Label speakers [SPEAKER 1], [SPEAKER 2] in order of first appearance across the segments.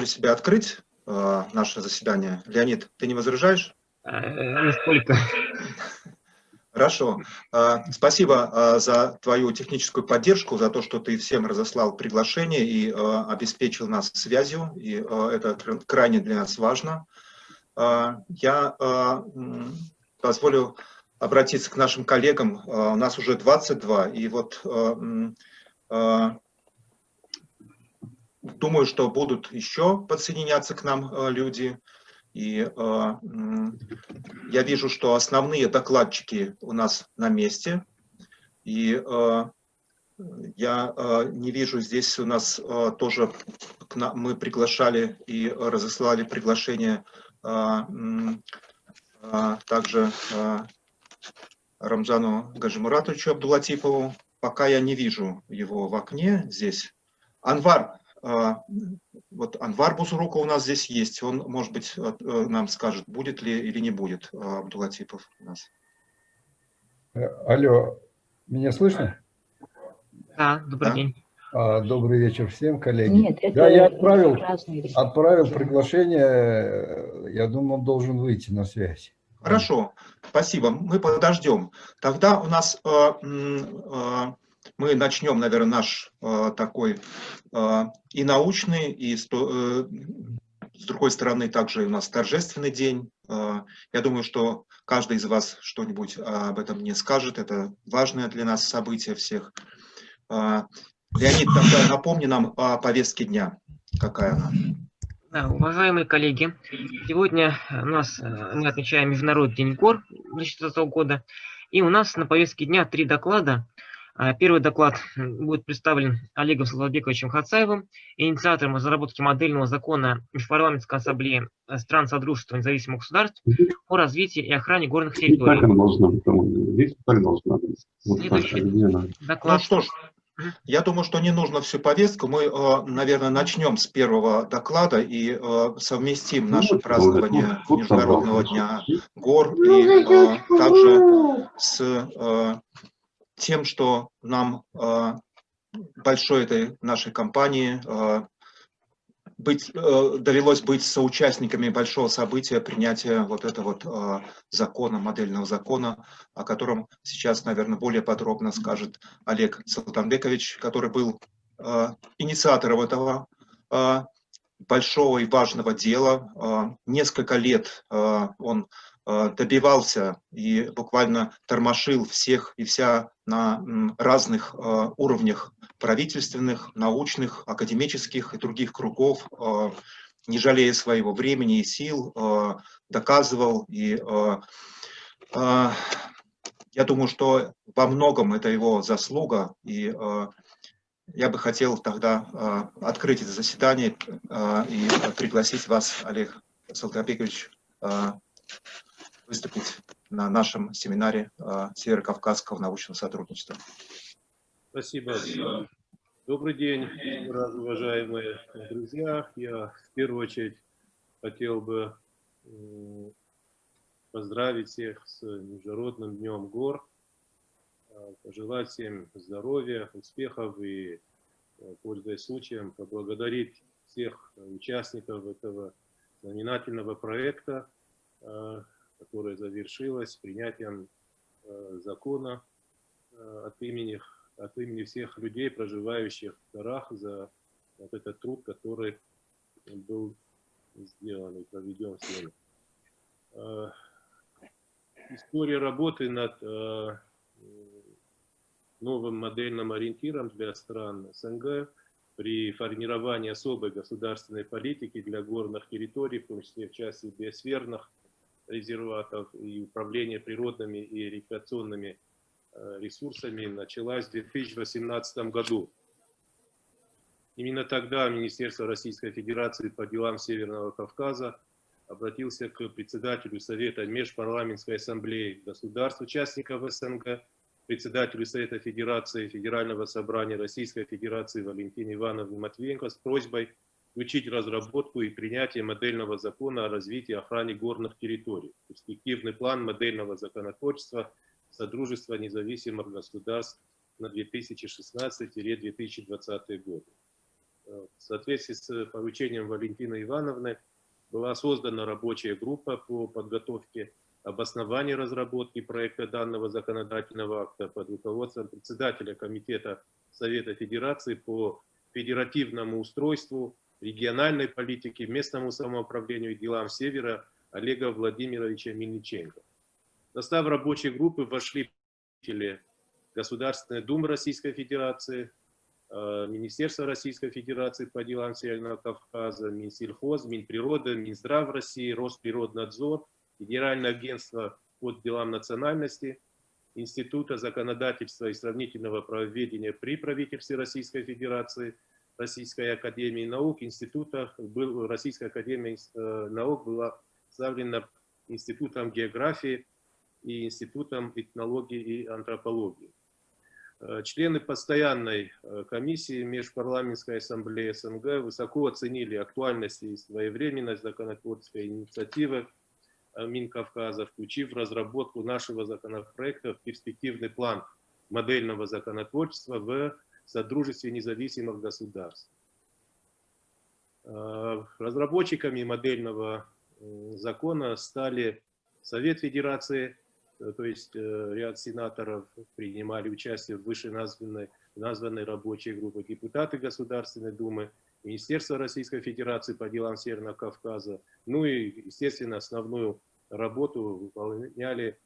[SPEAKER 1] позволю себе открыть наше заседание. Леонид, ты не возражаешь?
[SPEAKER 2] Нисколько.
[SPEAKER 1] Хорошо. Спасибо за твою техническую поддержку, за то, что ты всем разослал приглашение и обеспечил нас связью. И это крайне для нас важно. Я позволю обратиться к нашим коллегам. У нас уже 22, и вот думаю, что будут еще подсоединяться к нам люди. И я вижу, что основные докладчики у нас на месте. И я не вижу здесь у нас тоже, мы приглашали и разослали приглашение также Рамзану Гаджимуратовичу Абдулатипову. Пока я не вижу его в окне здесь. Анвар, вот Анвар Бузурука у нас здесь есть. Он, может быть, нам скажет, будет ли или не будет Абдулатипов у нас.
[SPEAKER 3] Алло, меня слышно?
[SPEAKER 2] Да, добрый день.
[SPEAKER 3] Добрый вечер всем, коллеги.
[SPEAKER 4] Нет, это
[SPEAKER 3] да, я
[SPEAKER 4] разные
[SPEAKER 3] отправил приглашение. Я думаю, он должен выйти на связь.
[SPEAKER 1] Хорошо, спасибо. Мы подождем. Тогда у нас мы начнем, наверное, наш такой и научный, и с другой стороны также у нас торжественный день. Я думаю, что каждый из вас что-нибудь об этом мне скажет. Это важное для нас событие всех. Леонид, тогда напомни нам о повестке дня. Какая она?
[SPEAKER 2] Да, уважаемые коллеги, сегодня мы отмечаем Международный день гор 2020 года, и у нас на повестке дня 3 доклада. Первый доклад будет представлен Олегом Соловейковичем Хацаевым, инициатором разработки модельного закона Межпарламентской ассамблеи стран Содружества независимых государств по развитию и охране горных территорий.
[SPEAKER 5] Так должно быть. Здесь так должно быть.
[SPEAKER 2] Следующий доклад.
[SPEAKER 1] Ну что ж, я думаю, что не нужно всю повестку. Мы, наверное, начнем с первого доклада и совместим наше празднование Международного дня гор и также с тем, что нам большой этой нашей компании довелось быть соучастниками большого события принятия вот этого закона, модельного закона, о котором сейчас, наверное, более подробно скажет Олег Султанбекович, который был инициатором этого большого и важного дела. Несколько лет он добивался и буквально тормошил всех и вся на разных уровнях правительственных, научных, академических и других кругов, не жалея своего времени и сил, доказывал. И я думаю, что во многом это его заслуга. И я бы хотел тогда открыть это заседание и пригласить вас, Олег Султанбекович, выступить на нашем семинаре Северо-Кавказского научного сотрудничества.
[SPEAKER 6] Спасибо. Добрый день, уважаемые друзья. Я в первую очередь хотел бы поздравить всех с Международным днем гор, пожелать всем здоровья, успехов и, пользуясь случаем, поблагодарить всех участников этого знаменательного проекта, которое завершилось принятием закона от имени всех людей, проживающих в горах, за вот этот труд, который был сделан и проведен с ними. История работы над новым модельным ориентиром для стран СНГ при формировании особой государственной политики для горных территорий, в том числе в части биосферных резерватов и управления природными и рекреационными ресурсами, началась в 2018 году. Именно тогда Министерство Российской Федерации по делам Северного Кавказа обратился к председателю Совета Межпарламентской ассамблеи государств-участников СНГ, председателю Совета Федерации Федерального собрания Российской Федерации Валентине Ивановне Матвиенко с просьбой включить разработку и принятие модельного закона о развитии и охране горных территорий, перспективный план модельного законотворчества Содружества независимых государств на 2016-2020 годы. В соответствии с поручением Валентины Ивановны была создана рабочая группа по подготовке обоснования разработки проекта данного законодательного акта под руководством председателя Комитета Совета Федерации по федеративному устройству, региональной политике, местному самоуправлению и делам Севера Олега Владимировича Мельниченко. В состав рабочей группы вошли представители Государственной Думы Российской Федерации, Министерства Российской Федерации по делам Северного Кавказа, Минсельхоз, Минприроды, Минздрав России, Росприроднадзор, Федеральное агентство по делам национальности, Института законодательства и сравнительного правоведения при правительстве Российской Федерации, Российской академии наук, Российская академия наук была представлена Институтом географии и Институтом этнологии и антропологии. Члены постоянной комиссии Межпарламентской ассамблеи СНГ высоко оценили актуальность и своевременность законотворческой инициативы Минкавказа, включив в разработку нашего законопроекта в перспективный план модельного законотворчества в Содружестве независимых государств. Разработчиками модельного закона стали Совет Федерации, то есть ряд сенаторов принимали участие в вышеназванной рабочей группе, депутаты Государственной Думы, Министерство Российской Федерации по делам Северного Кавказа, ну и, естественно, основную работу выполняли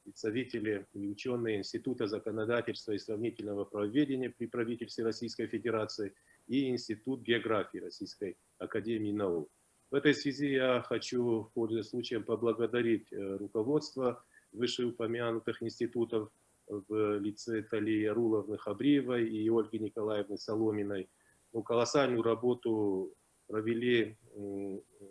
[SPEAKER 6] представители и ученые Института законодательства и сравнительного правоведения при правительстве Российской Федерации и Институт географии Российской академии наук. В этой связи я хочу, пользуясь случаем, поблагодарить руководство вышеупомянутых институтов в лице Талии Аруловны Хабриевой и Ольги Николаевны Соломиной. Колоссальную работу провели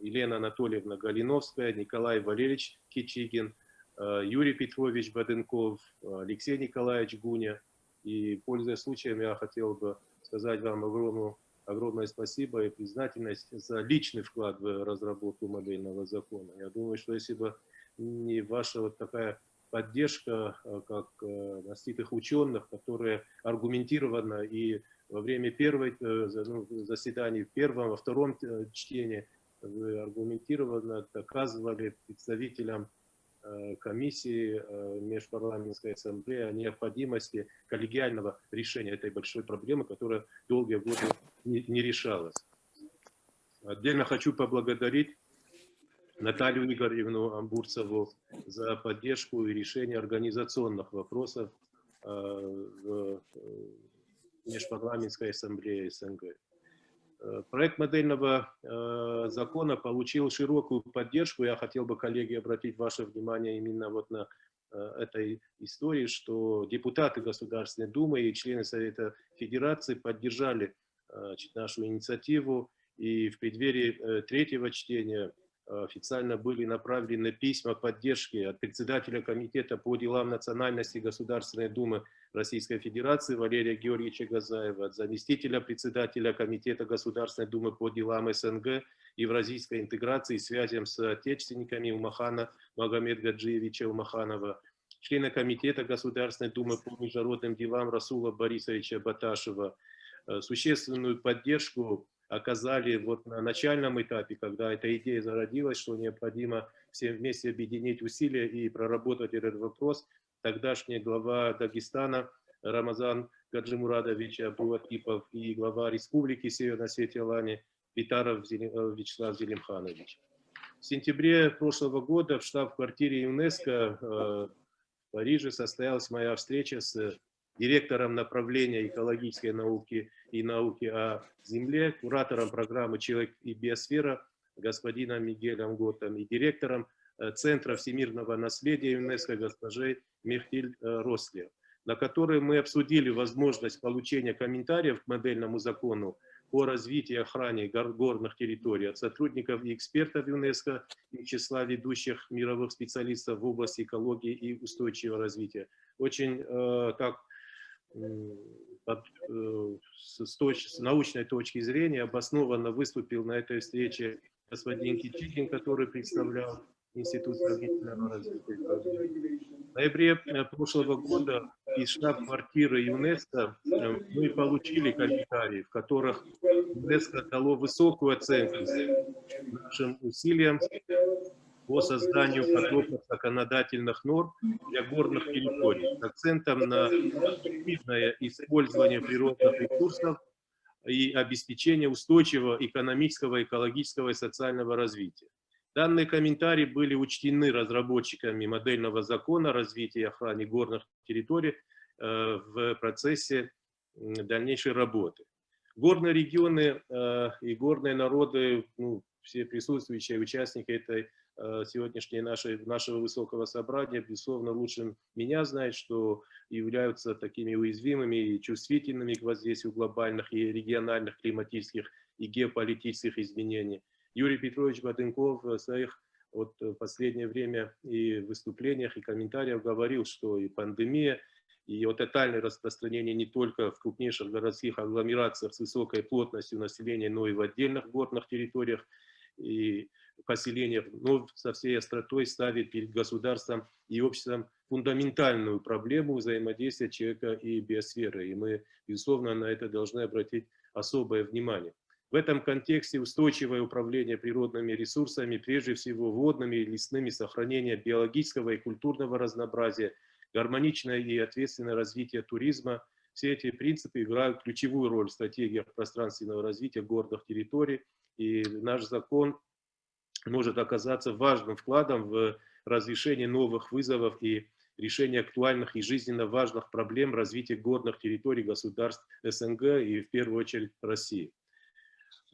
[SPEAKER 6] Елена Анатольевна Галиновская, Николай Валерьевич Кичигин, Юрий Петрович Баденков, Алексей Николаевич Гуня. И, пользуясь случаем, я хотел бы сказать вам огромное спасибо и признательность за личный вклад в разработку модельного закона. Я думаю, что если бы не ваша вот такая поддержка, как маститых ученых, которые аргументированно и во время первой заседаний, в первом, во втором чтении, вы аргументированно доказывали представителям комиссии Межпарламентской ассамблеи о необходимости коллегиального решения этой большой проблемы, которая долгие годы не решалась. Отдельно хочу поблагодарить Наталью Игоревну Амбурцеву за поддержку и решение организационных вопросов в Межпарламентской ассамблее СНГ. Проект модельного закона получил широкую поддержку. Я хотел бы, коллеги, обратить ваше внимание именно вот на этой истории, что депутаты Государственной Думы и члены Совета Федерации поддержали нашу инициативу, и в преддверии третьего чтения официально были направлены письма поддержки от председателя Комитета по делам национальности Государственной Думы Российской Федерации Валерия Георгиевича Газаева, от заместителя председателя Комитета Государственной Думы по делам СНГ, евразийской интеграции и связям с отечественниками Умахана Магомед Гаджиевича Умаханова, члена Комитета Государственной Думы по международным делам Расула Борисовича Баташева. Существенную поддержку оказали вот на начальном этапе, когда эта идея зародилась, что необходимо всем вместе объединить усилия и проработать этот вопрос. Тогдашний глава Дагестана Рамазан Гаджимурадович Абдулатипов и глава Республики Северной Осетия Алания Питаров Вячеслав Зелимханович. В сентябре прошлого года в штаб-квартире ЮНЕСКО в Париже состоялась моя встреча с директором направления экологической науки и науки о Земле, куратором программы «Человек и биосфера» господином Мигелем Готом и директором Центра всемирного наследия ЮНЕСКО госпожей Мехтиль Рослер, на которой мы обсудили возможность получения комментариев к модельному закону по развитию и охране горных территорий от сотрудников и экспертов ЮНЕСКО из числа ведущих мировых специалистов в области экологии и устойчивого развития. Очень с научной точки зрения обоснованно выступил на этой встрече господин Кичигин, который представлял Институт сравнительного развития. В ноябре прошлого года из штаб-квартиры ЮНЕСКО мы получили комментарии, в которых ЮНЕСКО дало высокую оценку нашим усилиям по созданию подробных законодательных норм для горных территорий с акцентом на эффективное использование природных ресурсов и обеспечение устойчивого экономического, экологического и социального развития. Данные комментарии были учтены разработчиками модельного закона о развитии и охране горных территорий в процессе дальнейшей работы. Горные регионы и горные народы, все присутствующие участники этой сегодняшней нашего высокого собрания, безусловно, лучше меня знают, что являются такими уязвимыми и чувствительными к воздействию глобальных и региональных климатических и геополитических изменений. Юрий Петрович Батенков в своих в последнее время и выступлениях, и комментариях говорил, что и пандемия, и его тотальное распространение не только в крупнейших городских агломерациях с высокой плотностью населения, но и в отдельных горных территориях и поселениях, но со всей остротой ставит перед государством и обществом фундаментальную проблему взаимодействия человека и биосферы. И мы, безусловно, на это должны обратить особое внимание. В этом контексте устойчивое управление природными ресурсами, прежде всего водными и лесными, сохранение биологического и культурного разнообразия, гармоничное и ответственное развитие туризма, все эти принципы играют ключевую роль в стратегиях пространственного развития горных территорий, и наш закон может оказаться важным вкладом в разрешение новых вызовов и решение актуальных и жизненно важных проблем развития горных территорий государств СНГ и в первую очередь России.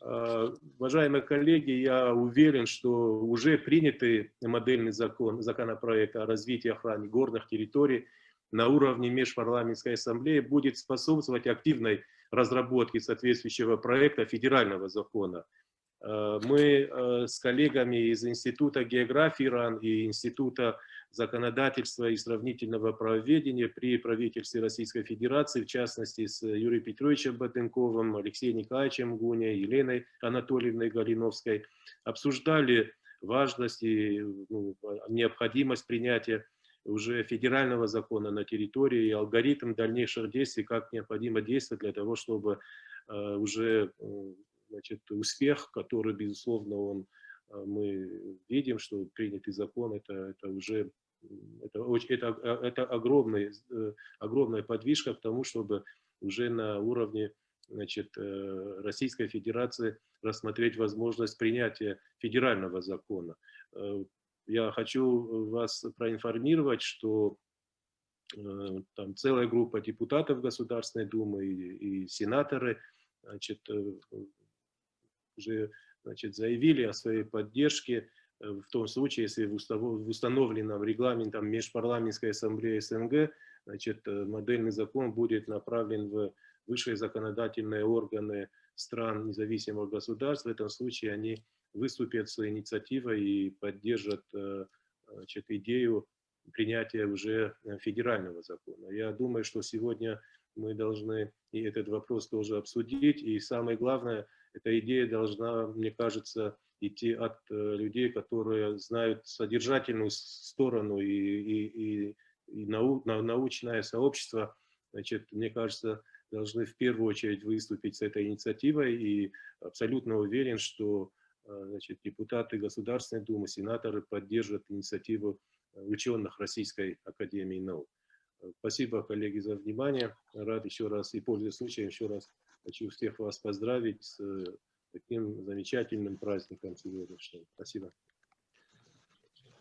[SPEAKER 6] Уважаемые коллеги, я уверен, что уже принятый модельный законопроект о развитии и охране горных территорий на уровне Межпарламентской ассамблеи будет способствовать активной разработке соответствующего проекта федерального закона. Мы с коллегами из Института географии РАН и Института законодательства и сравнительного правоведения при правительстве Российской Федерации, в частности с Юрием Петровичем Батенковым, Алексеем Николаевичем Гуней, Еленой Анатольевной Галиновской, обсуждали важность и необходимость принятия уже федерального закона на территории и алгоритм дальнейших действий, как необходимо действовать для того, чтобы уже успех, который, безусловно, мы видим, что принятый закон, это огромная подвижка к тому, чтобы уже на уровне Российской Федерации рассмотреть возможность принятия федерального закона. Я хочу вас проинформировать, что там целая группа депутатов Государственной Думы и сенаторы уже заявили о своей поддержке в том случае, если в установленном регламентом Межпарламентской ассамблеи СНГ модельный закон будет направлен в высшие законодательные органы стран независимых государств. В этом случае они выступят с инициативой и поддержат идею принятия уже федерального закона. Я думаю, что сегодня мы должны и этот вопрос тоже обсудить. И самое главное, эта идея должна, мне кажется, идти от людей, которые знают содержательную сторону и научное сообщество, мне кажется, должны в первую очередь выступить с этой инициативой. И абсолютно уверен, что депутаты Государственной Думы, сенаторы поддержат инициативу ученых Российской Академии Наук. Спасибо, коллеги, за внимание. Рад еще раз и пользуясь случаем, еще раз хочу всех вас поздравить с таким замечательным праздником сегодняшним. Спасибо.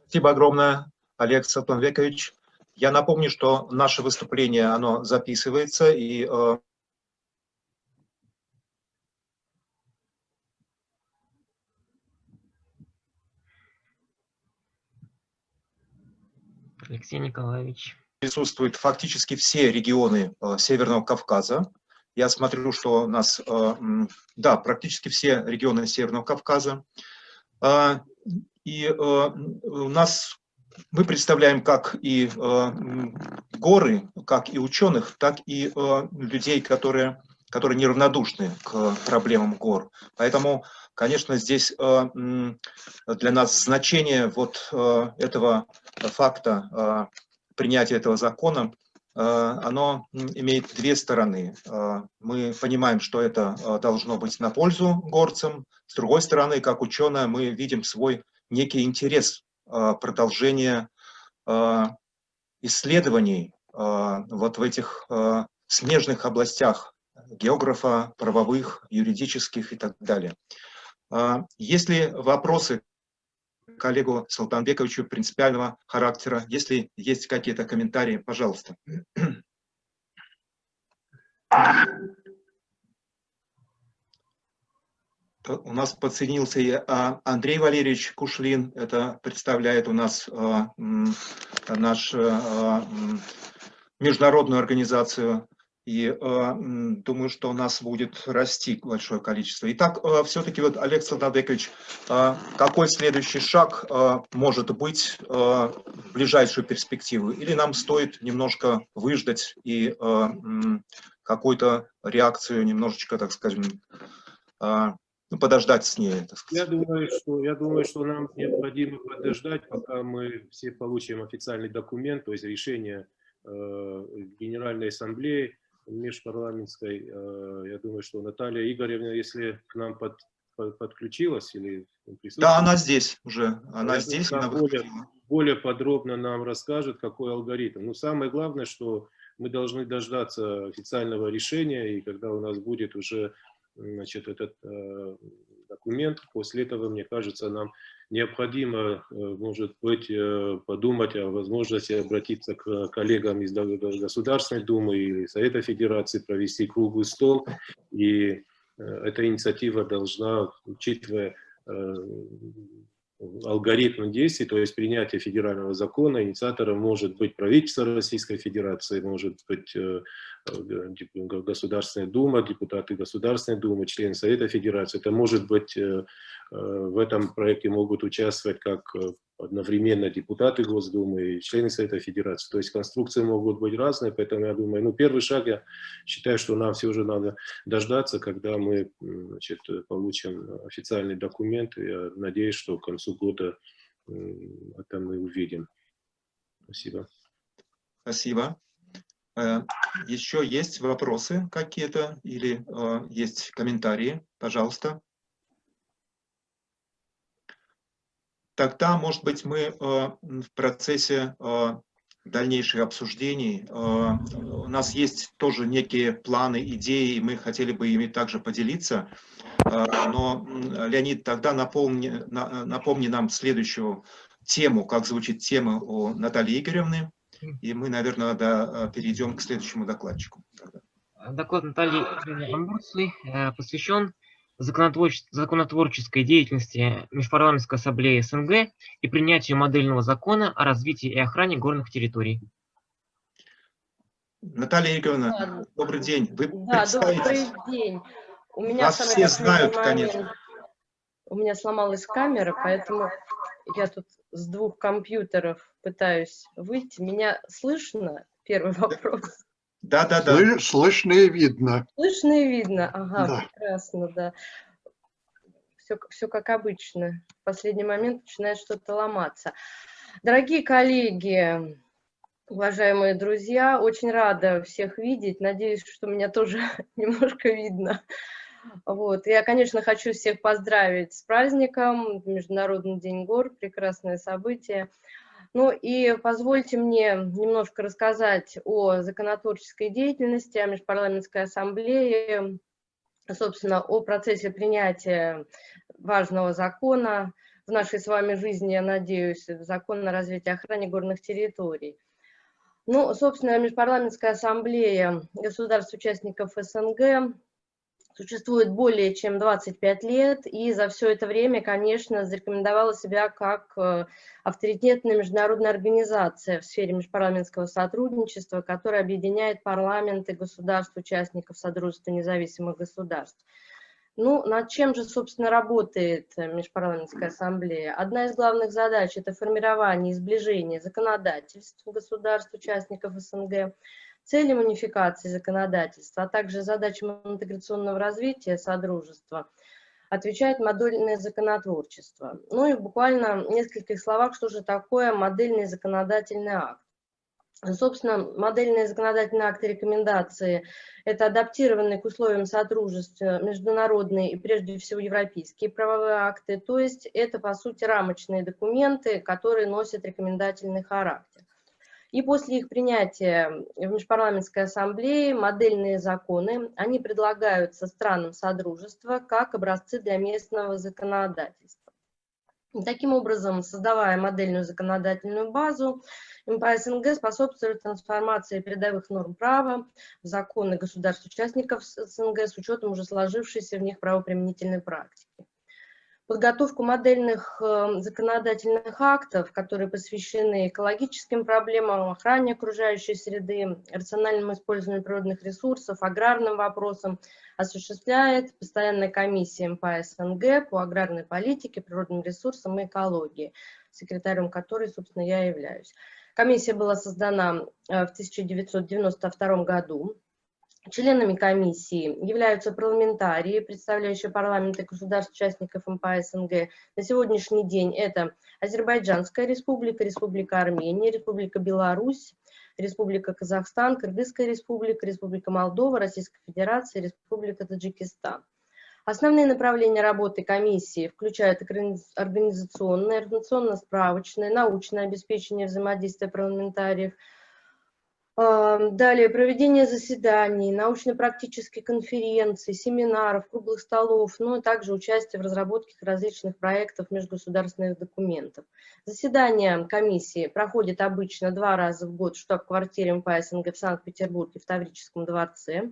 [SPEAKER 1] Спасибо огромное, Олег Салтанбекович. Я напомню, что наше выступление, оно записывается, и
[SPEAKER 2] Алексей Николаевич.
[SPEAKER 1] Присутствуют фактически все регионы Северного Кавказа. Я смотрю, что у нас, да, практически все регионы Северного Кавказа. И у нас мы представляем как и горы, как и ученых, так и людей, которые неравнодушны к проблемам гор. Поэтому, конечно, здесь для нас значение вот этого факта принятия этого закона оно имеет две стороны. Мы понимаем, что это должно быть на пользу горцам. С другой стороны, как ученые, мы видим свой некий интерес продолжения исследований вот в этих смежных областях географа, правовых, юридических и так далее. Есть ли вопросы к Олегу Султанбековичу принципиального характера? Если есть какие-то комментарии, пожалуйста. У нас подсоединился и Андрей Валерьевич Кушлин, это представляет у нас нашу международную организацию. И думаю, что у нас будет расти большое количество. Итак, все-таки вот, Олег Султанбекович, какой следующий шаг может быть в ближайшую перспективу? Или нам стоит немножко выждать и какую-то реакцию немножечко, так скажем, подождать с ней? Так сказать.
[SPEAKER 6] Я думаю, что нам необходимо подождать, пока мы все получим официальный документ, то есть решение Генеральной Ассамблеи межпарламентской. Я думаю, что Наталья Игоревна, если к нам подключилась или присутствует.
[SPEAKER 1] Да, она здесь уже. Она здесь. Она
[SPEAKER 6] более подробно нам расскажет, какой алгоритм. Но самое главное, что мы должны дождаться официального решения, и когда у нас будет уже, значит, этот документ, после этого, мне кажется, нам необходимо, может быть, подумать о возможности обратиться к коллегам из Государственной Думы или Совета Федерации, провести круглый стол. И эта инициатива должна, учитывая алгоритм действий, то есть принятие федерального закона, инициатором может быть правительство Российской Федерации, может быть Государственная Дума, депутаты Государственной Думы, члены Совета Федерации. Это может быть, в этом проекте могут участвовать как одновременно депутаты Госдумы и члены Совета Федерации. То есть конструкции могут быть разные, поэтому я думаю, первый шаг, я считаю, что нам все же надо дождаться, когда мы, значит, получим официальный документ. Я надеюсь, что к концу года это мы увидим. Спасибо.
[SPEAKER 1] Спасибо. Еще есть вопросы какие-то или есть комментарии? Пожалуйста. Тогда, может быть, мы в процессе дальнейших обсуждений, у нас есть тоже некие планы, идеи, и мы хотели бы ими также поделиться. Но, Леонид, тогда напомни нам следующую тему, как звучит тема у Натальи Игоревны, и мы, наверное, перейдем к следующему докладчику.
[SPEAKER 2] Доклад Натальи Амурцевой посвящен законотворческой деятельности Межпарламентской ассамблеи СНГ и принятию модельного закона о развитии и охране горных территорий.
[SPEAKER 1] Наталья Игоревна, добрый день. Вы
[SPEAKER 4] добрый день. У меня
[SPEAKER 1] Вас все знают, конечно.
[SPEAKER 4] У меня сломалась камера, поэтому я тут с двух компьютеров пытаюсь выйти. Меня слышно? Первый вопрос.
[SPEAKER 1] Да.
[SPEAKER 7] Слышно и видно.
[SPEAKER 4] Слышно и видно. Ага,
[SPEAKER 7] да.
[SPEAKER 4] Прекрасно, да. Все как обычно. В последний момент начинает что-то ломаться. Дорогие коллеги, уважаемые друзья, очень рада всех видеть. Надеюсь, что меня тоже немножко видно. Вот. Я, конечно, хочу всех поздравить с праздником. Международный день гор, прекрасное событие. Ну и позвольте мне немножко рассказать о законотворческой деятельности, о Межпарламентской ассамблее, собственно, о процессе принятия важного закона в нашей с вами жизни, я надеюсь, закон о развитии и охране горных территорий. Ну, собственно, Межпарламентская ассамблея государств-участников СНГ существует более чем 25 лет, и за все это время, конечно, зарекомендовала себя как авторитетная международная организация в сфере межпарламентского сотрудничества, которая объединяет парламенты государств-участников Содружества независимых государств. Ну, над чем же, собственно, работает Межпарламентская ассамблея? Одна из главных задач – это формирование и сближение законодательств государств-участников СНГ, целям унификации законодательства, а также задачам интеграционного развития Содружества отвечает модельное законотворчество. Ну и буквально в нескольких словах, что же такое модельный законодательный акт. Собственно, модельные законодательные акты и рекомендации – это адаптированные к условиям сотрудничества международные и, прежде всего, европейские правовые акты. То есть это, по сути, рамочные документы, которые носят рекомендательный характер. И после их принятия в Межпарламентской ассамблее модельные законы, они предлагаются странам Содружества как образцы для местного законодательства. И таким образом, создавая модельную законодательную базу, МПА-СНГ способствует трансформации передовых норм права в законы государств-участников СНГ с учетом уже сложившейся в них правоприменительной практики. Подготовку модельных законодательных актов, которые посвящены экологическим проблемам, охране окружающей среды, рациональному использованию природных ресурсов, аграрным вопросам, осуществляет постоянная комиссия МПА СНГ по аграрной политике, природным ресурсам и экологии, секретарем которой, собственно, я являюсь. Комиссия была создана в 1992 году. Членами комиссии являются парламентарии, представляющие парламенты государств-участников МПА СНГ. На сегодняшний день это Азербайджанская республика, Республика Армения, Республика Беларусь, Республика Казахстан, Кыргызская республика, Республика Молдова, Российская Федерация, Республика Таджикистан. Основные направления работы комиссии включают организационное, организационно-справочное, научное обеспечение взаимодействия парламентариев, далее проведение заседаний, научно-практических конференций, семинаров, круглых столов, ну и также участие в разработке различных проектов межгосударственных документов. Заседания комиссии проходят обычно 2 раза в год в штаб-квартире МПА СНГ в Санкт-Петербурге в Таврическом дворце,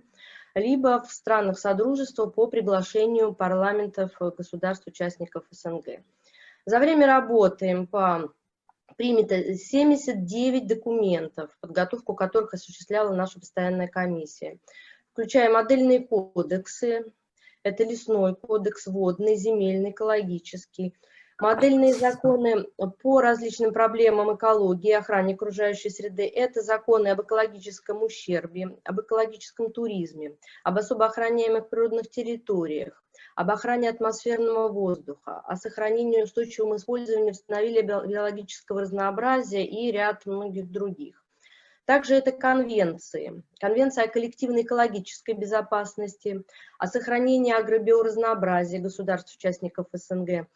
[SPEAKER 4] либо в странах Содружества по приглашению парламентов государств-участников СНГ. За время работы МПА принято 79 документов, подготовку которых осуществляла наша постоянная комиссия, включая модельные кодексы, это лесной кодекс, водный, земельный, экологический, модельные законы по различным проблемам экологии, охране окружающей среды, это законы об экологическом ущербе, об экологическом туризме, об особо охраняемых природных территориях, об охране атмосферного воздуха, о сохранении и устойчивом использовании восстановления биологического разнообразия и ряд многих других. Также это конвенции. Конвенция о коллективной экологической безопасности, о сохранении агробиоразнообразия государств-участников СНГ.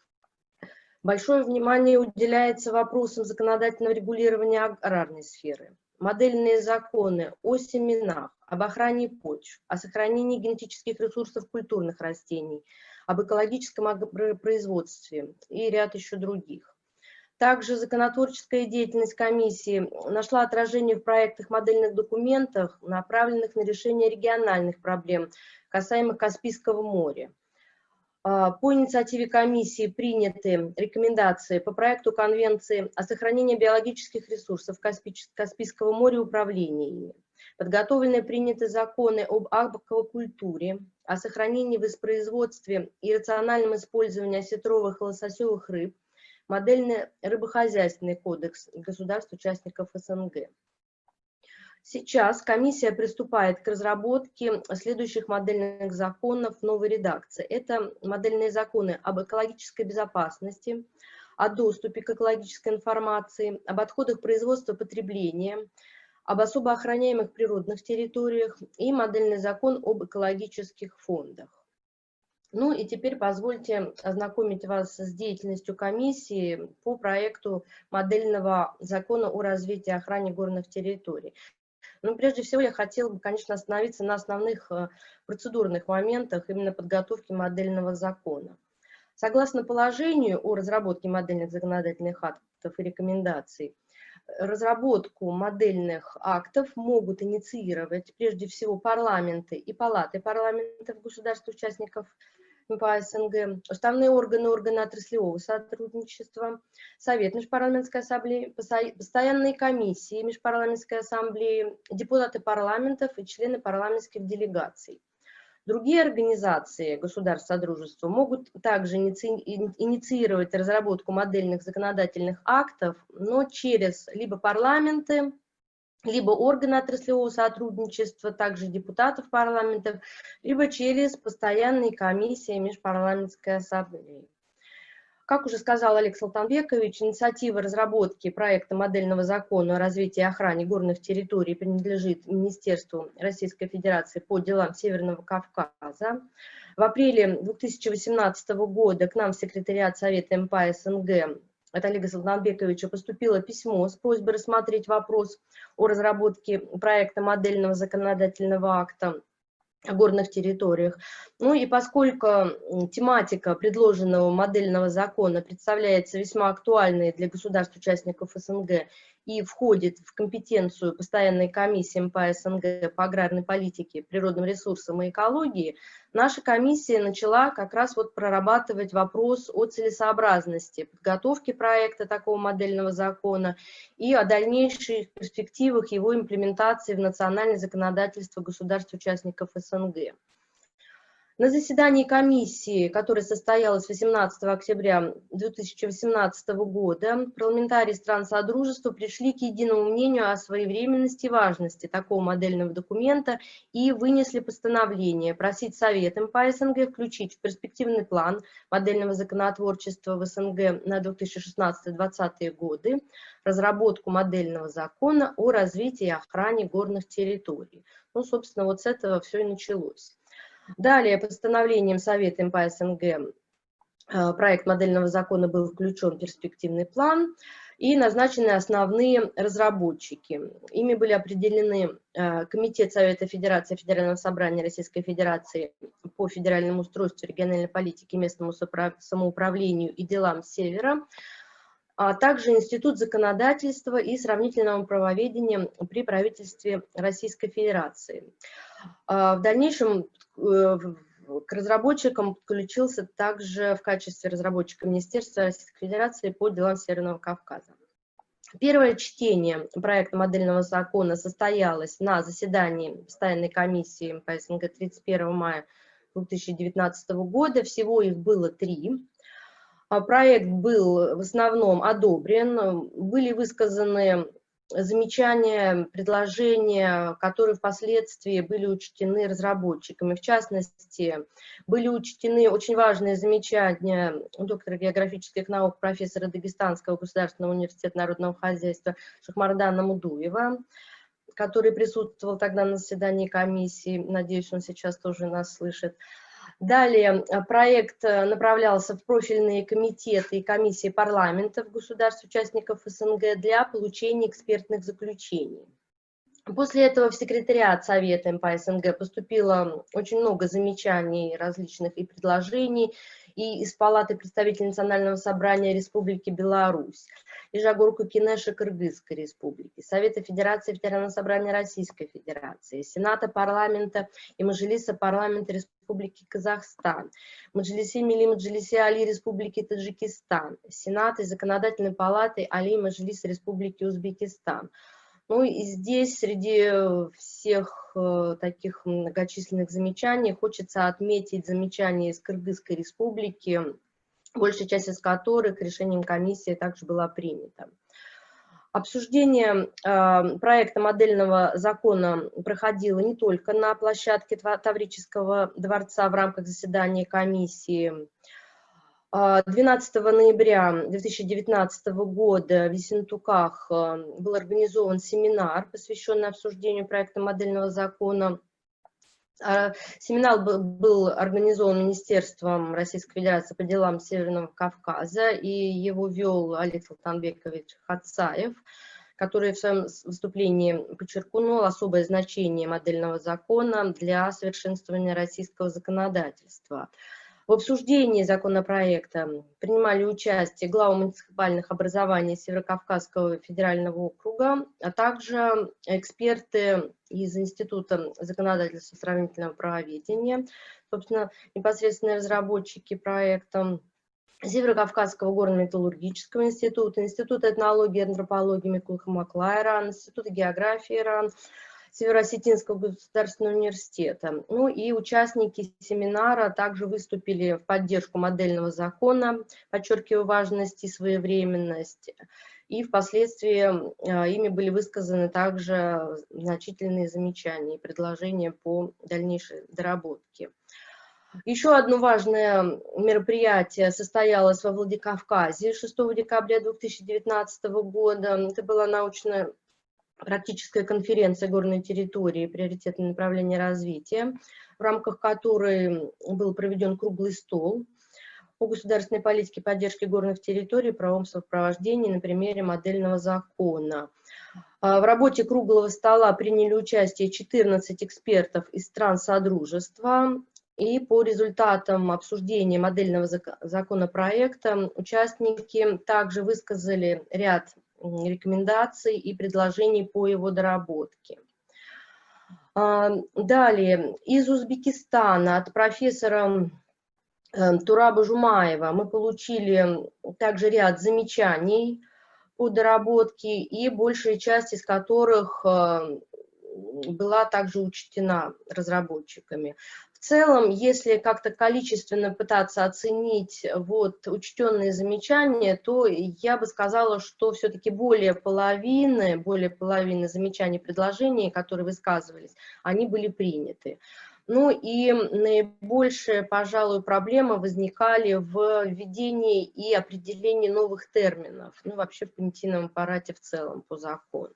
[SPEAKER 4] Большое внимание уделяется вопросам законодательного регулирования аграрной сферы. Модельные законы о семенах, об охране почв, о сохранении генетических ресурсов культурных растений, об экологическом агропроизводстве и ряд еще других. Также законотворческая деятельность комиссии нашла отражение в проектах модельных документов, направленных на решение региональных проблем, касаемых Каспийского моря. По инициативе комиссии приняты рекомендации по проекту Конвенции о сохранении биологических ресурсов Каспийского моря и управлении ими. Подготовлены и приняты законы об аквакультуре, о сохранении, воспроизводстве и рациональном использовании осетровых и лососевых рыб, модельный рыбохозяйственный кодекс государств-участников СНГ. Сейчас комиссия приступает к разработке следующих модельных законов в новой редакции. Это модельные законы об экологической безопасности, о доступе к экологической информации, об отходах производства и потребления, об особо охраняемых природных территориях и модельный закон об экологических фондах. Ну и теперь позвольте ознакомить вас с деятельностью комиссии по проекту модельного закона о развитии и охране горных территорий. Ну, прежде всего, я хотела бы, конечно, остановиться на основных процедурных моментах именно подготовки модельного закона. Согласно положению о разработке модельных законодательных актов и рекомендаций, разработку модельных актов могут инициировать прежде всего парламенты и палаты парламентов государств-участников МПА СНГ, уставные органы, органы отраслевого сотрудничества, Совет Межпарламентской ассамблеи, постоянные комиссии Межпарламентской ассамблеи, депутаты парламентов и члены парламентских делегаций. Другие организации государств Содружества могут также инициировать разработку модельных законодательных актов, но через либо парламенты, либо органы отраслевого сотрудничества, также депутатов парламентов, либо через постоянные комиссии Межпарламентской ассамблеи. Как уже сказал Олег Султанбекович, инициатива разработки проекта модельного закона о развитии и охране горных территорий принадлежит Министерству Российской Федерации по делам Северного Кавказа. В апреле 2018 года к нам в секретариат Совета МПА СНГ от Олега Султанбековича поступило письмо с просьбой рассмотреть вопрос о разработке проекта модельного законодательного акта о горных территориях. Ну и поскольку тематика предложенного модельного закона представляется весьма актуальной для государств-участников СНГ и входит в компетенцию постоянной комиссии МПА СНГ по аграрной политике, природным ресурсам и экологии, наша комиссия начала как раз вот прорабатывать вопрос о целесообразности подготовки проекта такого модельного закона и о дальнейших перспективах его имплементации в национальное законодательство государств-участников СНГ. На заседании комиссии, которое состоялось 18 октября 2018 года, парламентарии стран Содружества пришли к единому мнению о своевременности и важности такого модельного документа и вынесли постановление просить Совет МПА СНГ включить в перспективный план модельного законотворчества в СНГ на 2016-2020 годы разработку модельного закона о развитии и охране горных территорий. Ну, собственно, вот с этого все и началось. Далее, постановлением Совета МПА СНГ проект модельного закона был включен в перспективный план и назначены основные разработчики. Ими были определены Комитет Совета Федерации Федерального собрания Российской Федерации по федеральному устройству, региональной политике, местному самоуправлению и делам Севера, а также Институт законодательства и сравнительного правоведения при правительстве Российской Федерации. В дальнейшем к разработчикам подключился также в качестве разработчика Министерства Российской Федерации по делам Северного Кавказа. Первое чтение проекта модельного закона состоялось на заседании постоянной комиссии МПА СНГ 31 мая 2019 года. Всего их было 3. Проект был в основном одобрен, были высказаны замечания, предложения, которые впоследствии были учтены разработчиками. В частности, были учтены очень важные замечания доктора географических наук, профессора Дагестанского государственного университета народного хозяйства Шахмардана Мудуева, который присутствовал тогда на заседании комиссии. Надеюсь, он сейчас тоже нас слышит. Далее проект направлялся в профильные комитеты и комиссии парламентов государств-участников СНГ для получения экспертных заключений. После этого в секретариат Совета МПА СНГ поступило очень много замечаний различных и предложений и из Палаты представителей Национального собрания Республики Беларусь, и Жагорку Кинеша Кыргызской Республики, Совета Федерации Федерального собрания Российской Федерации, Сената парламента и Маджлиса парламента Республики Казахстан, Маджлиси Милли Маджлиси Али Республики Таджикистан, Сената и Законодательной палаты Али Маджлис Республики Узбекистан. Ну и здесь среди всех таких многочисленных замечаний хочется отметить замечания из Кыргызской республики, большая часть из которых решением комиссии также была принята. Обсуждение проекта модельного закона проходило не только на площадке Таврического дворца в рамках заседания комиссии. 12 ноября 2019 года в Ессентуках был организован семинар, посвященный обсуждению проекта модельного закона. Семинар был организован Министерством Российской Федерации по делам Северного Кавказа, и его вел Олег Султанбекович Хацаев, который в своем выступлении подчеркнул особое значение модельного закона для совершенствования российского законодательства. В обсуждении законопроекта принимали участие главы муниципальных образований Северокавказского федерального округа, а также эксперты из Института законодательства и сравнительного правоведения, собственно, непосредственные разработчики проекта, Северокавказского горно-металлургического института, Института этнологии и антропологии Микулхамаклая ИРАН, Института географии ИРАН, Северо-Осетинского государственного университета. Ну и участники семинара также выступили в поддержку модельного закона, подчеркивая важность и своевременность. И впоследствии ими были высказаны также значительные замечания и предложения по дальнейшей доработке. Еще одно важное мероприятие состоялось во Владикавказе 6 декабря 2019 года. Это была научная практическая конференция горной территории «Приоритетные направления развития», в рамках которой был проведен круглый стол по государственной политике поддержки горных территорий, правовом сопровождении на примере модельного закона. В работе круглого стола приняли участие 14 экспертов из стран Содружества, и по результатам обсуждения модельного законопроекта участники также высказали ряд рекомендаций и предложений по его доработке. Далее, из Узбекистана от профессора Тураба Жумаева мы получили также ряд замечаний по доработке, и большая часть из которых была также учтена разработчиками. В целом, если как-то количественно пытаться оценить вот учтенные замечания, то я бы сказала, что все-таки более половины замечаний, предложений, которые высказывались, они были приняты. Ну и наибольшие, пожалуй, проблемы возникали в введении и определении новых терминов, ну вообще в понятийном аппарате в целом по закону.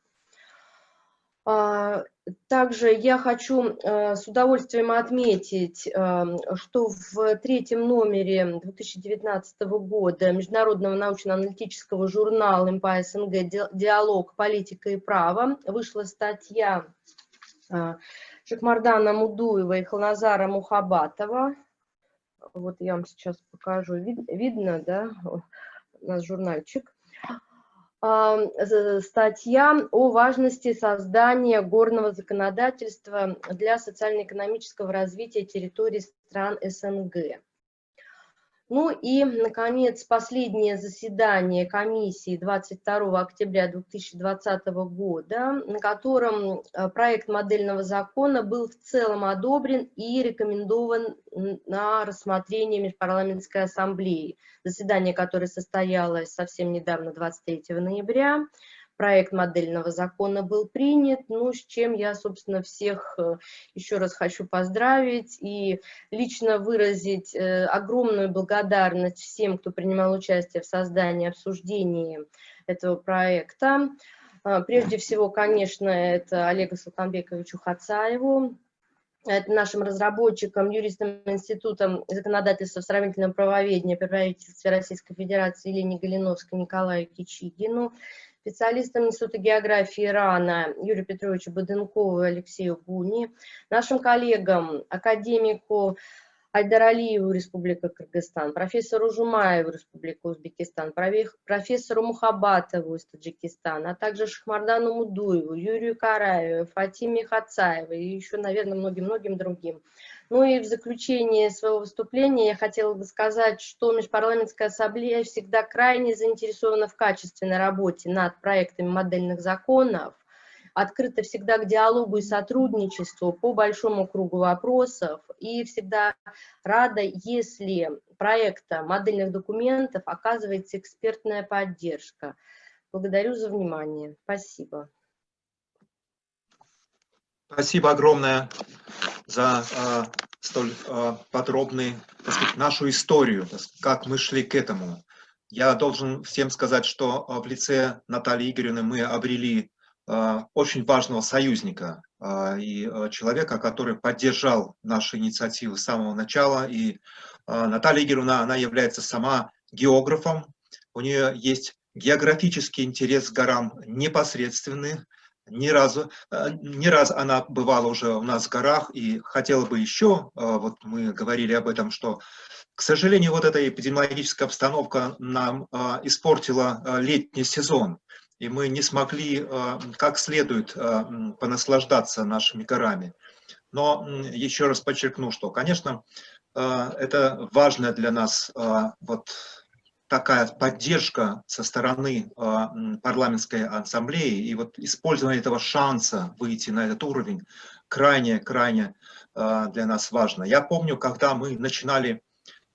[SPEAKER 4] Также я хочу с удовольствием отметить, что в третьем номере 2019 года Международного научно-аналитического журнала МПА СНГ «Диалог. Политика и право» вышла статья Шахмардана Мудуева и Холназара Мухабатова. Вот я вам сейчас покажу. Видно, да, у нас журнальчик. Статья о важности создания горного законодательства для социально-экономического развития территорий стран СНГ. Ну и, наконец, последнее заседание комиссии 22 октября 2020 года, на котором проект модельного закона был в целом одобрен и рекомендован на рассмотрение Межпарламентской ассамблеи. Заседание, которое состоялось совсем недавно, 23 ноября. Проект модельного закона был принят, ну, с чем я, собственно, всех еще раз хочу поздравить и лично выразить огромную благодарность всем, кто принимал участие в создании, обсуждении этого проекта. Прежде всего, конечно, это Олегу Султанбековичу Хацаеву, это нашим разработчикам, юристам Института законодательства в сравнительном правоведении при правительстве Российской Федерации Елене Галиновской, Николаю Кичигину, специалистам Института географии РАНа Юрию Петровичу Боденкову и Алексею Буни, нашим коллегам, академику Айдаралиеву, Республика Кыргызстан, профессору Жумаеву, Республика Узбекистан, профессору Мухабатову из Таджикистана, а также Шахмардану Мудуеву, Юрию Караеву, Фатиме Хацаевой и еще, наверное, многим-многим другим. Ну и в заключение своего выступления я хотела бы сказать, что Межпарламентская ассамблея всегда крайне заинтересована в качественной работе над проектами модельных законов, открыта всегда к диалогу и сотрудничеству по большому кругу вопросов и всегда рада, если проекта модельных документов оказывается экспертная поддержка. Благодарю за внимание. Спасибо.
[SPEAKER 1] Спасибо огромное за столь подробную, так сказать, нашу историю, как мы шли к этому. Я должен всем сказать, что в лице Натальи Игоревны мы обрели очень важного союзника и человека, который поддержал наши инициативы с самого начала. И Наталья Игоревна, она является сама географом, у нее есть географический интерес к горам непосредственный. Не раз она бывала уже у нас в горах и хотела бы еще, вот мы говорили об этом, что, к сожалению, вот эта эпидемиологическая обстановка нам испортила летний сезон, и мы не смогли как следует понаслаждаться нашими горами. Но еще раз подчеркну, что, конечно, это важная для нас вот такая поддержка со стороны парламентской ассамблеи, и вот использование этого шанса выйти на этот уровень крайне для нас важно. Я помню, когда мы начинали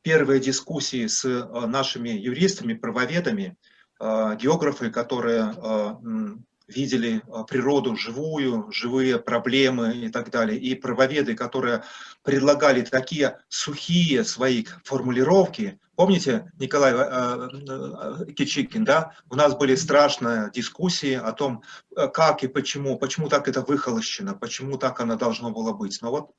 [SPEAKER 1] первые дискуссии с нашими юристами, правоведами, географы, которые видели природу живую, живые проблемы и так далее. И правоведы, которые предлагали такие сухие свои формулировки, помните, Николай Кичикин, да? У нас были страшные дискуссии о том, как и почему так это выхолощено, почему так оно должно было быть. Но вот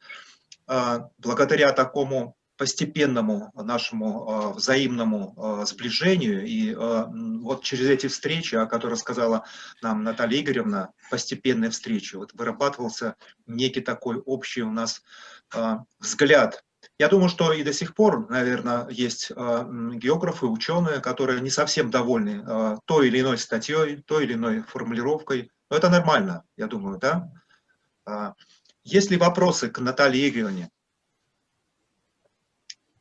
[SPEAKER 1] благодаря такому постепенному нашему взаимному сближению и вот через эти встречи, о которых сказала нам Наталья Игоревна, постепенные встречи, вот вырабатывался некий такой общий у нас взгляд. Я думаю, что и до сих пор, наверное, есть географы, ученые, которые не совсем довольны той или иной статьей, той или иной формулировкой. Но это нормально, я думаю, да? Есть ли вопросы к Наталье Игоревне?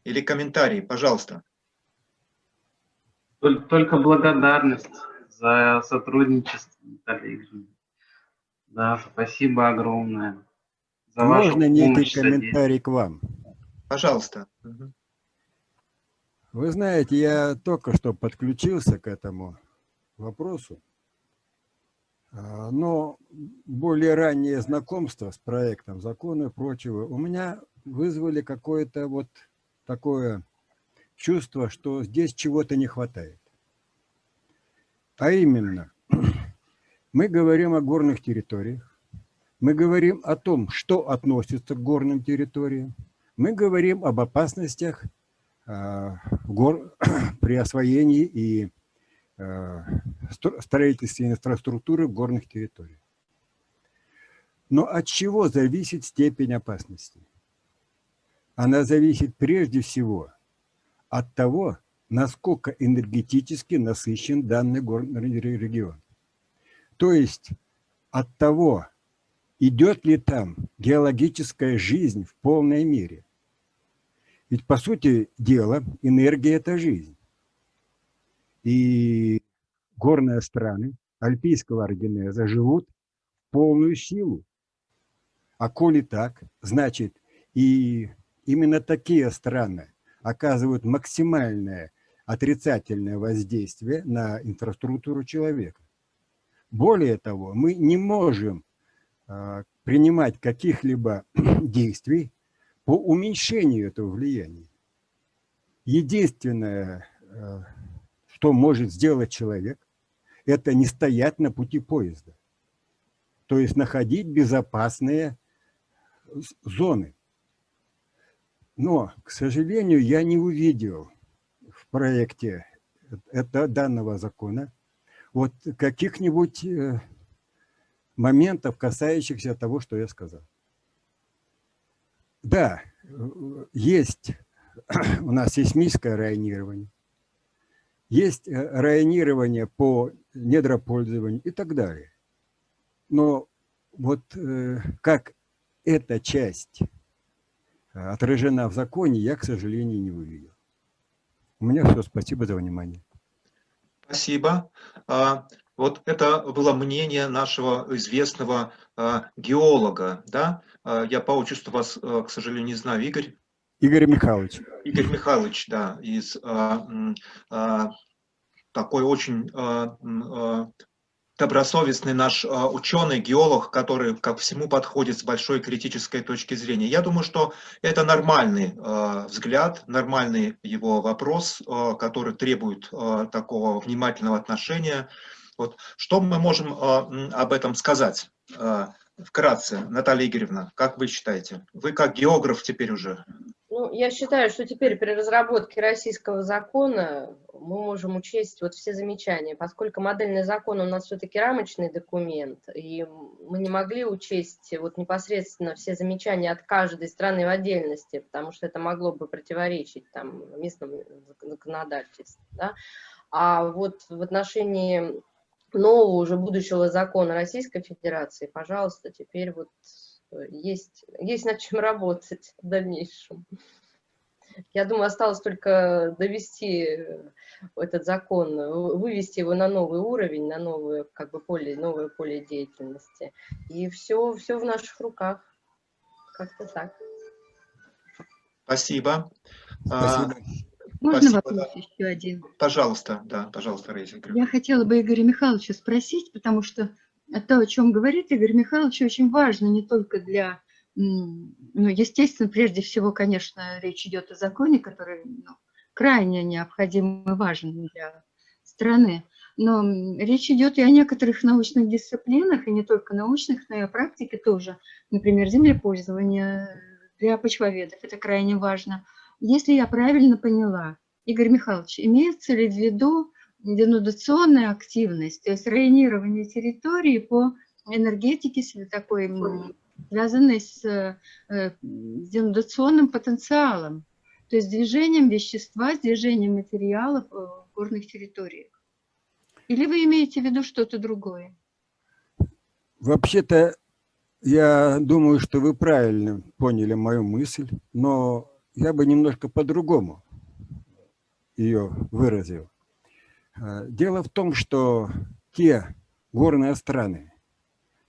[SPEAKER 1] Или комментарии, пожалуйста.
[SPEAKER 8] Только благодарность за сотрудничество, Наталья Игоревна. Да, спасибо огромное. За вашу
[SPEAKER 9] Можно некий
[SPEAKER 8] помощь,
[SPEAKER 9] комментарий к вам?
[SPEAKER 1] Пожалуйста.
[SPEAKER 9] Вы знаете, я только что подключился к этому вопросу, но более раннее знакомство с проектом закона и прочего у меня вызвали какое-то вот такое чувство, что здесь чего-то не хватает. А именно, мы говорим о горных территориях, мы говорим о том, что относится к горным территориям, мы говорим об опасностях гор при освоении и строительстве инфраструктуры в горных территориях. Но от чего зависит степень опасности? Она зависит прежде всего от того, насколько энергетически насыщен данный горный регион. То есть от того, идет ли там геологическая жизнь в полной мере. Ведь, по сути дела, энергия – это жизнь. И горные страны альпийского орогенеза живут в полную силу. А коли так, значит, и именно такие страны оказывают максимальное отрицательное воздействие на инфраструктуру человека. Более того, мы не можем принимать каких-либо действий по уменьшению этого влияния. Единственное, что может сделать человек, это не стоять на пути поезда. То есть находить безопасные зоны. Но, к сожалению, я не увидел в проекте данного закона вот каких-нибудь моментов, касающихся того, что я сказал. Да, есть у нас сейсмическое районирование, есть районирование по недропользованию и так далее. Но вот как эта часть отражена в законе, я, к сожалению, не увидел. У меня все. Спасибо за внимание.
[SPEAKER 1] Спасибо. Вот это было мнение нашего известного геолога, да? Я по отчеству вас, к сожалению, не знаю. Игорь?
[SPEAKER 9] Игорь Михайлович.
[SPEAKER 1] Игорь Михайлович, да, из такой очень добросовестный наш ученый, геолог, который ко всему подходит с большой критической точки зрения. Я думаю, что это нормальный взгляд, нормальный его вопрос, который требует такого внимательного отношения. Вот. Что мы можем об этом сказать? Вкратце, Наталья Игоревна, как вы считаете? Вы как географ теперь уже.
[SPEAKER 4] Ну, я считаю, что теперь при разработке российского закона мы можем учесть вот все замечания, поскольку модельный закон у нас все-таки рамочный документ, и мы не могли учесть вот непосредственно все замечания от каждой страны в отдельности, потому что это могло бы противоречить там местному законодательству, да? А вот в отношении нового уже будущего закона Российской Федерации, пожалуйста, теперь вот есть над чем работать в дальнейшем. Я думаю, осталось только довести этот закон, вывести его на новый уровень, на новое, как бы, новое поле деятельности. И все в наших руках. Как-то так.
[SPEAKER 1] Спасибо.
[SPEAKER 9] Спасибо.
[SPEAKER 10] Можно
[SPEAKER 1] Спасибо,
[SPEAKER 10] вопрос
[SPEAKER 1] да.
[SPEAKER 10] еще один?
[SPEAKER 1] Пожалуйста, да, пожалуйста, Раиса Игоревна.
[SPEAKER 10] Я хотела бы Игоря Михайловича спросить, потому что то, о чем говорит Игорь Михайлович, очень важно не только для, ну, естественно, прежде всего, конечно, речь идет о законе, который крайне необходим и важен для страны. Но речь идет и о некоторых научных дисциплинах, и не только научных, но и о практике тоже. Например, землепользование для почвоведов. Это крайне важно. Если я правильно поняла, Игорь Михайлович, имеется ли в виду денудационная активность, то есть районирование территории по энергетике, такой, связанной с денудационным потенциалом, то есть движением вещества, с движением материалов в горных территориях? Или вы имеете в виду что-то другое?
[SPEAKER 9] Вообще-то, я думаю, что вы правильно поняли мою мысль, но я бы немножко по-другому ее выразил. Дело в том, что те горные страны,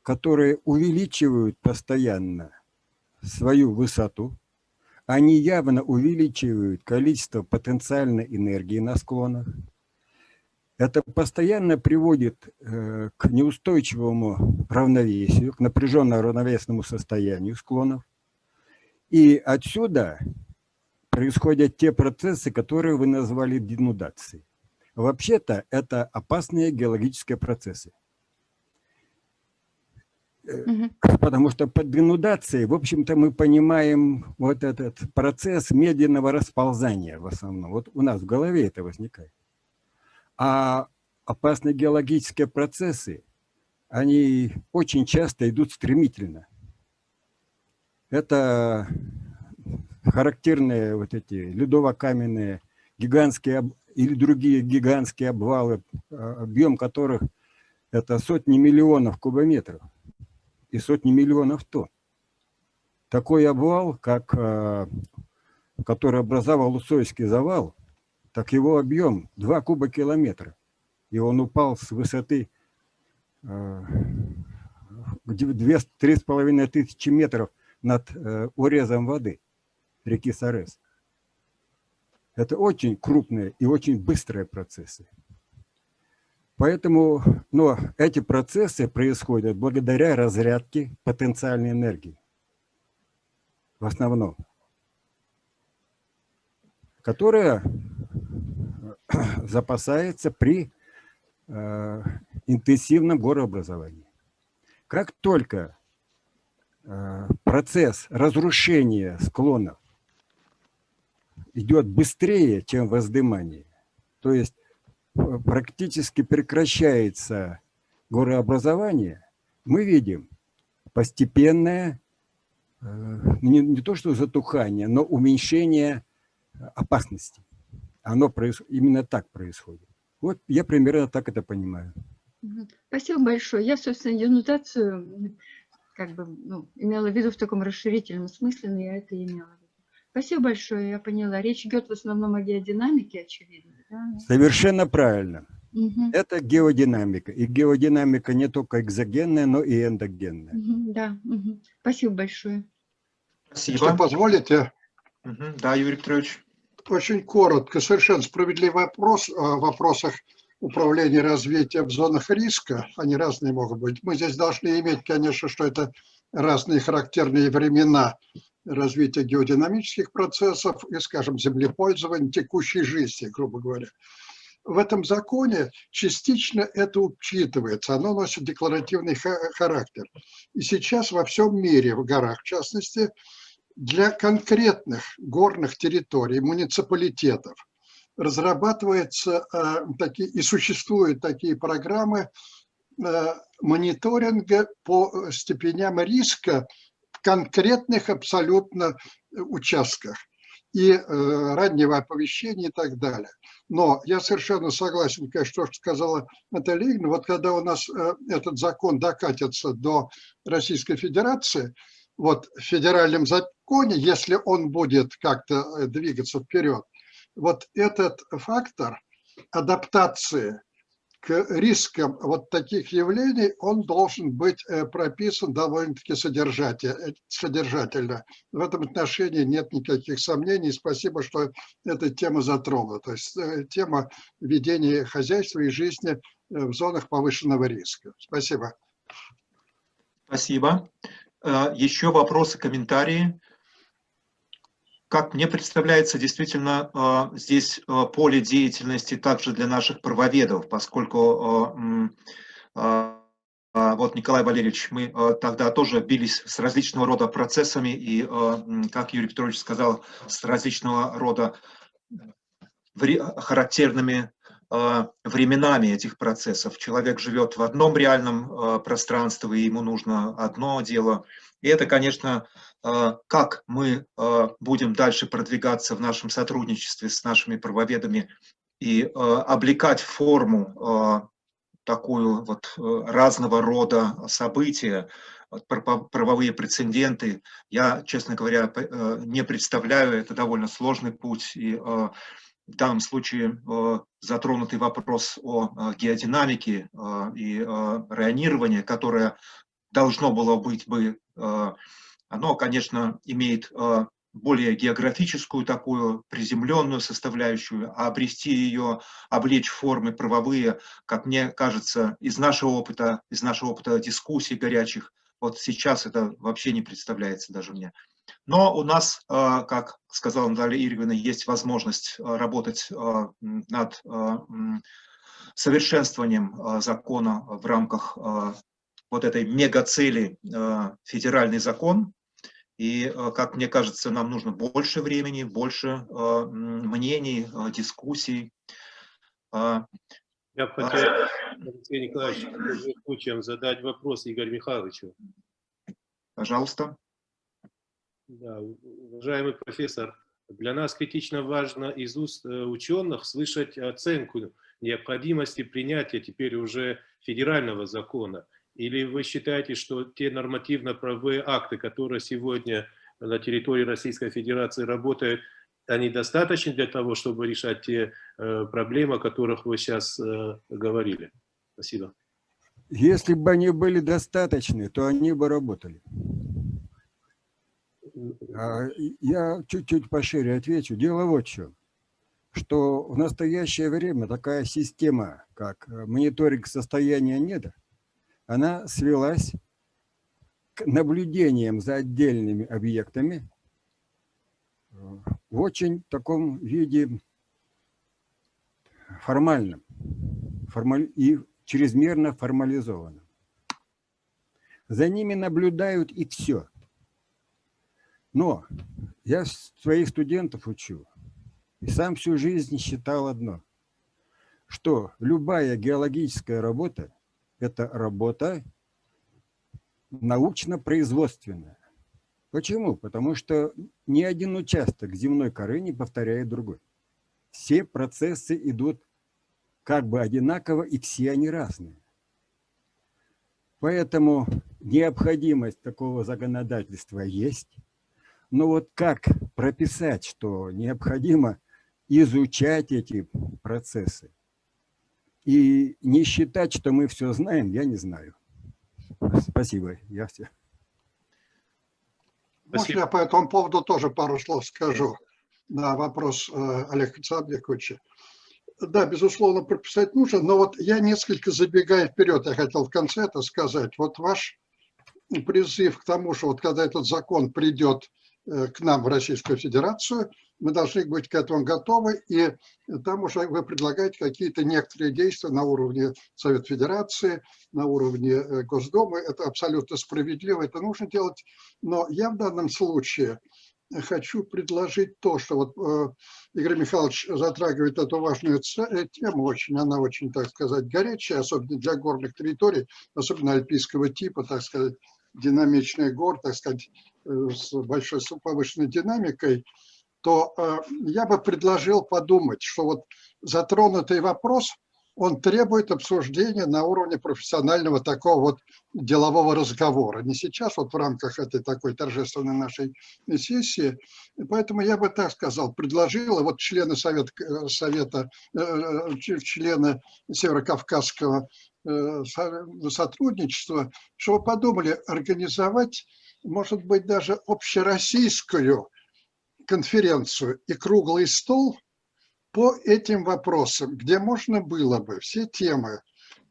[SPEAKER 9] которые увеличивают постоянно свою высоту, они явно увеличивают количество потенциальной энергии на склонах. Это постоянно приводит к неустойчивому равновесию, к напряженно равновесному состоянию склонов. И отсюда происходят те процессы, которые вы назвали денудацией. Вообще-то это опасные геологические процессы. Потому что под денудацией, в общем-то, мы понимаем вот этот процесс медленного расползания в основном. Вот у нас в голове это возникает. А опасные геологические процессы, они очень часто идут стремительно. Это характерные вот эти ледово-каменные гигантские или другие гигантские обвалы, объем которых это сотни миллионов кубометров и сотни миллионов тонн. Такой обвал, который образовал Уссойский завал, так его объем 2 кубокилометра. И он упал с высоты 3500 метров над урезом воды реки Сарес. Это очень крупные и очень быстрые процессы. Поэтому, но эти процессы происходят благодаря разрядке потенциальной энергии. В основном. Которая запасается при интенсивном горообразовании. Как только процесс разрушения склонов идет быстрее, чем воздымание, то есть практически прекращается горообразование, мы видим постепенное, не то что затухание, но уменьшение опасности. Оно именно так происходит. Вот я примерно так это понимаю.
[SPEAKER 10] Спасибо большое. Я, собственно, денудацию имела в виду в таком расширительном смысле, но я это имела в виду. Спасибо большое, я поняла. Речь идет в основном о геодинамике, очевидно. Да?
[SPEAKER 9] Совершенно правильно. Это геодинамика. И геодинамика не только экзогенная, но и эндогенная.
[SPEAKER 10] Да. Спасибо большое.
[SPEAKER 1] Спасибо.
[SPEAKER 7] Если позволите.
[SPEAKER 1] Да, Юрий Петрович.
[SPEAKER 7] Очень коротко, совершенно справедливый вопрос о вопросах управления развитием в зонах риска. Они разные могут быть. Мы здесь должны иметь, конечно, что это разные характерные времена развития геодинамических процессов и, скажем, землепользования, текущей жизни, грубо говоря. В этом законе частично это учитывается, оно носит декларативный характер. И сейчас во всем мире, в горах в частности, для конкретных горных территорий, муниципалитетов разрабатываются и существуют такие программы мониторинга по степеням риска в конкретных абсолютно участках и раннего оповещения и так далее. Но я совершенно согласен, конечно, что сказала Наталья Игоревна, вот когда у нас этот закон докатится до Российской Федерации, вот в федеральном законе, если он будет как-то двигаться вперед, вот этот фактор адаптации к рискам вот таких явлений, он должен быть прописан довольно-таки содержательно. В этом отношении нет никаких сомнений. Спасибо, что эта тема затронула. То есть тема ведения хозяйства и жизни в зонах повышенного риска. Спасибо.
[SPEAKER 1] Спасибо. Еще вопросы, комментарии? Как мне представляется, действительно, здесь поле деятельности также для наших правоведов, поскольку вот, Николай Валерьевич, мы тогда тоже бились с различного рода процессами и, как Юрий Петрович сказал, с различного рода характерными временами этих процессов. Человек живет в одном реальном пространстве, и ему нужно одно дело. И это, конечно, как мы будем дальше продвигаться в нашем сотрудничестве с нашими правоведами и облекать в форму такую вот разного рода события, правовые прецеденты. Я, честно говоря, не представляю, это довольно сложный путь. И в данном случае затронутый вопрос о геодинамике и районировании, которое должно было быть бы, оно, конечно, имеет более географическую такую приземленную составляющую, а обрести ее, облечь в формы правовые, как мне кажется, из нашего опыта дискуссий горячих, вот сейчас это вообще не представляется даже мне. Но у нас, как сказала Наталья Игоревна, есть возможность работать над совершенствованием закона в рамках вот этой мегацели федеральный закон. И, как мне кажется, нам нужно больше времени, больше мнений, дискуссий.
[SPEAKER 6] Я бы хотел, Алексей Николаевич, случаем задать вопрос Игорю Михайловичу.
[SPEAKER 1] Пожалуйста.
[SPEAKER 6] Да, уважаемый профессор, для нас критично важно из уст ученых слышать оценку необходимости принятия теперь уже федерального закона. Или вы считаете, что те нормативно-правовые акты, которые сегодня на территории Российской Федерации работают, они достаточны для того, чтобы решать те проблемы, о которых вы сейчас говорили? Спасибо.
[SPEAKER 9] Если бы они были достаточны, то они бы работали. Я чуть-чуть пошире отвечу. Дело вот в чем, что в настоящее время такая система, как мониторинг состояния недр, она свелась к наблюдениям за отдельными объектами в очень таком виде формальном и чрезмерно формализованном. За ними наблюдают и все. Но я своих студентов учу, и сам всю жизнь считал одно, что любая геологическая работа – это работа научно-производственная. Почему? Потому что ни один участок земной коры не повторяет другой. Все процессы идут как бы одинаково, и все они разные. Поэтому необходимость такого законодательства есть. Но вот как прописать, что необходимо изучать эти процессы и не считать, что мы все знаем, я не знаю. Спасибо. Я все.
[SPEAKER 7] Может, я по этому поводу тоже пару слов скажу на вопрос Олега Цабдиковича. Да, безусловно, прописать нужно, но вот я несколько забегая вперед, я хотел в конце это сказать. Вот ваш призыв к тому, что вот когда этот закон придет к нам в Российскую Федерацию, мы должны быть к этому готовы, и там уже вы предлагаете какие-то некоторые действия на уровне Совета Федерации, на уровне Госдумы. Это абсолютно справедливо, это нужно делать. Но я в данном случае хочу предложить то, что вот Игорь Михайлович затрагивает эту важную тему, она очень, так сказать, горячая, особенно для горных территорий, особенно альпийского типа, так сказать, динамичных гор, так сказать, с большой повышенной динамикой, то я бы предложил подумать, что вот затронутый вопрос, он требует обсуждения на уровне профессионального такого вот делового разговора. Не сейчас, вот в рамках этой такой торжественной нашей сессии. И поэтому я бы так сказал, предложил, и вот члены члены Северокавказского сотрудничества, что вы подумали организовать, может быть, даже общероссийскую конференцию и круглый стол по этим вопросам, где можно было бы все темы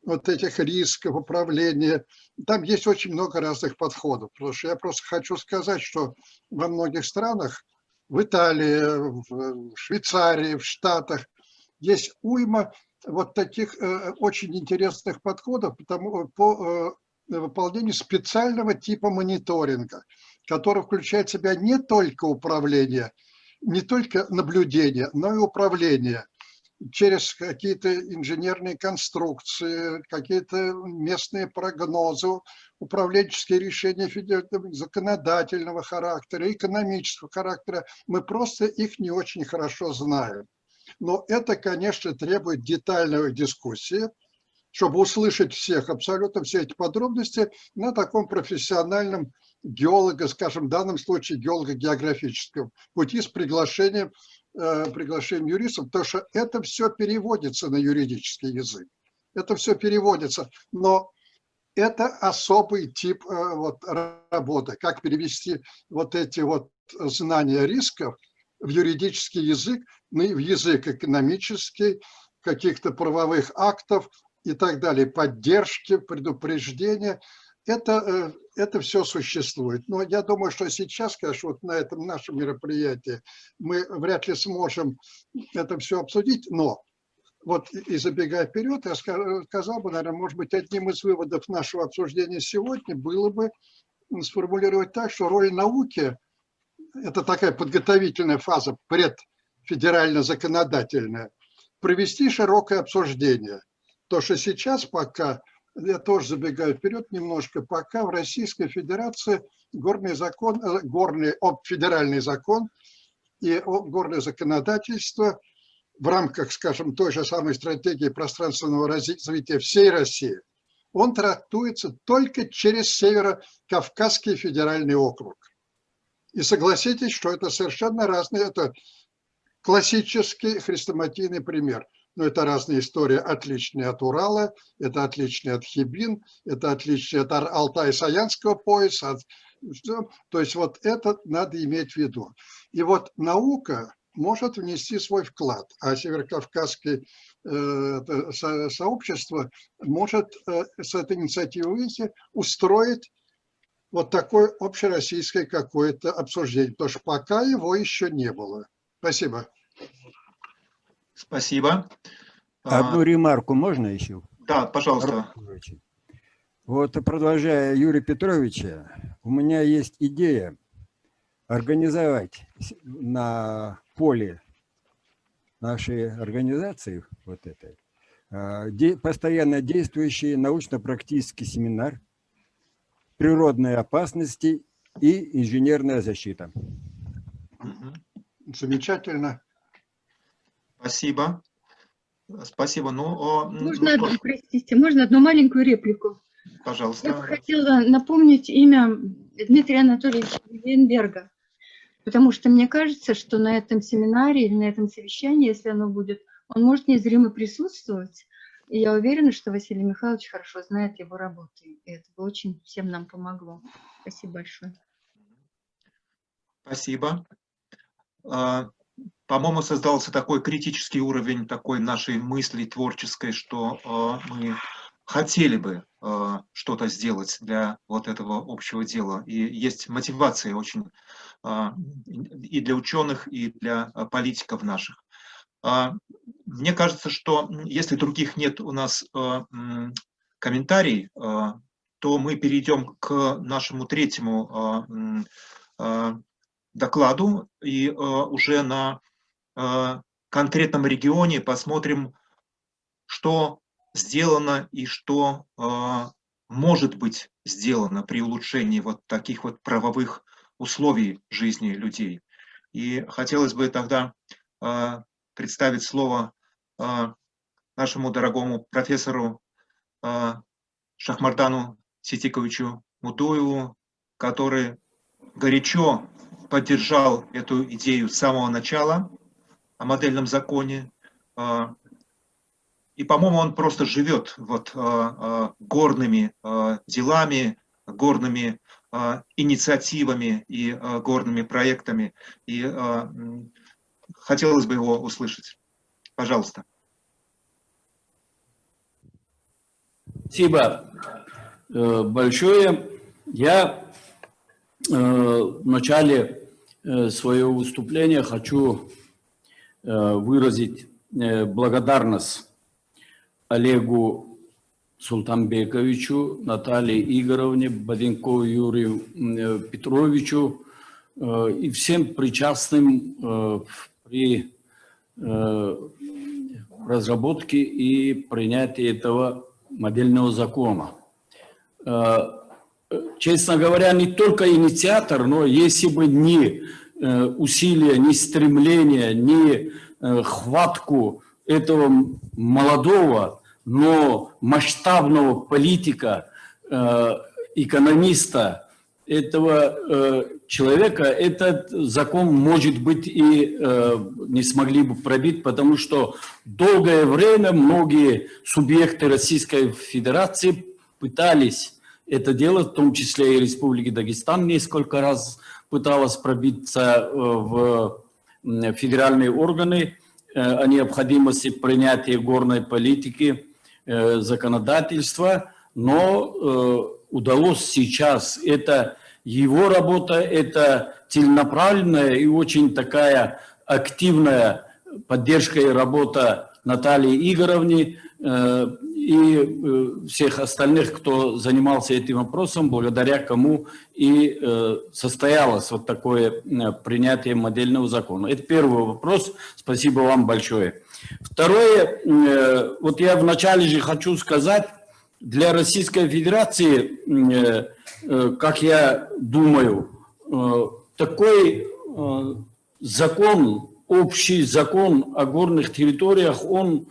[SPEAKER 7] вот этих рисков, управления. Там есть очень много разных подходов. Потому что я просто хочу сказать, что во многих странах, в Италии, в Швейцарии, в Штатах, есть уйма вот таких очень интересных подходов по выполнению специального типа мониторинга, который включает в себя не только управление, не только наблюдение, но и управление через какие-то инженерные конструкции, какие-то местные прогнозы, управленческие решения законодательного характера, экономического характера. Мы просто их не очень хорошо знаем. Но это, конечно, требует детальной дискуссии, чтобы услышать всех, абсолютно все эти подробности на таком профессиональном геолога, скажем, в данном случае геолого-географическом пути с приглашением юристов, потому что это все переводится на юридический язык. Это все переводится, но это особый тип работы. Как перевести вот эти вот знания рисков в юридический язык, в язык экономический, каких-то правовых актов и так далее, поддержки, предупреждения. Это все существует. Но я думаю, что сейчас, конечно, вот на этом нашем мероприятии мы вряд ли сможем это все обсудить, но вот и забегая вперед, я сказал бы, наверное, может быть, одним из выводов нашего обсуждения сегодня было бы сформулировать так, что роль науки – это такая подготовительная фаза, предфедерально-законодательная, провести широкое обсуждение. То, что сейчас пока, я тоже забегаю вперед немножко, пока в Российской Федерации федеральный закон и горное законодательство в рамках, скажем, той же самой стратегии пространственного развития всей России, он трактуется только через Северо-Кавказский федеральный округ. И согласитесь, что это совершенно разные, это классический хрестоматийный пример. Но это разные истории, отличные от Урала, это отличные от Хибин, это отличные от Алтай-Саянского пояса. То есть вот это надо иметь в виду. И вот наука может внести свой вклад, а Северокавказское сообщество может с этой инициативой выйти, устроить вот такое общероссийское какое-то обсуждение, потому что пока его еще не было. Спасибо.
[SPEAKER 1] Спасибо.
[SPEAKER 9] Одну ремарку можно еще?
[SPEAKER 1] Да, пожалуйста.
[SPEAKER 9] Вот продолжая Юрия Петровича, у меня есть идея организовать на поле нашей организации вот этой постоянно действующий научно-практический семинар «Природные опасности и инженерная защита».
[SPEAKER 7] Замечательно.
[SPEAKER 1] Спасибо. Спасибо.
[SPEAKER 10] Можно одну маленькую реплику?
[SPEAKER 1] Пожалуйста.
[SPEAKER 10] Я бы хотела напомнить имя Дмитрия Анатольевича Вейнберга, потому что мне кажется, что на этом семинаре или на этом совещании, если оно будет, он может незримо присутствовать. И я уверена, что Василий Михайлович хорошо знает его работу. И это бы очень всем нам помогло. Спасибо большое.
[SPEAKER 1] Спасибо. По-моему, создался такой критический уровень такой нашей мысли творческой, что мы хотели бы что-то сделать для вот этого общего дела. И есть мотивация очень и для ученых, и для политиков наших. Мне кажется, что если других нет у нас комментариев, то мы перейдем к нашему третьему докладу и уже на конкретном регионе посмотрим, что сделано и что может быть сделано при улучшении вот таких вот правовых условий жизни людей. И хотелось бы тогда представить слово нашему дорогому профессору Шахмардану Ситиковичу Мутуеву, который горячо поддержал эту идею с самого начала о модельном законе. И, по-моему, он просто живет вот горными делами, горными инициативами и горными проектами. И хотелось бы его услышать. Пожалуйста.
[SPEAKER 11] Спасибо большое. Я в начале своего выступления хочу выразить благодарность Олегу Султанбековичу, Наталье Игоревне, Боденкову Юрию Петровичу и всем причастным при разработке и принятии этого модельного закона. Честно говоря, не только инициатор, но если бы не усилия, не стремление, не хватку этого молодого, но масштабного политика, экономиста, этого человека, этот закон, может быть, и не смогли бы пробить, потому что долгое время многие субъекты Российской Федерации пытались это делать, в том числе и Республика Дагестан несколько раз пыталась пробиться в федеральные органы о необходимости принятия горной политики, законодательства, но удалось сейчас. Это его работа, это целенаправленная и очень такая активная поддержка и работа Натальи Игоревны и всех остальных, кто занимался этим вопросом, благодаря кому и состоялось вот такое принятие модельного закона. Это первый вопрос. Спасибо вам большое. Второе, вот я вначале же хочу сказать, для Российской Федерации, как я думаю, такой закон, общий закон о горных территориях, он,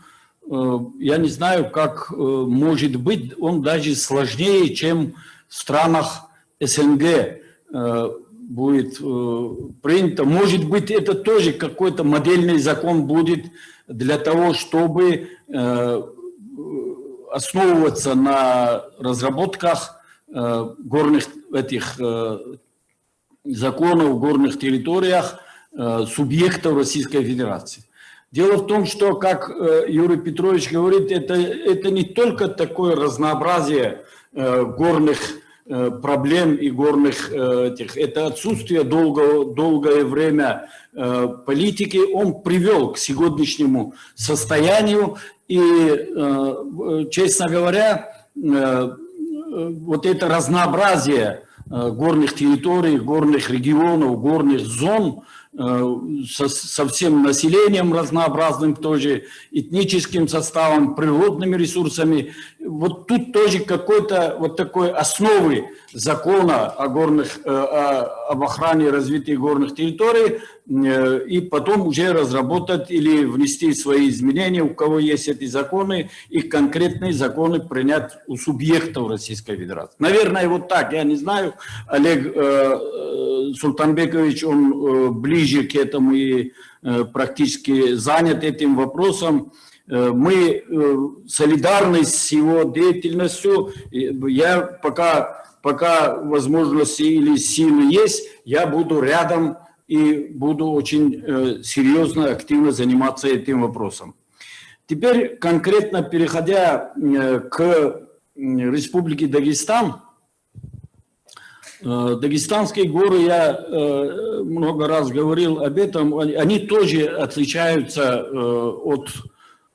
[SPEAKER 11] я не знаю, как может быть, он даже сложнее, чем в странах СНГ будет принято. Может быть, это тоже какой-то модельный закон будет для того, чтобы основываться на разработках горных этих законов, горных территориях субъектов Российской Федерации. Дело в том, что, как Юрий Петрович говорит, это не только такое разнообразие горных проблем и горных этих, это отсутствие долгое время политики, он привел к сегодняшнему состоянию. И, честно говоря, вот это разнообразие горных территорий, горных регионов, горных зон со всем населением разнообразным, тоже этническим составом, природными ресурсами. Вот тут тоже какой-то вот такой основы закона об охране и развитии горных территорий, и потом уже разработать или внести свои изменения, у кого есть эти законы, и конкретные законы принять у субъектов Российской Федерации. Наверное, вот так, я не знаю, Олег Султанбекович, он ближе к этому и практически занят этим вопросом. Мы солидарны с его деятельностью. Я пока возможности или силы есть, я буду рядом и буду очень серьезно, активно заниматься этим вопросом. Теперь конкретно переходя к Республике Дагестан. Дагестанские горы, я много раз говорил об этом, они тоже отличаются от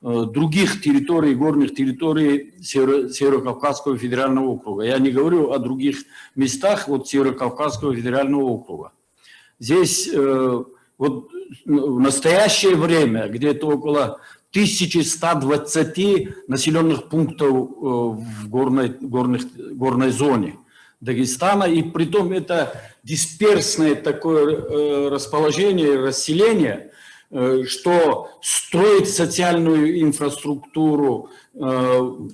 [SPEAKER 11] других территорий, горных территорий Северо-Кавказского федерального округа. Я не говорю о других местах вот Северо-Кавказского федерального округа. Здесь вот в настоящее время где-то около 1120 населенных пунктов в горной зоне Дагестана, и притом это дисперсное такое расположение, расселение, что строить социальную инфраструктуру,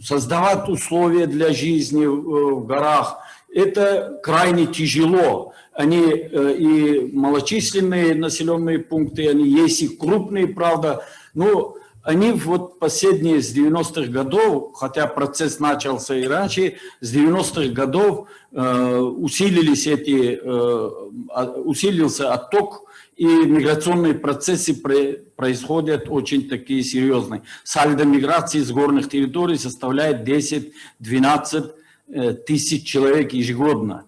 [SPEAKER 11] создавать условия для жизни в горах, это крайне тяжело. Они и малочисленные населенные пункты, они есть и крупные, правда, но они вот последние с 90-х годов, хотя процесс начался и раньше, с 90-х годов усилился отток и миграционные процессы происходят очень такие серьезные. Сальдо миграции с горных территорий составляет 10-12 тысяч человек ежегодно.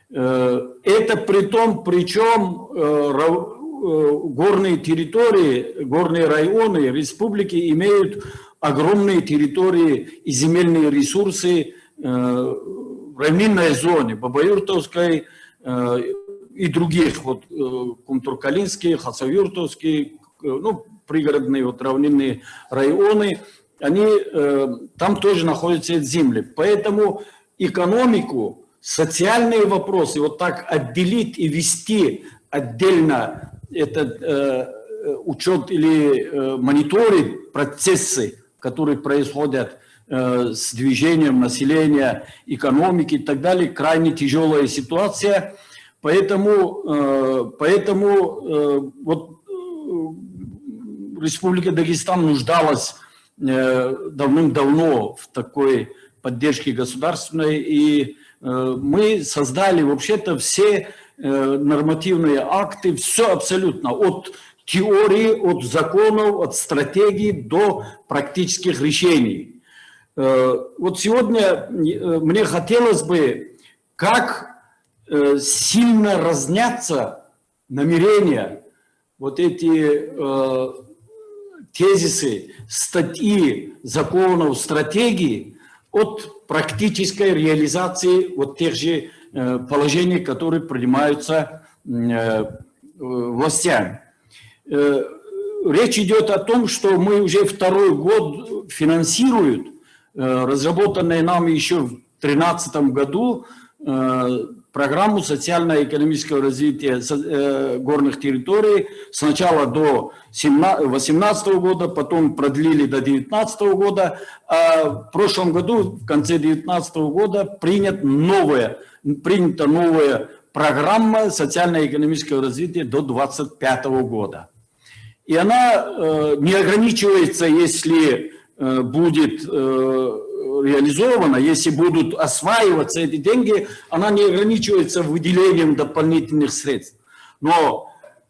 [SPEAKER 11] Это причем горные территории, горные районы, республики имеют огромные территории и земельные ресурсы в равнинной зоне, Бабаюртовской и других, вот Кумтуркалинские, Хасавюртовские, ну, пригородные вот равнинные районы, они там тоже находятся земли. Поэтому экономику, социальные вопросы вот так отделить и вести отдельно этот учет или мониторинг процессы, которые происходят с движением населения, экономики и так далее, крайне тяжелая ситуация. Поэтому вот Республика Дагестан нуждалась давным-давно в такой поддержке государственной, и мы создали вообще-то все нормативные акты, все абсолютно, от теории, от законов, от стратегий до практических решений. Вот сегодня мне хотелось бы, как сильно разнятся намерения, вот эти тезисы, статьи, законов, стратегий от практической реализации вот тех же положений, которые принимаются властями. Речь идет о том, что мы уже второй год финансируют разработанные нами еще в 2013 году программу социально-экономического развития горных территорий сначала до 2018 года, потом продлили до 2019 года, а в прошлом году, в конце 2019 года, принята новая программа социально-экономического развития до 2025 года. И она не ограничивается, если будет реализована, если будут осваиваться эти деньги, она не ограничивается выделением дополнительных средств. Но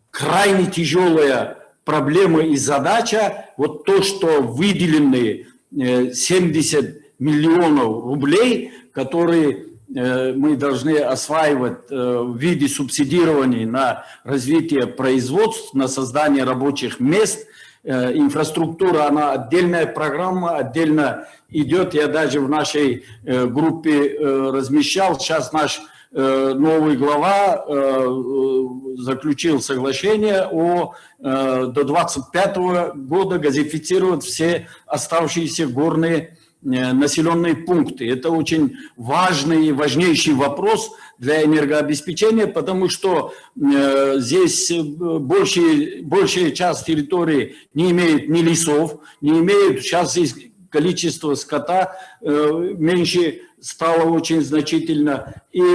[SPEAKER 11] крайне тяжелая проблема и задача, вот то, что выделены 70 миллионов рублей, которые мы должны осваивать в виде субсидирования на развитие производств, на создание рабочих мест. Инфраструктура, она отдельная программа, отдельно идет. Я даже в нашей группе размещал. Сейчас наш новый глава заключил соглашение до 2025 года газифицировать все оставшиеся горные населенные пункты. Это очень важный и важнейший вопрос для энергообеспечения, потому что здесь большая часть территории не имеет ни лесов, не имеет, сейчас есть количество скота меньше стало очень значительно, и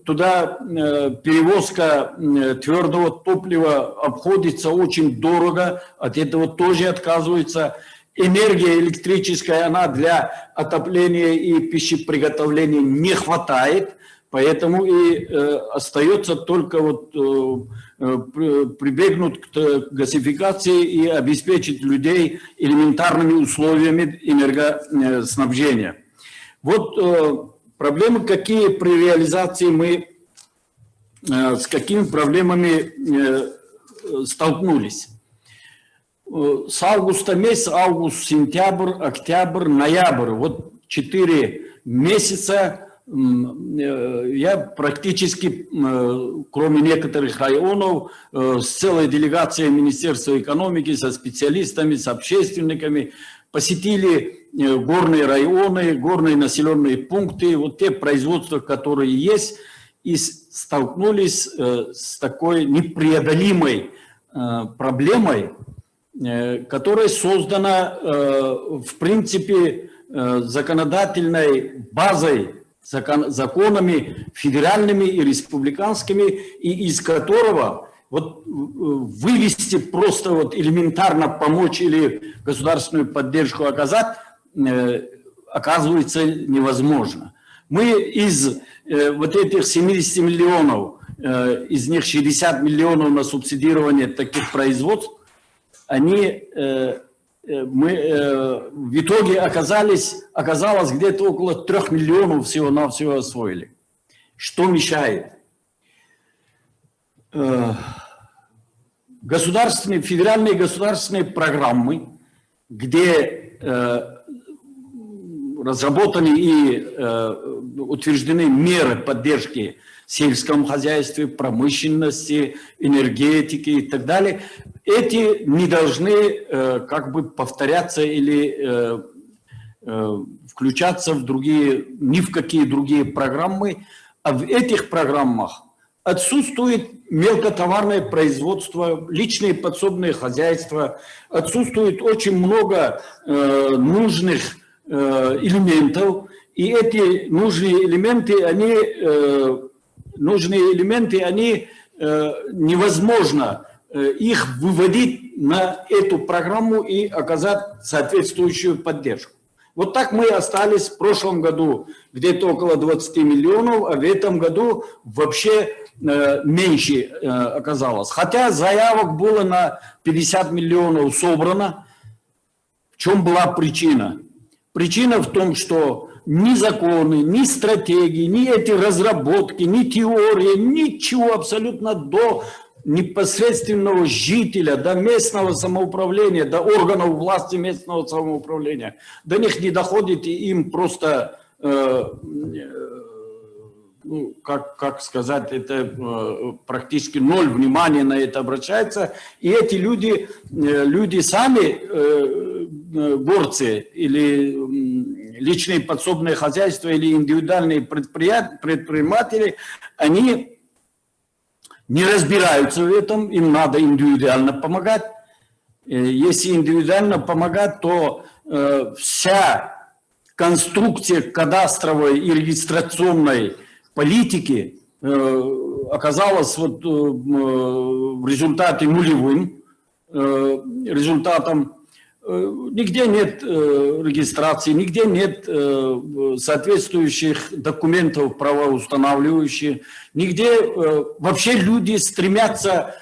[SPEAKER 11] туда перевозка твердого топлива обходится очень дорого, от этого тоже отказываются. Энергия электрическая, она для отопления и пищеприготовления не хватает, поэтому и остается только вот прибегнуть к газификации и обеспечить людей элементарными условиями энергоснабжения. Вот проблемы, какие при реализации мы, с какими проблемами столкнулись. С августа месяца, август, сентябрь, октябрь, ноябрь, вот 4 месяца я практически, кроме некоторых районов, с целой делегацией Министерства экономики, со специалистами, с общественниками, посетили горные районы, горные населенные пункты, вот те производства, которые есть, и столкнулись с такой непреодолимой проблемой, которая создана, в принципе, законодательной базой, законами федеральными и республиканскими, и из которого вот вывести просто вот элементарно помочь или государственную поддержку оказать, оказывается невозможно. Мы из вот этих 70 миллионов из них 60 миллионов на субсидирование таких производств, они, в итоге оказалось где-то около 3 миллионов всего-навсего освоили. Что мешает? Федеральные государственные программы, где разработаны и утверждены меры поддержки в сельском хозяйстве, промышленности, энергетики и так далее, эти не должны как бы повторяться или включаться ни в какие другие программы, а в этих программах отсутствует мелкотоварное производство, личные подсобные хозяйства, отсутствует очень много нужных элементов, и эти нужные элементы, они невозможно их выводить на эту программу и оказать соответствующую поддержку. Вот так мы остались в прошлом году где-то около 20 миллионов, а в этом году вообще меньше оказалось. Хотя заявок было на 50 миллионов собрано. В чем была причина? Причина в том, что ни законы, ни стратегии, ни эти разработки, ни теории, ничего абсолютно до непосредственного жителя, до местного самоуправления, до органов власти местного самоуправления, до них не доходит, и им просто, как сказать, это практически ноль внимания на это обращается. И эти люди сами, горцы или личные подсобные хозяйства или индивидуальные предприниматели, они не разбираются в этом, им надо индивидуально помогать. Если индивидуально помогать, то вся конструкция кадастровой и регистрационной политики оказалась вот в результате нулевым результатом. Нигде нет регистрации, нигде нет соответствующих документов правоустанавливающих, нигде вообще люди стремятся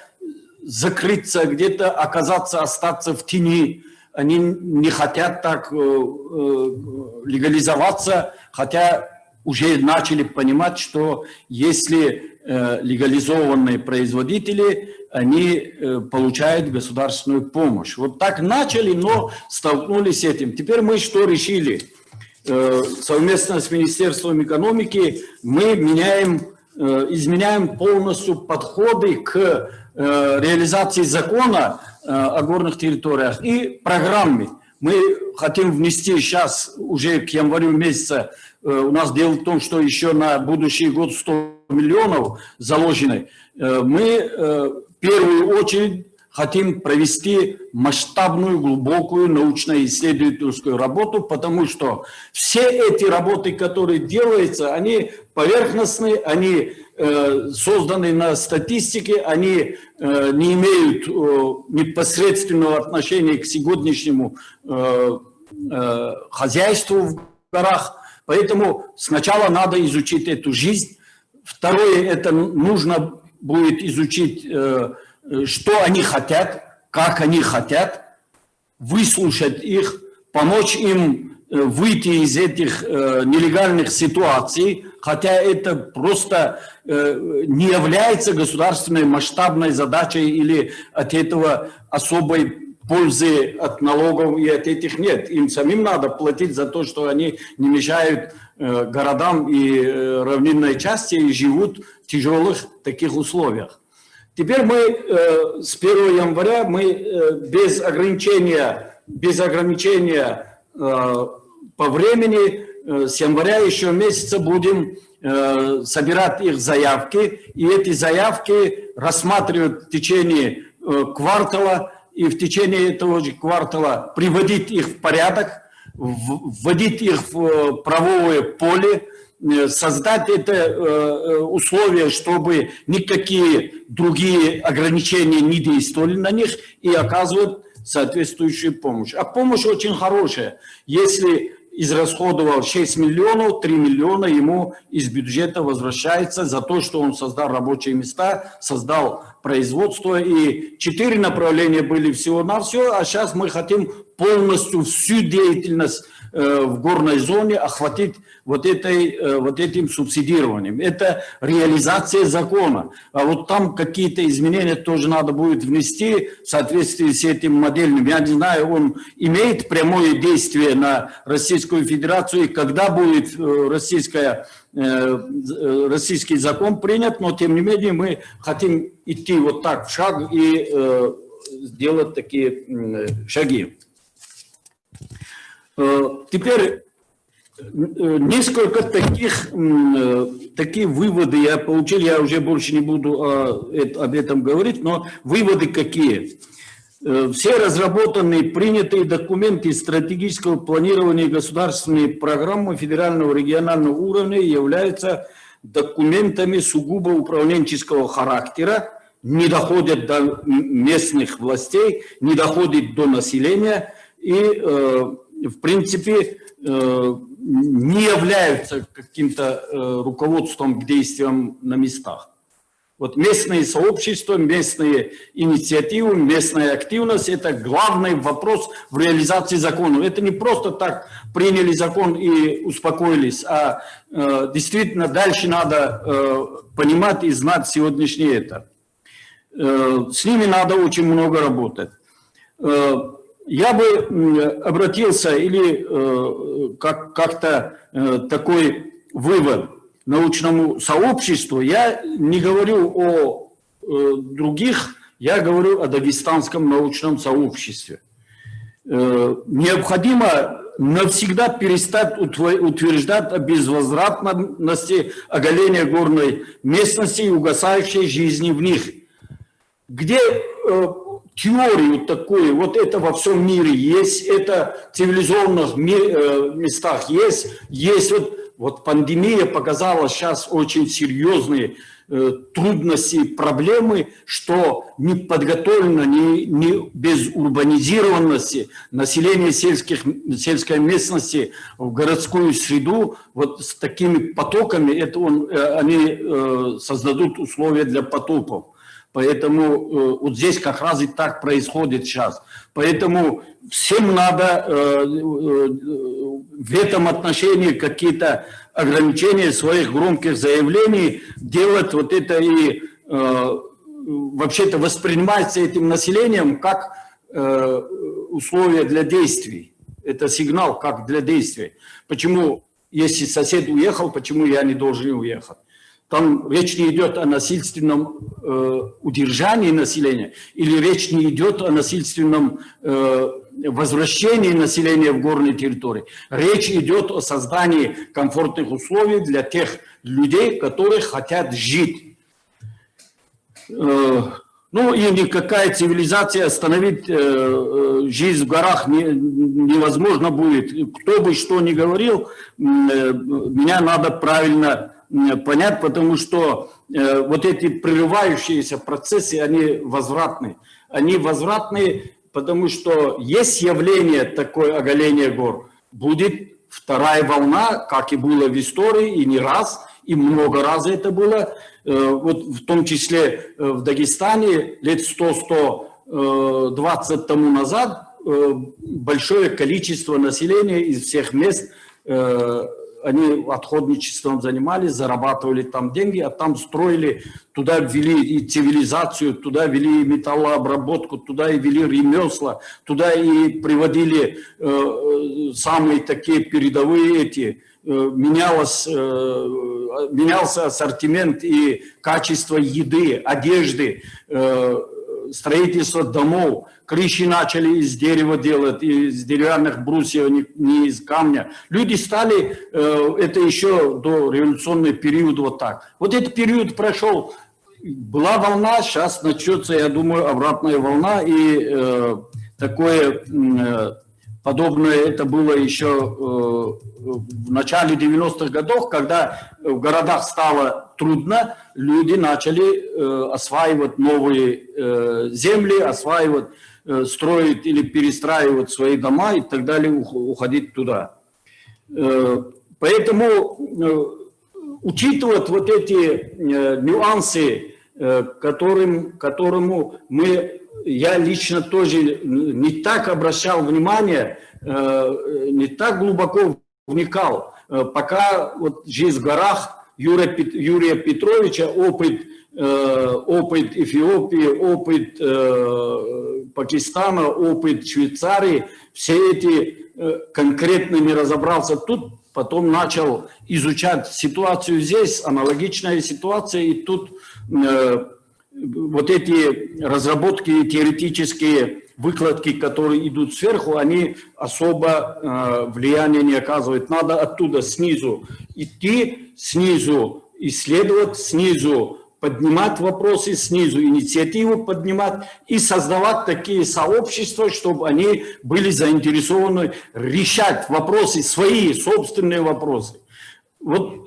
[SPEAKER 11] закрыться, где-то остаться в тени. Они не хотят так легализоваться, хотя уже начали понимать, что если легализованные производители, они получают государственную помощь. Вот так начали, но столкнулись с этим. Теперь мы что решили? Совместно с Министерством экономики мы изменяем полностью подходы к реализации закона о горных территориях и программе. Мы хотим внести сейчас, уже к январю месяца, у нас дело в том, что еще на будущий год 100 миллионов заложены. Мы в первую очередь хотим провести масштабную, глубокую научно-исследовательскую работу, потому что все эти работы, которые делаются, они поверхностные, они созданы на статистике, они не имеют непосредственного отношения к сегодняшнему хозяйству в горах. Поэтому сначала надо изучить эту жизнь. Второе, это нужно будет изучить, что они хотят, как они хотят, выслушать их, помочь им выйти из этих нелегальных ситуаций, хотя это просто не является государственной масштабной задачей или от этого особой пользы от налогов и от этих нет. Им самим надо платить за то, что они не мешают городам и равнинной части и живут в тяжелых таких условиях. Теперь мы с 1 января без ограничения по времени, с января еще месяца будем собирать их заявки, и эти заявки рассматривают в течение квартала, и в течение этого же квартала приводить их в порядок, вводить их в правовое поле, создать это условия, чтобы никакие другие ограничения не действовали на них, и оказывать соответствующую помощь. А помощь очень хорошая. Если израсходовал 6 миллионов, 3 миллиона ему из бюджета возвращается за то, что он создал рабочие места, создал производство. И 4 направления были всего-навсего, а сейчас мы хотим полностью всю деятельность в горной зоне охватить вот этим субсидированием. Это реализация закона. А вот там какие-то изменения тоже надо будет внести в соответствии с этим модельным. Я не знаю, он имеет прямое действие на Российскую Федерацию, и когда будет российский закон принят, но тем не менее мы хотим идти вот так в шаг и сделать такие шаги. Теперь несколько такие выводы я получил, я уже больше не буду об этом говорить, но выводы какие? Все разработанные, принятые документы стратегического планирования государственной программы федерального и регионального уровня являются документами сугубо управленческого характера, не доходят до местных властей, не доходят до населения и в принципе, не являются каким-то руководством к действиям на местах. Вот местные сообщества, местные инициативы, местная активность – это главный вопрос в реализации закона. Это не просто так приняли закон и успокоились, а действительно дальше надо понимать и знать сегодняшнее это. С ними надо очень много работать. Я бы обратился или как-то такой вывод научному сообществу. Я не говорю о других, я говорю о дагестанском научном сообществе. Необходимо навсегда перестать утверждать о безвозвратности оголения горной местности и угасающей жизни в них. Где теорию такую, вот это во всем мире есть, это в цивилизованных местах есть вот пандемия показала сейчас очень серьезные трудности, проблемы, что не подготовлено, не без урбанизированности население сельской местности в городскую среду, вот с такими потоками, они создадут условия для потопов. Поэтому вот здесь как раз и так происходит сейчас. Поэтому всем надо в этом отношении какие-то ограничения своих громких заявлений делать вот это и вообще-то воспринимается этим населением как условие для действий. Это сигнал как для действий. Почему, если сосед уехал, почему я не должен уехать? Там речь не идет о насильственном удержании населения или речь не идет о насильственном возвращении населения в горные территории. Речь идет о создании комфортных условий для тех людей, которые хотят жить. Ну и никакая цивилизация остановить жизнь в горах невозможно будет. Кто бы что ни говорил, меня надо правильно понять, потому что вот эти прерывающиеся процессы, они возвратны. Они возвратны, потому что есть явление такое оголение гор. Будет вторая волна, как и было в истории, и не раз, и много раз это было. Вот в том числе в Дагестане лет 100-120 тому назад большое количество населения из всех мест, они отходничеством занимались, зарабатывали там деньги, а там строили, туда ввели и цивилизацию, туда ввели и металлообработку, туда и ввели ремесла, туда и приводили самые такие передовые менялся ассортимент и качество еды, одежды, строительство домов, крыши начали из дерева делать, из деревянных брусьев, не из камня. Люди стали, это еще до революционного периода вот так. Вот этот период прошел, была волна, сейчас начнется, я думаю, обратная волна, и такое подобное это было еще в начале 90-х годов, когда в городах стало трудно, люди начали осваивать новые земли, строить или перестраивать свои дома и так далее, уходить туда. Поэтому учитывать вот эти нюансы, которому я лично тоже не так обращал внимание, не так глубоко вникал, пока вот здесь в горах Юрия Петровича опыт Эфиопии, опыт Пакистана, опыт Швейцарии, все эти конкретно не разобрался тут, потом начал изучать ситуацию здесь, аналогичная ситуация, и тут вот эти разработки, теоретические выкладки, которые идут сверху, они особо влияния не оказывают. Надо оттуда снизу идти, снизу исследовать, снизу поднимать вопросы, снизу инициативу поднимать и создавать такие сообщества, чтобы они были заинтересованы решать вопросы, свои собственные вопросы. Вот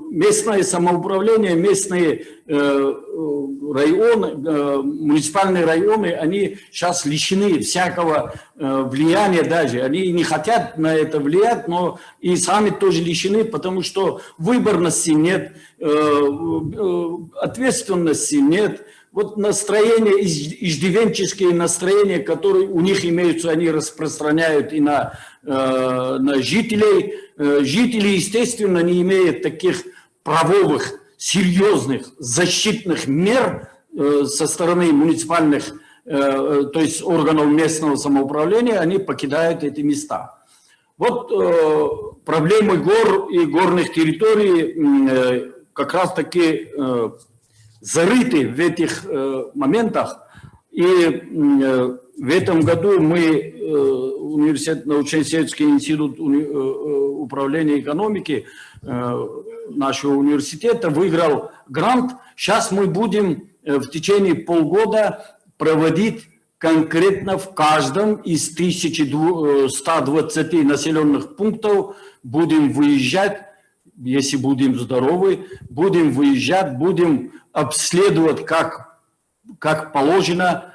[SPEAKER 11] местное самоуправление, местные районы, муниципальные районы, они сейчас лишены всякого влияния даже. Они не хотят на это влиять, но и сами тоже лишены, потому что выборности нет, ответственности нет. Вот настроения, иждивенческие настроения, которые у них имеются, они распространяют и на жителей. Жители, естественно, не имеют таких правовых, серьезных защитных мер со стороны муниципальных, то есть органов местного самоуправления, они покидают эти места. Вот проблемы гор и горных территорий как раз таки зарыты в этих моментах. И в этом году мы, научно-исследовательский институт управления экономики нашего университета, выиграл грант. Сейчас мы будем в течение полгода проводить конкретно в каждом из 1120 населенных пунктов, будем выезжать, если будем здоровы, будем выезжать, будем обследовать, как положено,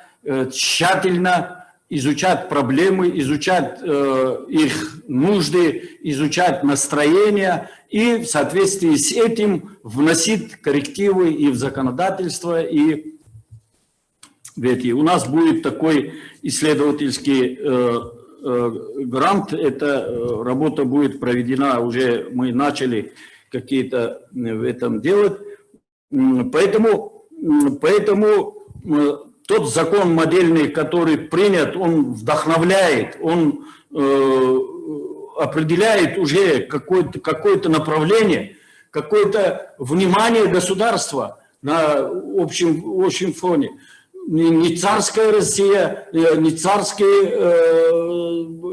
[SPEAKER 11] тщательно изучать проблемы, изучать их нужды, изучать настроения и в соответствии с этим вносить коррективы и в законодательство, и в эти. У нас будет такой исследовательский грант, эта работа будет проведена, уже мы начали какие-то в этом делать. Поэтому тот закон модельный, который принят, он вдохновляет, он определяет уже какое-то направление, какое-то внимание государства на общем фоне. Не царская Россия, не царская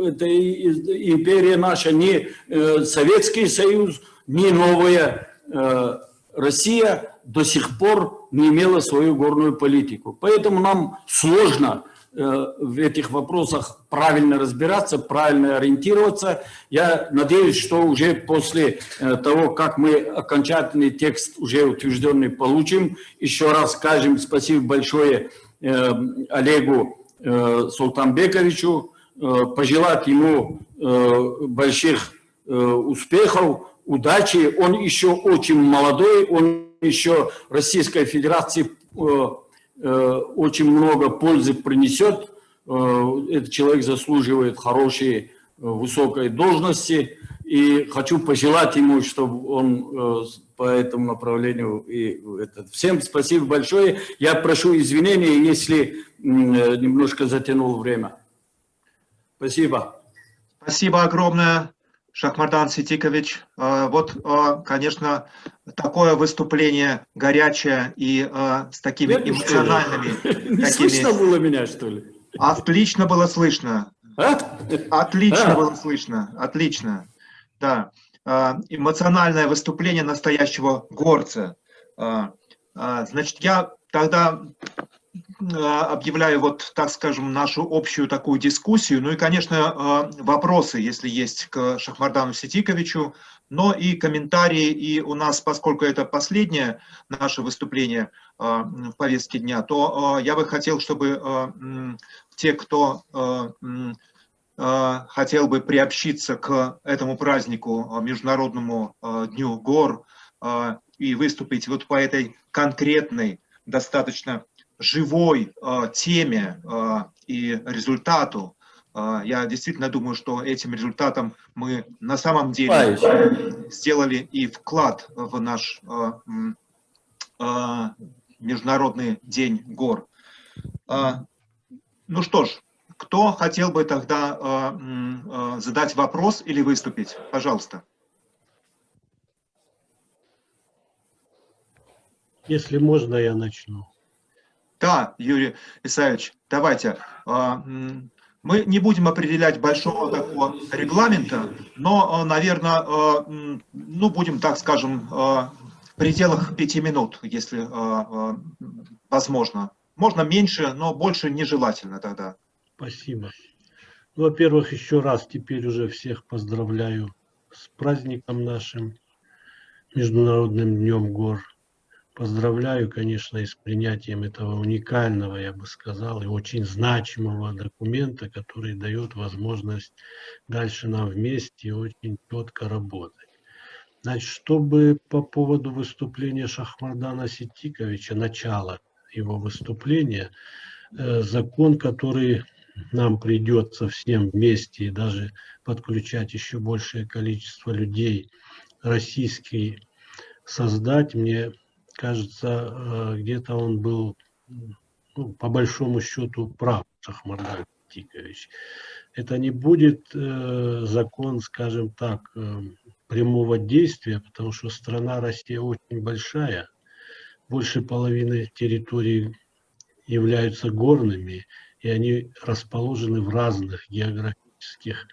[SPEAKER 11] это империя наша, не Советский Союз, не новая Россия до сих пор не имела свою горную политику. Поэтому нам сложно в этих вопросах правильно разбираться, правильно ориентироваться. Я надеюсь, что уже после того, как мы окончательный текст уже утвержденный получим, еще раз скажем спасибо большое Олегу Султанбековичу, пожелать ему больших успехов, удачи. Он еще очень молодой, он еще Российской Федерации очень много пользы принесет. Этот человек заслуживает хорошей, высокой должности. И хочу пожелать ему, чтобы он по этому направлению... Всем спасибо большое. Я прошу извинения, если немножко затянул время. Спасибо.
[SPEAKER 1] Спасибо огромное, Шахмардан Ситикович. Вот, конечно, такое выступление горячее и с такими эмоциональными...
[SPEAKER 11] Не слышно было меня, что ли?
[SPEAKER 1] Отлично было слышно. Отлично было слышно. Отлично. Да. Эмоциональное выступление настоящего горца. Значит, я тогда объявляю, вот, так скажем, нашу общую такую дискуссию. Ну и, конечно, вопросы, если есть, к Шахмардану Ситиковичу, но и комментарии. И у нас, поскольку это последнее наше выступление в повестке дня, то я бы хотел, чтобы те, кто хотел бы приобщиться к этому празднику, Международному дню гор, и выступить вот по этой конкретной, достаточно живой теме и результату, я действительно думаю, что этим результатом мы на самом деле сделали и вклад в наш Международный день гор. Ну что ж, кто хотел бы тогда задать вопрос или выступить? Пожалуйста.
[SPEAKER 12] Если можно, я начну.
[SPEAKER 1] Да, Юрий Исаевич, давайте. Мы не будем определять большого такого регламента, но, наверное, ну, будем, так скажем, в пределах 5 минут, если возможно. Можно меньше, но больше нежелательно тогда.
[SPEAKER 12] Спасибо. Ну, во-первых, еще раз теперь уже всех поздравляю с праздником нашим, Международным днем гор. Поздравляю, конечно, и с принятием этого уникального, я бы сказал, и очень значимого документа, который дает возможность дальше нам вместе очень четко работать. Значит, чтобы по поводу выступления Шахмардана Ситиковича, начала его выступления, закон, который нам придется всем вместе и даже подключать еще большее количество людей российский создать, мне кажется, где-то он был, ну, по большому счету, прав, Шахмардан Ситикович. Это не будет закон, скажем так, прямого действия, потому что страна Россия очень большая, больше половины территорий являются горными, и они расположены в разных географических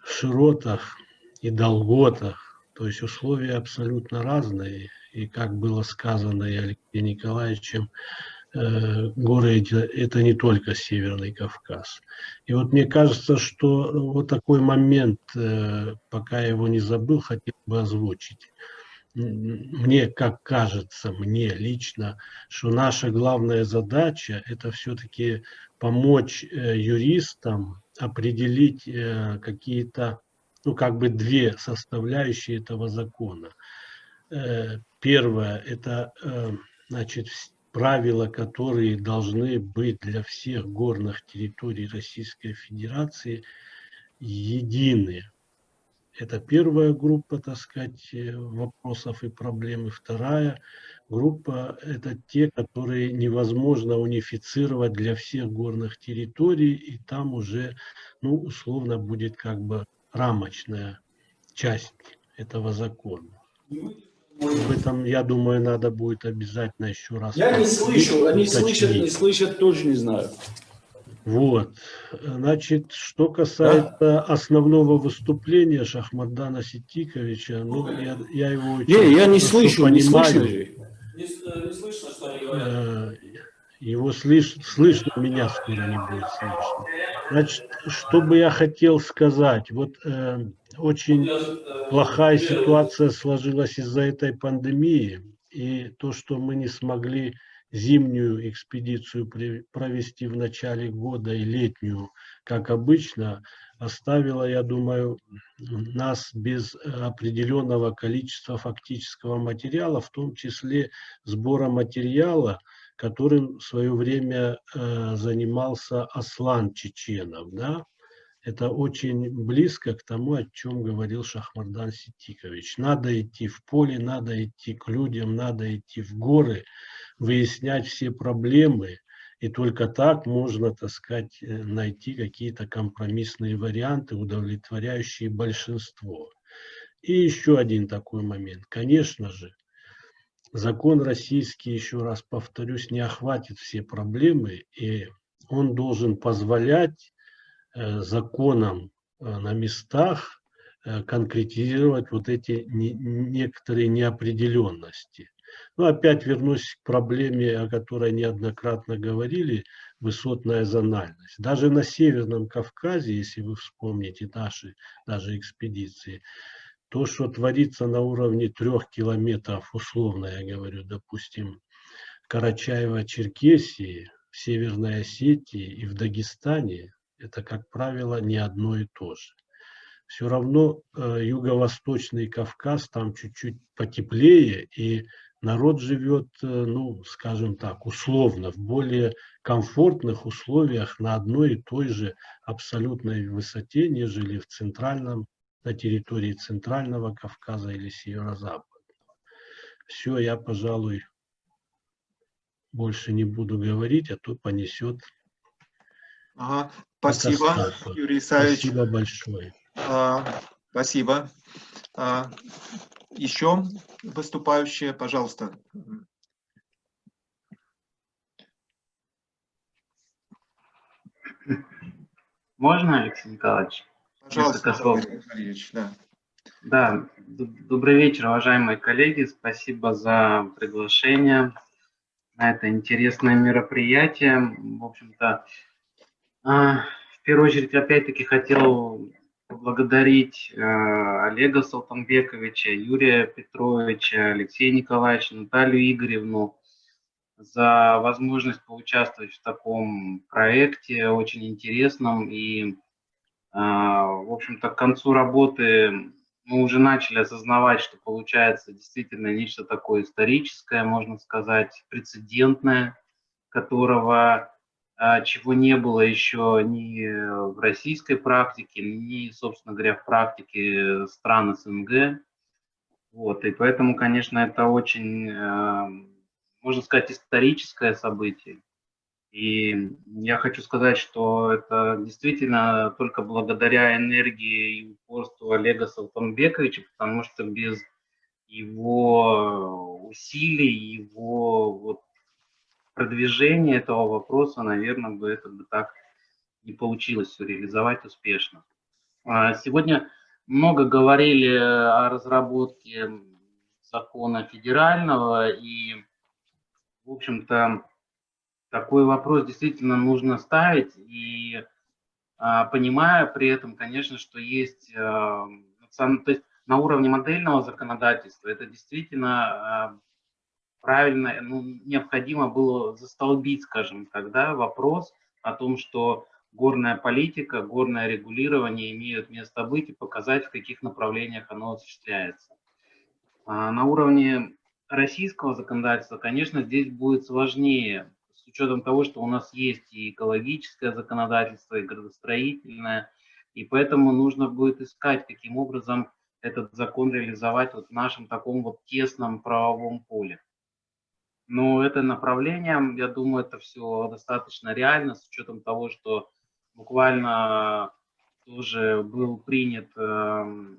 [SPEAKER 12] широтах и долготах, то есть условия абсолютно разные. И как было сказано и Алексеем Николаевичем, горы это не только Северный Кавказ. И вот мне кажется, что вот такой момент, пока я его не забыл, хотел бы озвучить. Мне, как кажется, мне лично, что наша главная задача – это все-таки помочь юристам определить какие-то, ну, как бы две составляющие этого закона. Первое – это, значит, правила, которые должны быть для всех горных территорий Российской Федерации едины. Это первая группа, так сказать, вопросов и проблем. И вторая группа – это те, которые невозможно унифицировать для всех горных территорий, и там уже, ну, условно, будет как бы рамочная часть этого закона. Об этом, я думаю, надо будет обязательно еще раз.
[SPEAKER 11] Я не слышу, они слышат, не слышат, тоже не знаю.
[SPEAKER 12] Вот, значит, что касается основного выступления Шахмардана Ситиковича, ну, я его очень
[SPEAKER 11] я не слышу,
[SPEAKER 12] понимаю.
[SPEAKER 11] не слышно же.
[SPEAKER 12] Не слышно, что они говорят. Его слышно, меня скоро не будет слышно. Значит, что бы я хотел сказать, вот очень плохая ситуация сложилась из-за этой пандемии, и то, что мы не смогли зимнюю экспедицию провести в начале года и летнюю, как обычно, оставило, я думаю, нас без определенного количества фактического материала, в том числе сбора материала, которым в свое время занимался Аслан Чеченов. Да? Это очень близко к тому, о чем говорил Шахмардан Ситикович. Надо идти в поле, надо идти к людям, надо идти в горы, выяснять все проблемы, и только так можно, так сказать, найти какие-то компромиссные варианты, удовлетворяющие большинство. И еще один такой момент. Конечно же, закон российский, еще раз повторюсь, не охватит все проблемы, и он должен позволять законам на местах конкретизировать вот эти некоторые неопределенности. Ну, опять вернусь к проблеме, о которой неоднократно говорили, высотная зональность. Даже на Северном Кавказе, если вы вспомните наши даже экспедиции, то, что творится на уровне 3 километров, условно я говорю, допустим, Карачаево-Черкесии, в Северной Осетии и в Дагестане, это, как правило, не одно и то же. Все равно Юго-Восточный Кавказ, там чуть-чуть потеплее, и народ живет, ну, скажем так, условно, в более комфортных условиях на одной и той же абсолютной высоте, нежели в центральном, на территории Центрального Кавказа или Северо-Западного. Все, я, пожалуй, больше не буду говорить, а то понесет.
[SPEAKER 1] Ага, спасибо,
[SPEAKER 12] катастрофу.
[SPEAKER 1] Юрий Исаевич.
[SPEAKER 12] Спасибо большое.
[SPEAKER 1] Спасибо. Еще выступающие, пожалуйста.
[SPEAKER 8] Можно, Алексей Николаевич?
[SPEAKER 1] Пожалуйста, Валерий Валерьевич, да.
[SPEAKER 8] Да, добрый вечер, уважаемые коллеги. Спасибо за приглашение на это интересное мероприятие. В общем-то, в первую очередь, опять-таки, хотел поблагодарить Олега Султанбековича, Юрия Петровича, Алексея Николаевича, Наталью Игоревну за возможность поучаствовать в таком проекте, очень интересном. И, в общем-то, к концу работы мы уже начали осознавать, что получается действительно нечто такое историческое, можно сказать, прецедентное, которого, чего не было еще ни в российской практике, ни, собственно говоря, в практике стран СНГ. Вот, и поэтому, конечно, это очень, можно сказать, историческое событие. И я хочу сказать, что это действительно только благодаря энергии и упорству Олега Султанбековича, потому что без его усилий, его вот продвижения этого вопроса, наверное, бы это бы так не получилось все реализовать успешно. Сегодня много говорили о разработке закона федерального, и, в общем-то, такой вопрос действительно нужно ставить, и понимая при этом, конечно, что есть, то есть на уровне модельного законодательства это действительно правильно, ну, необходимо было застолбить, скажем так, да, вопрос о том, что горная политика, горное регулирование имеют место быть, и показать, в каких направлениях оно осуществляется. На уровне российского законодательства, конечно, здесь будет сложнее, с учетом того, что у нас есть и экологическое законодательство, и градостроительное, и поэтому нужно будет искать, каким образом этот закон реализовать вот в нашем таком вот тесном правовом поле. Но это направление, я думаю, это все достаточно реально, с учетом того, что буквально тоже был принят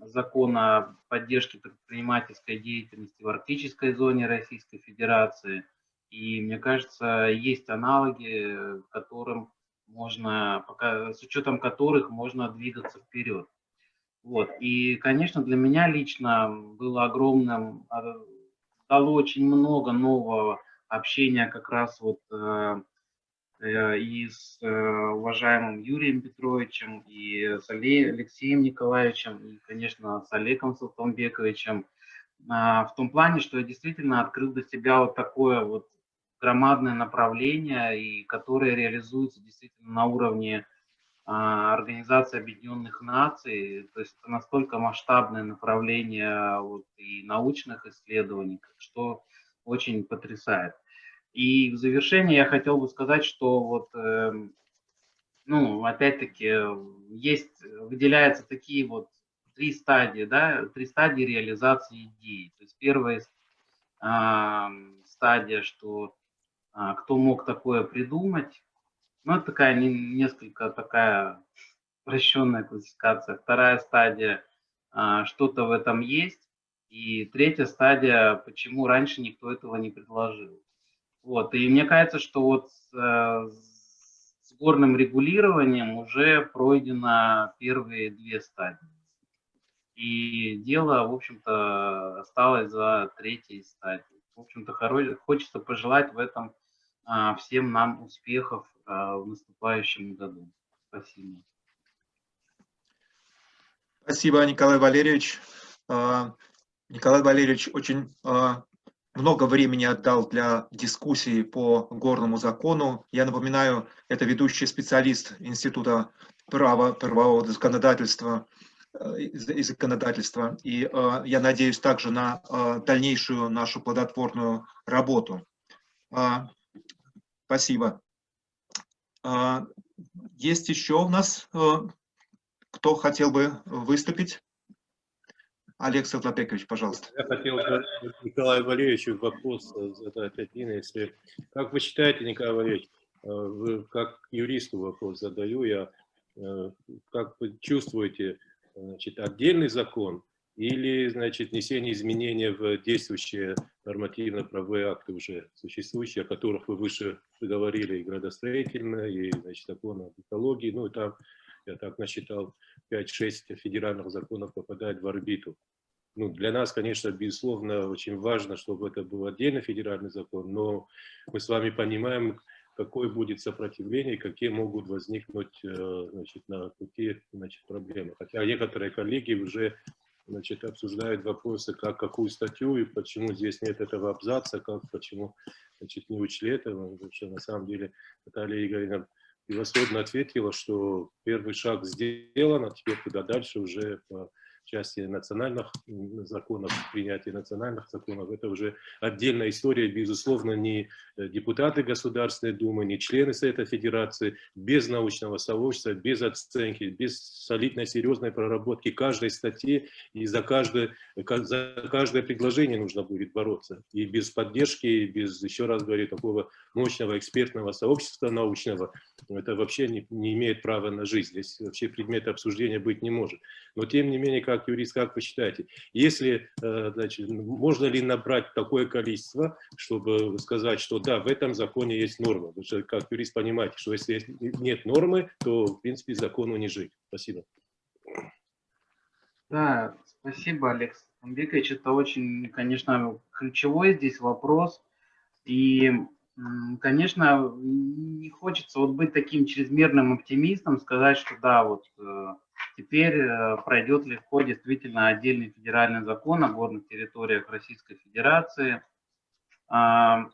[SPEAKER 8] закон о поддержке предпринимательской деятельности в арктической зоне Российской Федерации. И мне кажется, есть аналоги, которым можно, с учетом которых можно двигаться вперед. Вот. И, конечно, для меня лично было огромным, дало очень много нового общения как раз вот и с уважаемым Юрием Петровичем, и с Алексеем Николаевичем, и, конечно, с Олегом Султанбековичем, в том плане, что я действительно открыл для себя вот такое вот громадное направление, и которое реализуется действительно на уровне Организации Объединенных Наций. То есть это настолько масштабное направление вот, и научных исследований, что очень потрясает. И в завершение я хотел бы сказать, что вот, ну, опять-таки, выделяются такие вот три стадии, да, три стадии реализации идеи. То есть первая стадия, что кто мог такое придумать, ну, это такая несколько такая упрощенная классификация. Вторая стадия, что-то в этом есть. И третья стадия, почему раньше никто этого не предложил. Вот. И мне кажется, что вот с горным регулированием уже пройдено первые две стадии. И дело, в общем-то, осталось за третьей стадией. В общем-то, хочется пожелать в этом всем нам успехов в наступающем году. Спасибо.
[SPEAKER 1] Спасибо, Николай Валерьевич. Николай Валерьевич очень много времени отдал для дискуссии по горному закону. Я напоминаю, это ведущий специалист Института права, правового законодательства и законодательства. И я надеюсь также на дальнейшую нашу плодотворную работу. Спасибо. Есть еще у нас, кто хотел бы выступить? Олег Светлопекович, пожалуйста.
[SPEAKER 6] Я хотел бы Николаю Валерьевичу вопрос задать один. Если, как вы считаете, Николай Валерьевич, как юристу вопрос задаю я, как вы чувствуете, значит, отдельный закон или, значит, внесение изменений в действующие нормативно-правовые акты уже существующие, о которых вы выше говорили, и градостроительные, и, значит, закон об экологии, ну и там, я так насчитал, 5-6 федеральных законов попадает в орбиту. Ну, для нас, конечно, безусловно, очень важно, чтобы это был отдельный федеральный закон, но мы с вами понимаем, какое будет сопротивление, какие могут возникнуть, значит, на пути, значит, проблемы. Хотя некоторые коллеги уже, значит, обсуждают вопросы, как, какую статью и почему здесь нет этого абзаца, как, почему, значит, не учли этого. Потому что на самом деле Наталья Игоревна превосходно ответила, что первый шаг сделан, а теперь туда дальше уже по части национальных законов, принятия национальных законов. Это уже отдельная история, безусловно, не депутаты Государственной Думы, не члены Совета Федерации, без научного сообщества, без оценки, без солидной, серьезной проработки каждой статьи, и за каждое предложение нужно будет бороться. И без поддержки, и без, еще раз говорю, такого мощного экспертного сообщества научного, это вообще не имеет права на жизнь. Здесь вообще предмета обсуждения быть не может. Но тем не менее, как юрист, как вы считаете, если, значит, можно ли набрать такое количество, чтобы сказать, что да, в этом законе есть норма? Потому что, как юрист, понимаете, что если нет нормы, то, в принципе, закону не жить. Спасибо.
[SPEAKER 8] Да, спасибо, Олег Стамбекович. Это очень, конечно, ключевой здесь вопрос. И, конечно, не хочется вот быть таким чрезмерным оптимистом, сказать, что да, вот теперь пройдет легко действительно отдельный федеральный закон о горных территориях Российской Федерации. Но,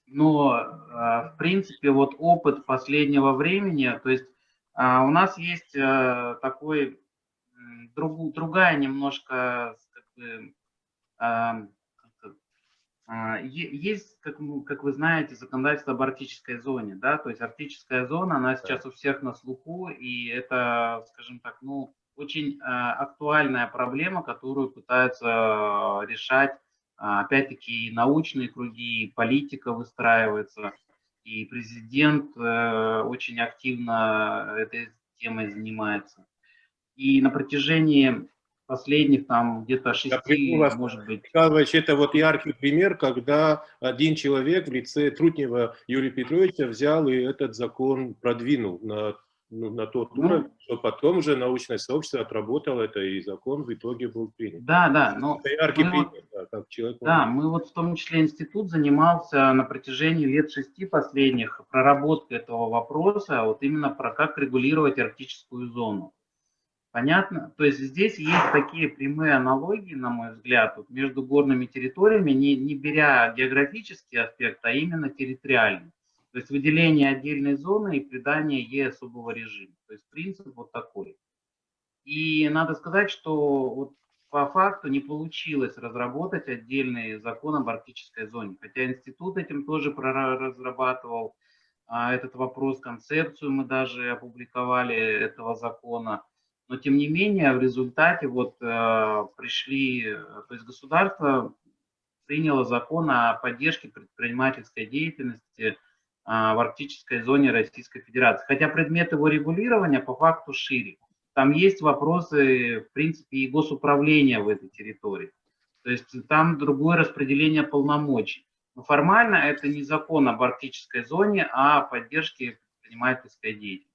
[SPEAKER 8] в принципе, вот опыт последнего времени, то есть у нас есть такой, другая немножко, как бы, есть, как вы знаете, законодательство об арктической зоне, да, то есть арктическая зона, она сейчас у всех на слуху, и это, скажем так, ну, очень актуальная проблема, которую пытаются решать, опять-таки, и научные круги, и политика выстраивается, и президент очень активно этой темой занимается. И на протяжении последних там где-то 6, может быть.
[SPEAKER 6] Михайлович, это вот яркий пример, когда один человек в лице Трутнева Юрия Петровича взял и этот закон продвинул на тот уровень, что потом уже научное сообщество отработало это, и закон в итоге был принят.
[SPEAKER 8] Да, да. Но
[SPEAKER 6] это яркий пример, да, как человек.
[SPEAKER 8] Да, мы вот в том числе институт занимался на протяжении лет 6 последних проработкой этого вопроса, вот именно про как регулировать арктическую зону. Понятно? То есть здесь есть такие прямые аналогии, на мой взгляд, вот между горными территориями, не беря географический аспект, а именно территориальный. То есть выделение отдельной зоны и придание ей особого режима. То есть принцип вот такой. И надо сказать, что вот по факту не получилось разработать отдельный закон об арктической зоне. Хотя институт этим тоже разрабатывал этот вопрос, концепцию мы даже опубликовали этого закона. Но тем не менее в результате вот пришли, то есть государство приняло закон о поддержке предпринимательской деятельности в арктической зоне Российской Федерации. Хотя предмет его регулирования по факту шире. Там есть вопросы, в принципе, и госуправления в этой территории. То есть там другое распределение полномочий. Но формально это не закон об арктической зоне, а о поддержке предпринимательской деятельности.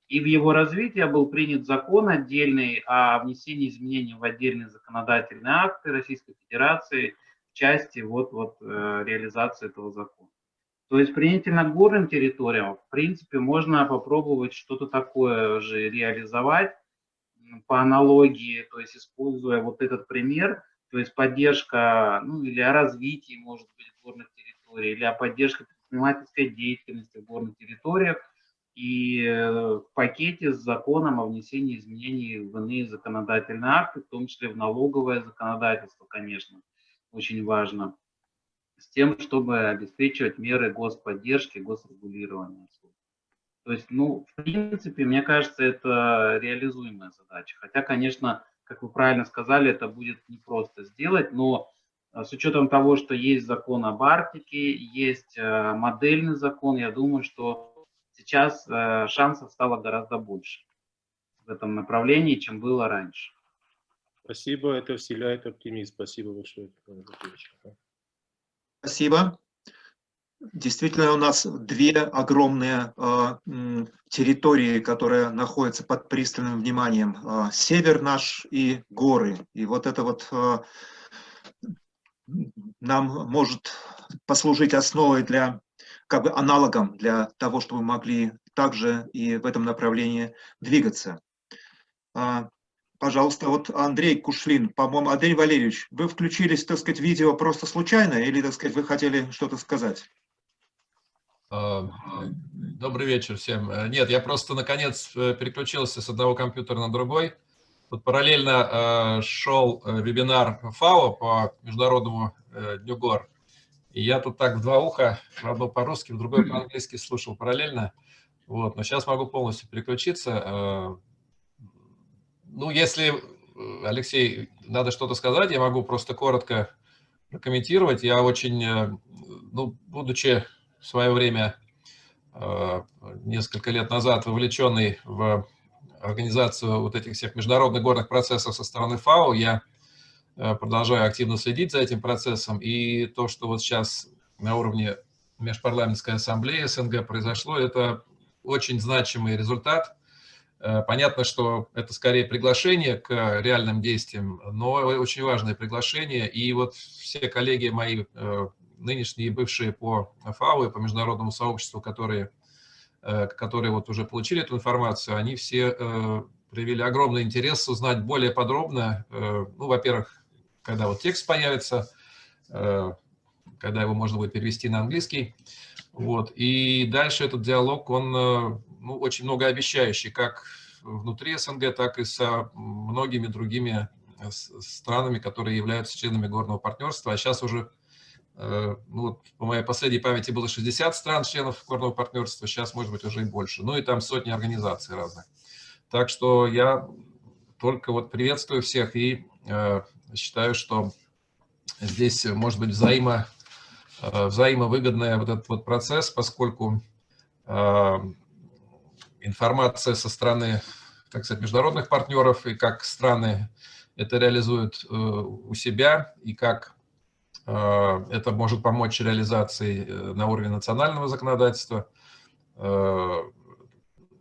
[SPEAKER 8] И в его развитии был принят закон отдельный о внесении изменений в отдельные законодательные акты Российской Федерации в части реализации этого закона. То есть применительно к горным территориям, в принципе, можно попробовать что-то такое же реализовать по аналогии, то есть используя вот этот пример, то есть поддержка, ну, или о развитии, может быть, горных территорий, или о поддержке предпринимательской деятельности в горных территориях, и в пакете с законом о внесении изменений в иные законодательные акты, в том числе в налоговое законодательство, конечно, очень важно, с тем, чтобы обеспечивать меры господдержки, госрегулирования. То есть, ну, в принципе, мне кажется, это реализуемая задача. Хотя, конечно, как вы правильно сказали, это будет непросто сделать, но с учетом того, что есть закон об Арктике, есть модельный закон, я думаю, что сейчас шансов стало гораздо больше в этом направлении, чем было раньше.
[SPEAKER 6] Спасибо, это вселяет оптимизм. Спасибо большое.
[SPEAKER 1] Спасибо. Действительно, у нас две огромные территории, которые находятся под пристальным вниманием. Север наш и горы. И вот это вот нам может послужить основой для, как бы аналогом для того, чтобы мы могли также и в этом направлении двигаться. Пожалуйста, вот Андрей Кушлин, по-моему, Андрей Валерьевич, вы включились, так сказать, в видео просто случайно или, так сказать, вы хотели что-то сказать?
[SPEAKER 13] Добрый вечер всем. Нет, я просто наконец переключился с одного компьютера на другой. Вот параллельно шел вебинар ФАО по Международному дню гор. И я тут так в два уха, в одно по-русски, в другое по-английски слушал параллельно. Вот, но сейчас могу полностью переключиться. Ну, если, Алексей, надо что-то сказать, я могу просто коротко прокомментировать. Я очень, ну, будучи в свое время, несколько лет назад, вовлеченный в организацию вот этих всех международных горных процессов со стороны ФАО, я продолжаю активно следить за этим процессом. И то, что вот сейчас на уровне Межпарламентской ассамблеи СНГ произошло, это очень значимый результат. Понятно, что это скорее приглашение к реальным действиям, но очень важное приглашение. И вот все коллеги мои, нынешние и бывшие по ФАО и по международному сообществу, которые вот уже получили эту информацию, они все проявили огромный интерес узнать более подробно, ну, во-первых, когда вот текст появится, когда его можно будет перевести на английский. Вот. И дальше этот диалог, он, ну, очень многообещающий, как внутри СНГ, так и со многими другими странами, которые являются членами горного партнерства. А сейчас уже, ну, вот, по моей последней памяти, было 60 стран, членов горного партнерства, сейчас, может быть, уже и больше. Ну и там сотни организаций разных. Так что я только вот приветствую всех и считаю, что здесь может быть взаимовыгодный вот этот вот процесс, поскольку информация со стороны, так сказать, международных партнеров и как страны это реализуют у себя, и как это может помочь реализации на уровне национального законодательства.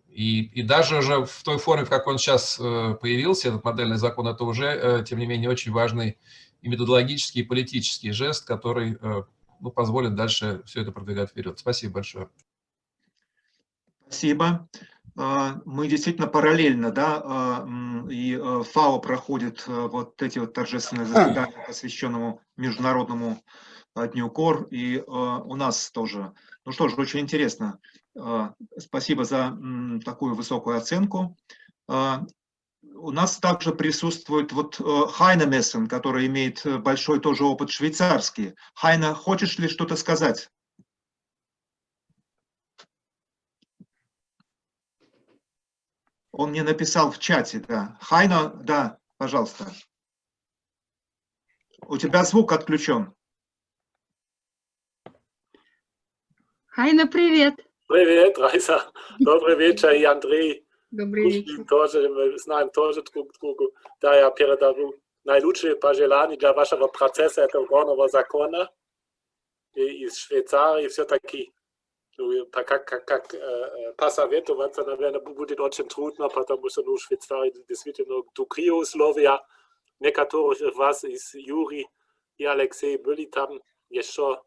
[SPEAKER 13] И даже уже в той форме, в какой он сейчас появился, этот модельный закон, это уже, тем не менее, очень важный и методологический, и политический жест, который, ну, позволит дальше все это продвигать вперед. Спасибо большое.
[SPEAKER 1] Спасибо. Мы действительно параллельно, да, и ФАО проходит вот эти вот торжественные заседания, посвященному Международному дню гор, и у нас тоже. Ну что ж, очень интересно. Спасибо за такую высокую оценку. У нас также присутствует вот Хайна Мессен, который имеет большой тоже опыт швейцарский. Хайна, хочешь ли что-то сказать? Он мне написал в чате, да. Хайна, да, пожалуйста. У тебя звук отключен.
[SPEAKER 10] Хайна, привет.
[SPEAKER 14] Привет, Райса. Добрый вечер, и Андрей.
[SPEAKER 10] Добрый вечер.
[SPEAKER 14] Тоже, мы знаем тоже друг другу. Да, я передаю наилучшие пожелания для вашего процесса этого горного закона. И из Швейцарии все-таки, ну, как посоветоваться, наверное, будет очень трудно, потому что, ну, Швейцария действительно другие условия. Некоторых из вас, из Юрий и Алексей, были там еще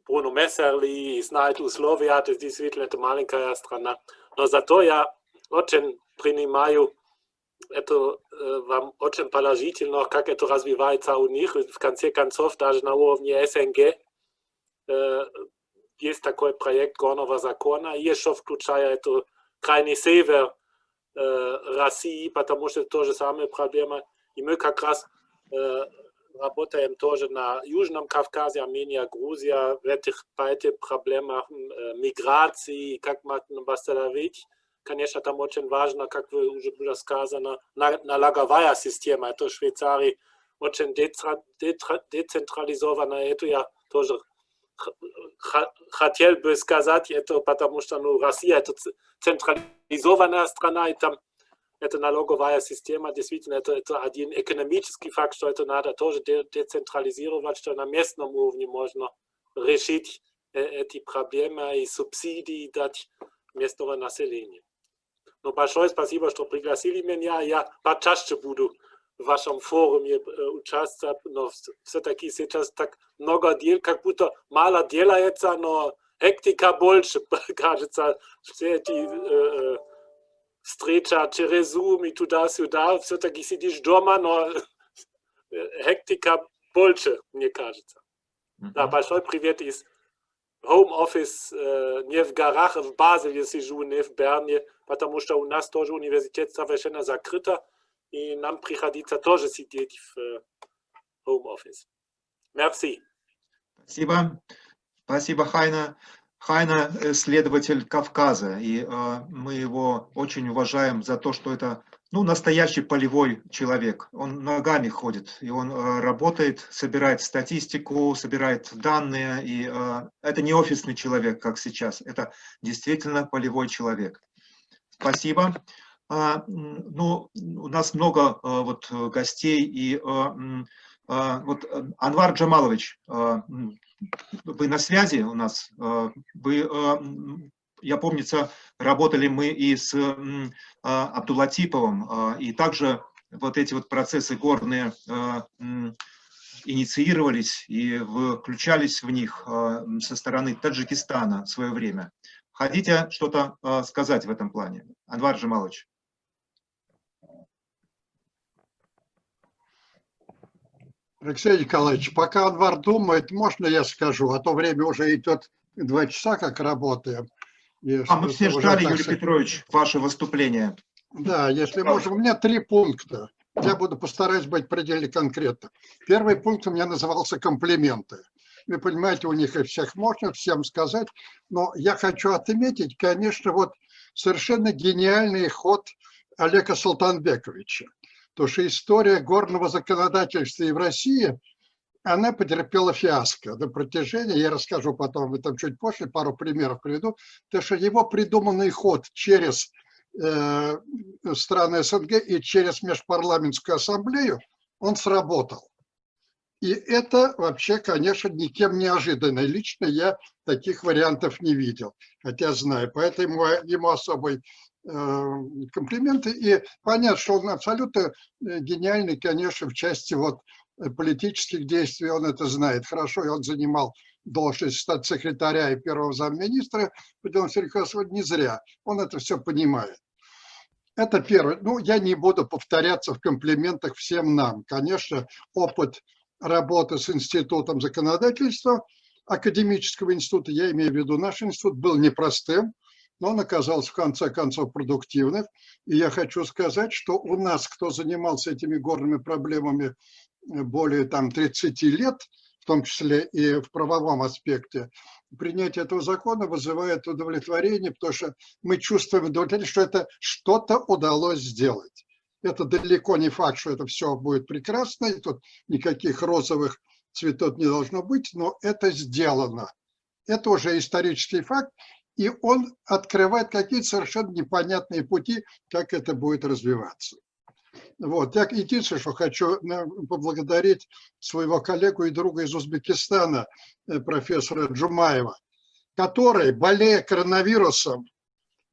[SPEAKER 14] Bruno Messerli знает условия, это действительно это маленькая страна. Но зато я очень принимаю это вам очень положительно, как это развивается у них. В конце концов, даже на уровне СНГ есть такой проект горного закона, еще включая это крайний север России, потому что то же самое проблема. И мы как раз работаем тоже на Южном Кавказе, Армения, Грузия, по этим проблемах миграции, как можно восстановить. Конечно, там очень важно, как вы уже было сказано, налоговая система. Это в Швейцарии очень децентрализовано. Это я тоже хотел бы сказать, это потому что Россия это централизованная страна, и там эта налоговая система, действительно, это один экономический факт, что это надо тоже децентрализировать, что на местном уровне можно решить эти проблемы и субсидии дать местного населения. Но большое спасибо, что пригласили меня. Я почаще буду в вашем форуме участвовать, но все-таки сейчас так много дел, как будто мало делается, но хектика больше, кажется, все эти встреча через Zoom и туда-сюда, все-таки сидишь дома, но хектика больше, мне кажется. Да, большой привет из Home Office не в горах, в Базеле сижу, не в Берне, потому что у нас тоже университет совершенно закрыта, и нам приходится тоже сидеть в Home Office. Merci.
[SPEAKER 1] Спасибо. Спасибо, Хайна. Хайна – следователь Кавказа, и мы его очень уважаем за то, что это настоящий полевой человек. Он ногами ходит, и он работает, собирает статистику, собирает данные, и это не офисный человек, как сейчас, это действительно полевой человек. Спасибо. У нас много гостей, и Анвар Джамалович, вы на связи у нас? Я помнится, работали мы и с Абдулатиповым, и также вот эти процессы горные инициировались и включались в них со стороны Таджикистана в свое время. Хотите что-то сказать в этом плане, Анвар Джамалович?
[SPEAKER 7] Алексей Николаевич, пока Анвар думает, можно я скажу, а то время уже идет 2 часа, как работаем.
[SPEAKER 1] Мы все ждали, Юрий Петрович, ваше выступление.
[SPEAKER 7] Да, если можно. У меня 3 пункта. Я постараюсь быть предельно конкретным. Первый пункт у меня назывался комплименты. Вы понимаете, у них и всех можно всем сказать, но я хочу отметить, конечно, совершенно гениальный ход Олега Султанбековича. Потому что история горного законодательства и в России, она потерпела фиаско на протяжении, я расскажу потом, об этом чуть позже, пару примеров приведу, потому что его придуманный ход через страны СНГ и через Межпарламентскую ассамблею, он сработал. И это вообще, конечно, никем не ожиданно. Лично я таких вариантов не видел, хотя знаю. Поэтому ему особый комплименты. И понятно, что он абсолютно гениальный, конечно, в части политических действий, он это знает хорошо, и он занимал должность статс-секретаря и первого замминистра, потому что не зря, он это все понимает. Это первое. Я не буду повторяться в комплиментах всем нам. Конечно, опыт работы с институтом законодательства, академического института, я имею в виду наш институт, был непростым, но он оказался в конце концов продуктивным. И я хочу сказать, что у нас, кто занимался этими горными проблемами более 30 лет, в том числе и в правовом аспекте, принятие этого закона вызывает удовлетворение, потому что мы чувствуем удовлетворение, что это что-то удалось сделать. Это далеко не факт, что это все будет прекрасно, и тут никаких розовых цветов не должно быть, но это сделано. Это уже исторический факт, и он открывает какие-то совершенно непонятные пути, как это будет развиваться. Я единственное, что хочу поблагодарить своего коллегу и друга из Узбекистана, профессора Джумаева, который, болея коронавирусом,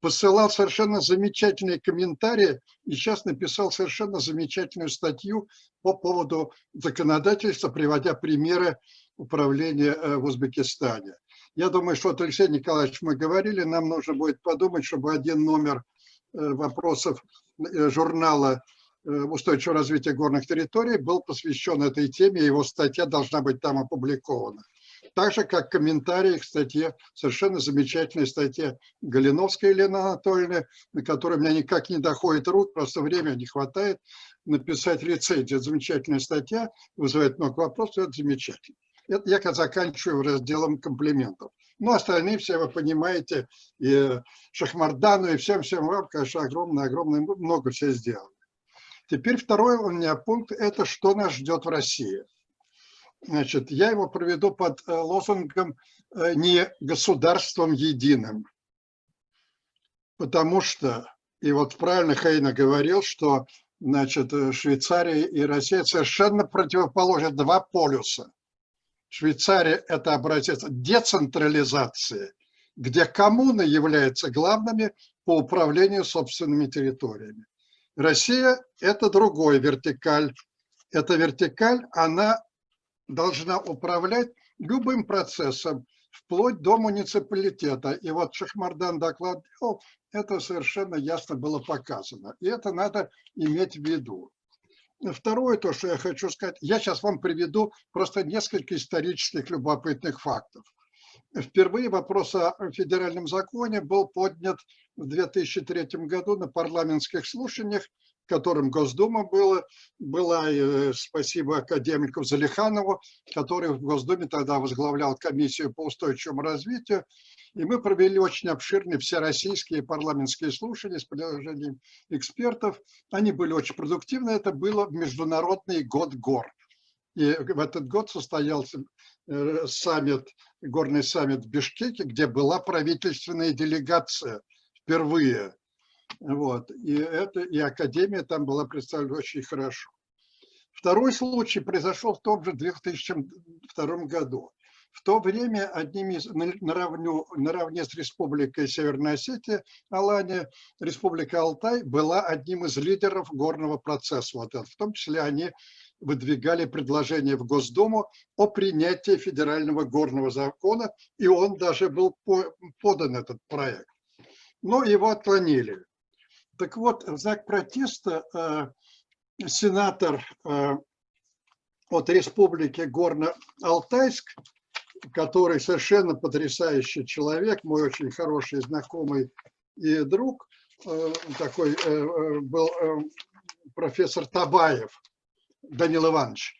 [SPEAKER 7] посылал совершенно замечательные комментарии и сейчас написал совершенно замечательную статью по поводу законодательства, приводя примеры управления в Узбекистане. Я думаю, что, Алексей Николаевич, мы говорили, нам нужно будет подумать, чтобы один номер вопросов журнала устойчивого развития горных территорий был посвящен этой теме, и его статья должна быть там опубликована. Так же, как комментарий к статье, совершенно замечательной статье Галиновской Елены Анатольевны, на которой у меня никак не доходит рук, просто времени не хватает написать рецензию. Это замечательная статья, вызывает много вопросов, это замечательно. Это я заканчиваю разделом комплиментов. Ну, остальные все вы понимаете, и Шахмардану, и всем вам, конечно, огромное, много все сделано. Теперь второй у меня пункт – это что нас ждет в России. Значит, я его проведу под лозунгом «не государством единым». Потому что, и вот правильно Хейна говорил, что, значит, Швейцария и Россия совершенно противоположны, два полюса. Швейцария – это образец децентрализации, где коммуны являются главными по управлению собственными территориями. Россия – это другой вертикаль. Эта вертикаль, она должна управлять любым процессом, вплоть до муниципалитета. И вот Шахмардан доклад делал, это совершенно ясно было показано. И это надо иметь в виду. Второе, то, что я хочу сказать, я сейчас вам приведу просто несколько исторических любопытных фактов. Впервые вопрос о федеральном законе был поднят в 2003 году на парламентских слушаниях, которым Госдума была, и спасибо академику Залиханову, который в Госдуме тогда возглавлял комиссию по устойчивому развитию. И мы провели очень обширные всероссийские парламентские слушания с предложением экспертов. Они были очень продуктивны. Это было Международный год гор. И в этот год состоялся горный саммит в Бишкеке, где была правительственная делегация впервые. Вот. И академия там была представлена очень хорошо. Второй случай произошел в том же 2002 году. В то время наравне с Республикой Северная Осетия, Алания, Республика Алтай была одним из лидеров горного процесса. Вот это. В том числе они выдвигали предложение в Госдуму о принятии федерального горного закона, и он даже был подан, этот проект. Но его отклонили. Так вот, в знак протеста сенатор от Республики Горно-Алтайск, который совершенно потрясающий человек, мой очень хороший знакомый и друг, такой был профессор Табаев Данил Иванович,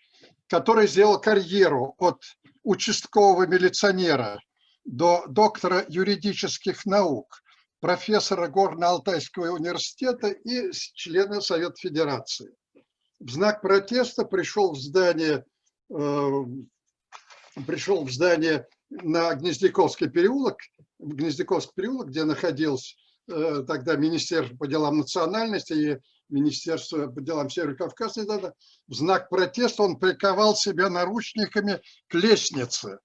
[SPEAKER 7] который сделал карьеру от участкового милиционера до доктора юридических наук, профессора Горно-Алтайского университета и члена Совета Федерации. В знак протеста пришел в здание на Гнездяковский переулок, где находился тогда Министерство по делам национальности и Министерство по делам Северо-Кавказа. В знак протеста он приковал себя наручниками к лестнице.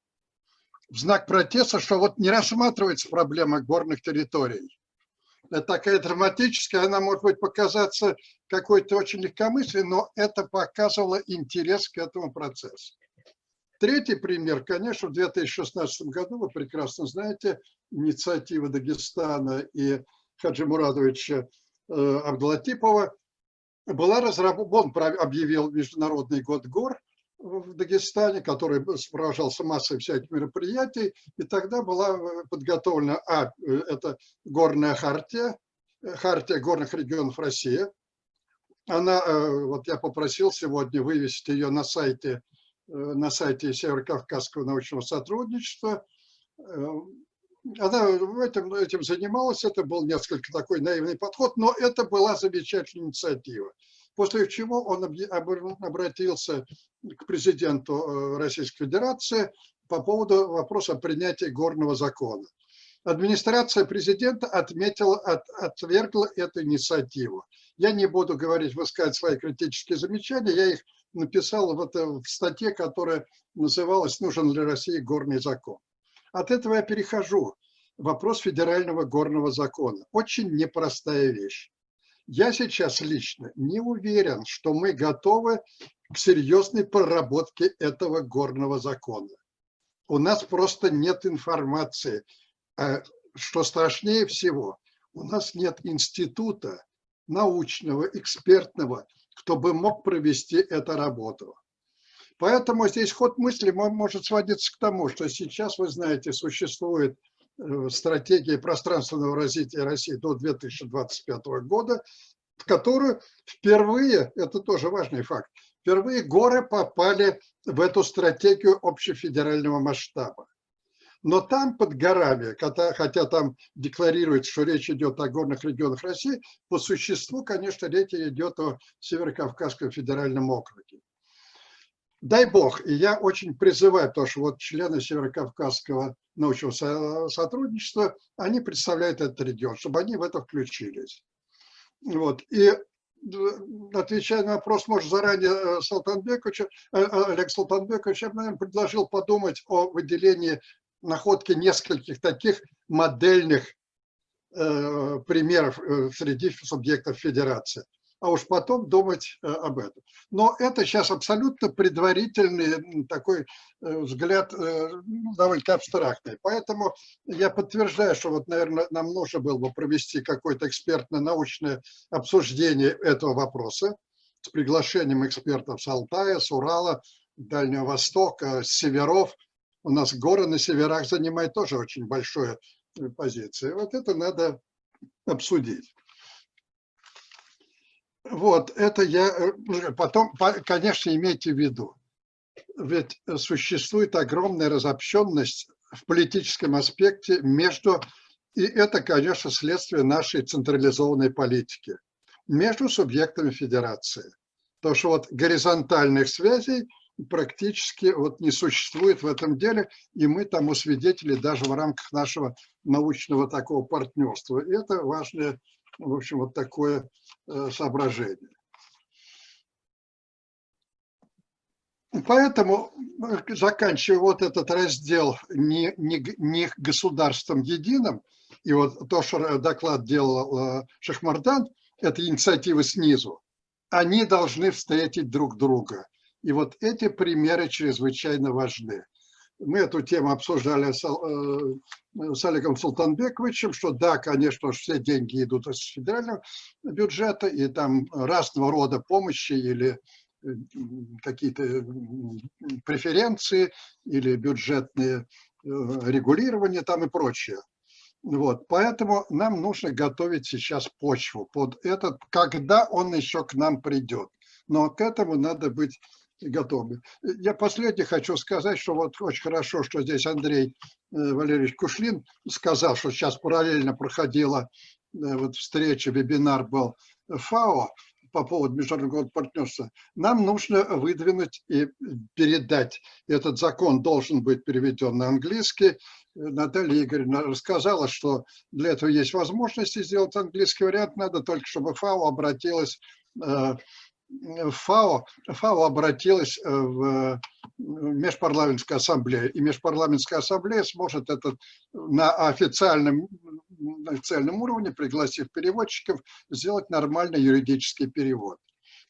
[SPEAKER 7] В знак протеста, что вот не рассматривается проблема горных территорий. Это такая драматическая, она может быть показаться какой-то очень легкомысленной, но это показывало интерес к этому процессу. Третий пример, конечно, в 2016 году, вы прекрасно знаете, инициатива Дагестана и Хаджи Мурадовича Абдулатипова была разработана, он объявил Международный год гор в Дагестане, который сопровождался массой всяких мероприятий, и тогда была подготовлена это горная хартия горных регионов России. Она, вот я попросил сегодня вывесить ее на сайте Северо-Кавказского научного сотрудничества. Она этим занималась, это был несколько такой наивный подход, но это была замечательная инициатива. После чего он обратился к президенту Российской Федерации по поводу вопроса о принятии горного закона. Администрация президента отвергла эту инициативу. Я не буду высказывать свои критические замечания, я их написал в статье, которая называлась «Нужен ли России горный закон?». От этого я перехожу. Вопрос федерального горного закона. Очень непростая вещь. Я сейчас лично не уверен, что мы готовы к серьезной проработке этого горного закона. У нас просто нет информации. Что страшнее всего, у нас нет института научного, экспертного, кто бы мог провести эту работу. Поэтому здесь ход мысли может сводиться к тому, что сейчас, вы знаете, существует стратегия пространственного развития России до 2025 года, в которую впервые, это тоже важный факт, впервые горы попали в эту стратегию общефедерального масштаба. Но там под горами, хотя там декларируется, что речь идет о горных регионах России, по существу, конечно, речь идет о Северо-Кавказском федеральном округе. Дай бог, и я очень призываю, потому что вот члены Северо-Кавказского научного сотрудничества, они представляют этот регион, чтобы они в это включились. Вот. И отвечая на вопрос, может, заранее Султанбековича, Олег Султанбекович, я бы, наверное, предложил подумать о выделении находки нескольких таких модельных примеров среди субъектов федерации, а уж потом думать об этом. Но это сейчас абсолютно предварительный такой взгляд, довольно абстрактный. Поэтому я подтверждаю, что вот, наверное, нам нужно было бы провести какое-то экспертно-научное обсуждение этого вопроса с приглашением экспертов с Алтая, с Урала, Дальнего Востока, с северов. У нас горы на северах занимают тоже очень большую позицию. Вот это надо обсудить. Вот, это я... Потом, конечно, имейте в виду, ведь существует огромная разобщенность в политическом аспекте между... И это, конечно, следствие нашей централизованной политики. Между субъектами федерации. Потому что вот горизонтальных связей практически вот не существует в этом деле, и мы тому свидетели даже в рамках нашего научного такого партнерства. И это важное, в общем, вот такое соображение. Поэтому, заканчивая вот этот раздел не государством единым, и вот то, что доклад делал Шахмардан, это инициативы снизу, они должны встретить друг друга. И вот эти примеры чрезвычайно важны. Мы эту тему обсуждали с Олегом Султанбековичем, что да, конечно, все деньги идут из федерального бюджета, и там разного рода помощи или какие-то преференции, или бюджетные регулирования там и прочее. Вот, поэтому нам нужно готовить сейчас почву под этот, когда он еще к нам придет. Но к этому надо быть готовы. Я последнее хочу сказать, что вот очень хорошо, что здесь Андрей Валерьевич Кушлин сказал, что сейчас параллельно проходила вот встреча, вебинар был ФАО по поводу международного партнерства. Нам нужно выдвинуть и передать. Этот закон должен быть переведен на английский. Наталья Игоревна рассказала, что для этого есть возможности сделать английский вариант. Надо только, чтобы ФАО обратилась обратилась в Межпарламентскую ассамблею, и Межпарламентская ассамблея сможет это на официальном уровне, пригласив переводчиков, сделать нормальный юридический перевод.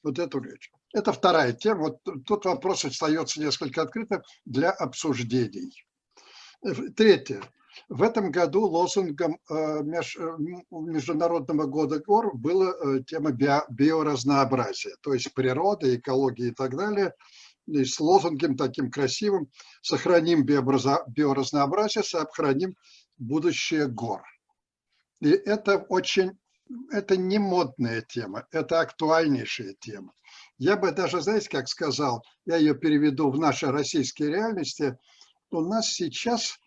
[SPEAKER 7] Вот эту речь. Это вторая тема. Вот тут вопрос остается несколько открытым для обсуждений. Третье. В этом году лозунгом Международного года гор была тема биоразнообразия, то есть природа, экология и так далее. И с лозунгом таким красивым: сохраним биоразнообразие, сохраним будущее гор. И это не модная тема, это актуальнейшая тема. Я бы даже, знаете, как сказал, я ее переведу в наши российские реальности, у нас сейчас...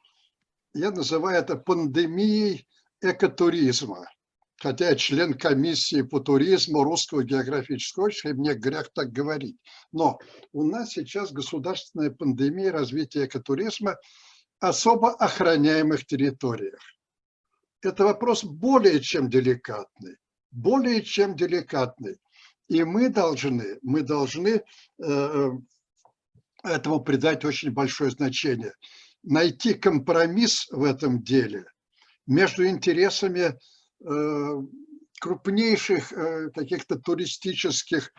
[SPEAKER 7] Я называю это пандемией экотуризма. Хотя я член комиссии по туризму Русского географического общества, и мне грех так говорить. Но у нас сейчас государственная пандемия развития экотуризма в особо охраняемых территориях. Это вопрос более чем деликатный. Более чем деликатный. И мы должны этому придать очень большое значение. Найти компромисс в этом деле между интересами крупнейших каких-то туристических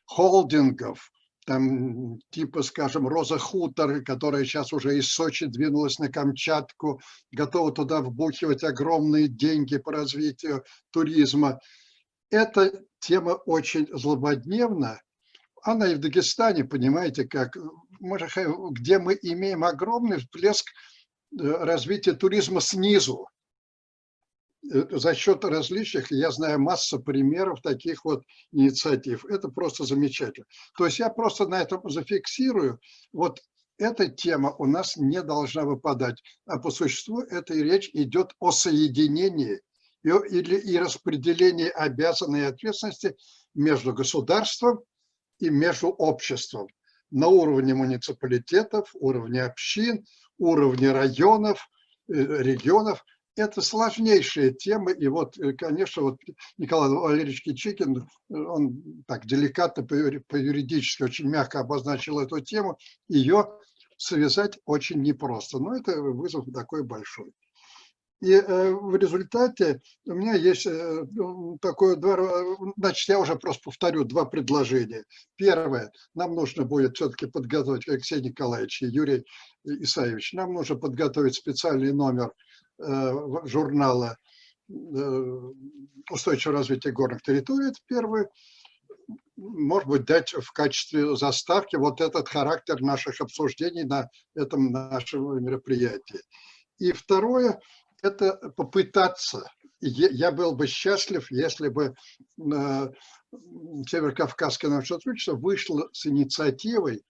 [SPEAKER 7] холдингов, там, типа, скажем, Роза Хутор, которая сейчас уже из Сочи двинулась на Камчатку, готова туда вбухивать огромные деньги по развитию туризма. эта тема очень злободневна. Она и в Дагестане, понимаете, как, где мы имеем огромный всплеск развития туризма снизу. За счет различных, я знаю массу примеров таких вот инициатив. Это просто замечательно. То есть я просто на этом зафиксирую. Вот эта тема у нас не должна выпадать. А по существу эта речь идет о соединении и распределении обязанностей и ответственности между государством и между обществом на уровне муниципалитетов, уровне общин, уровне районов, регионов. Это сложнейшие темы, и вот, конечно, вот Николай Валерьевич Кичикин, он так деликатно, по-юридически очень мягко обозначил эту тему, ее связать очень непросто, но это вызов такой большой. И в результате у меня есть такое, значит, я уже просто повторю два предложения. Первое, нам нужно будет все-таки подготовить, Алексей Николаевич и Юрий Исаевич, нам нужно подготовить специальный номер журнала «Устойчивое развитие горных территорий», это первое. Может быть, дать в качестве заставки вот этот характер наших обсуждений на этом нашем мероприятии. И второе, это попытаться. Я был бы счастлив, если бы Северокавказское научное сотрудничество вышло с инициативой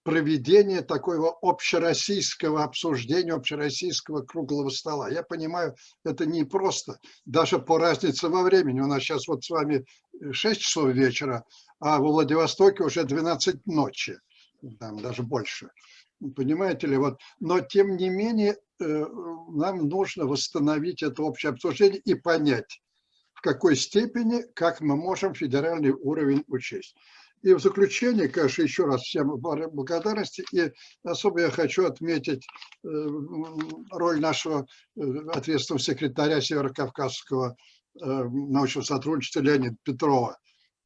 [SPEAKER 7] проведения такого общероссийского обсуждения, общероссийского круглого стола. Я понимаю, это непросто, даже по разнице во времени. У нас сейчас вот с вами 6 часов вечера, а во Владивостоке уже 12 ночи, там даже больше. Понимаете ли, вот, но тем не менее нам нужно восстановить это общее обсуждение и понять, в какой степени, как мы можем федеральный уровень учесть. И в заключение, конечно, еще раз всем благодарности, и особо я хочу отметить роль нашего ответственного секретаря Северокавказского научного сотрудничества Леонида Петрова.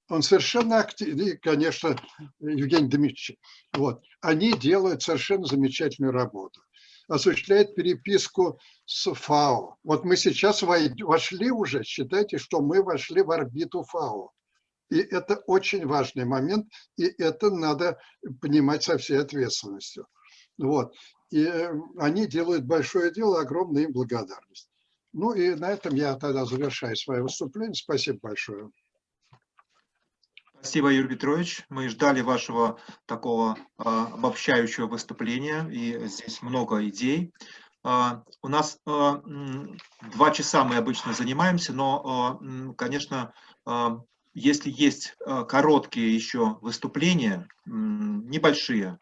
[SPEAKER 7] Он совершенно активный, и, конечно, Евгений Дмитриевич. Вот. Они делают совершенно замечательную работу. Осуществляют переписку с ФАО. Вот мы сейчас вошли уже, считайте, что мы вошли в орбиту ФАО. И это очень важный момент, и это надо понимать со всей ответственностью. Вот. И они делают большое дело, огромная им благодарность. Ну и на этом я тогда завершаю свое выступление. Спасибо большое.
[SPEAKER 1] Спасибо, Юрий Петрович. Мы ждали вашего такого обобщающего выступления, и здесь много идей. У нас 2 часа мы обычно занимаемся, но, конечно, если есть короткие еще выступления, небольшие,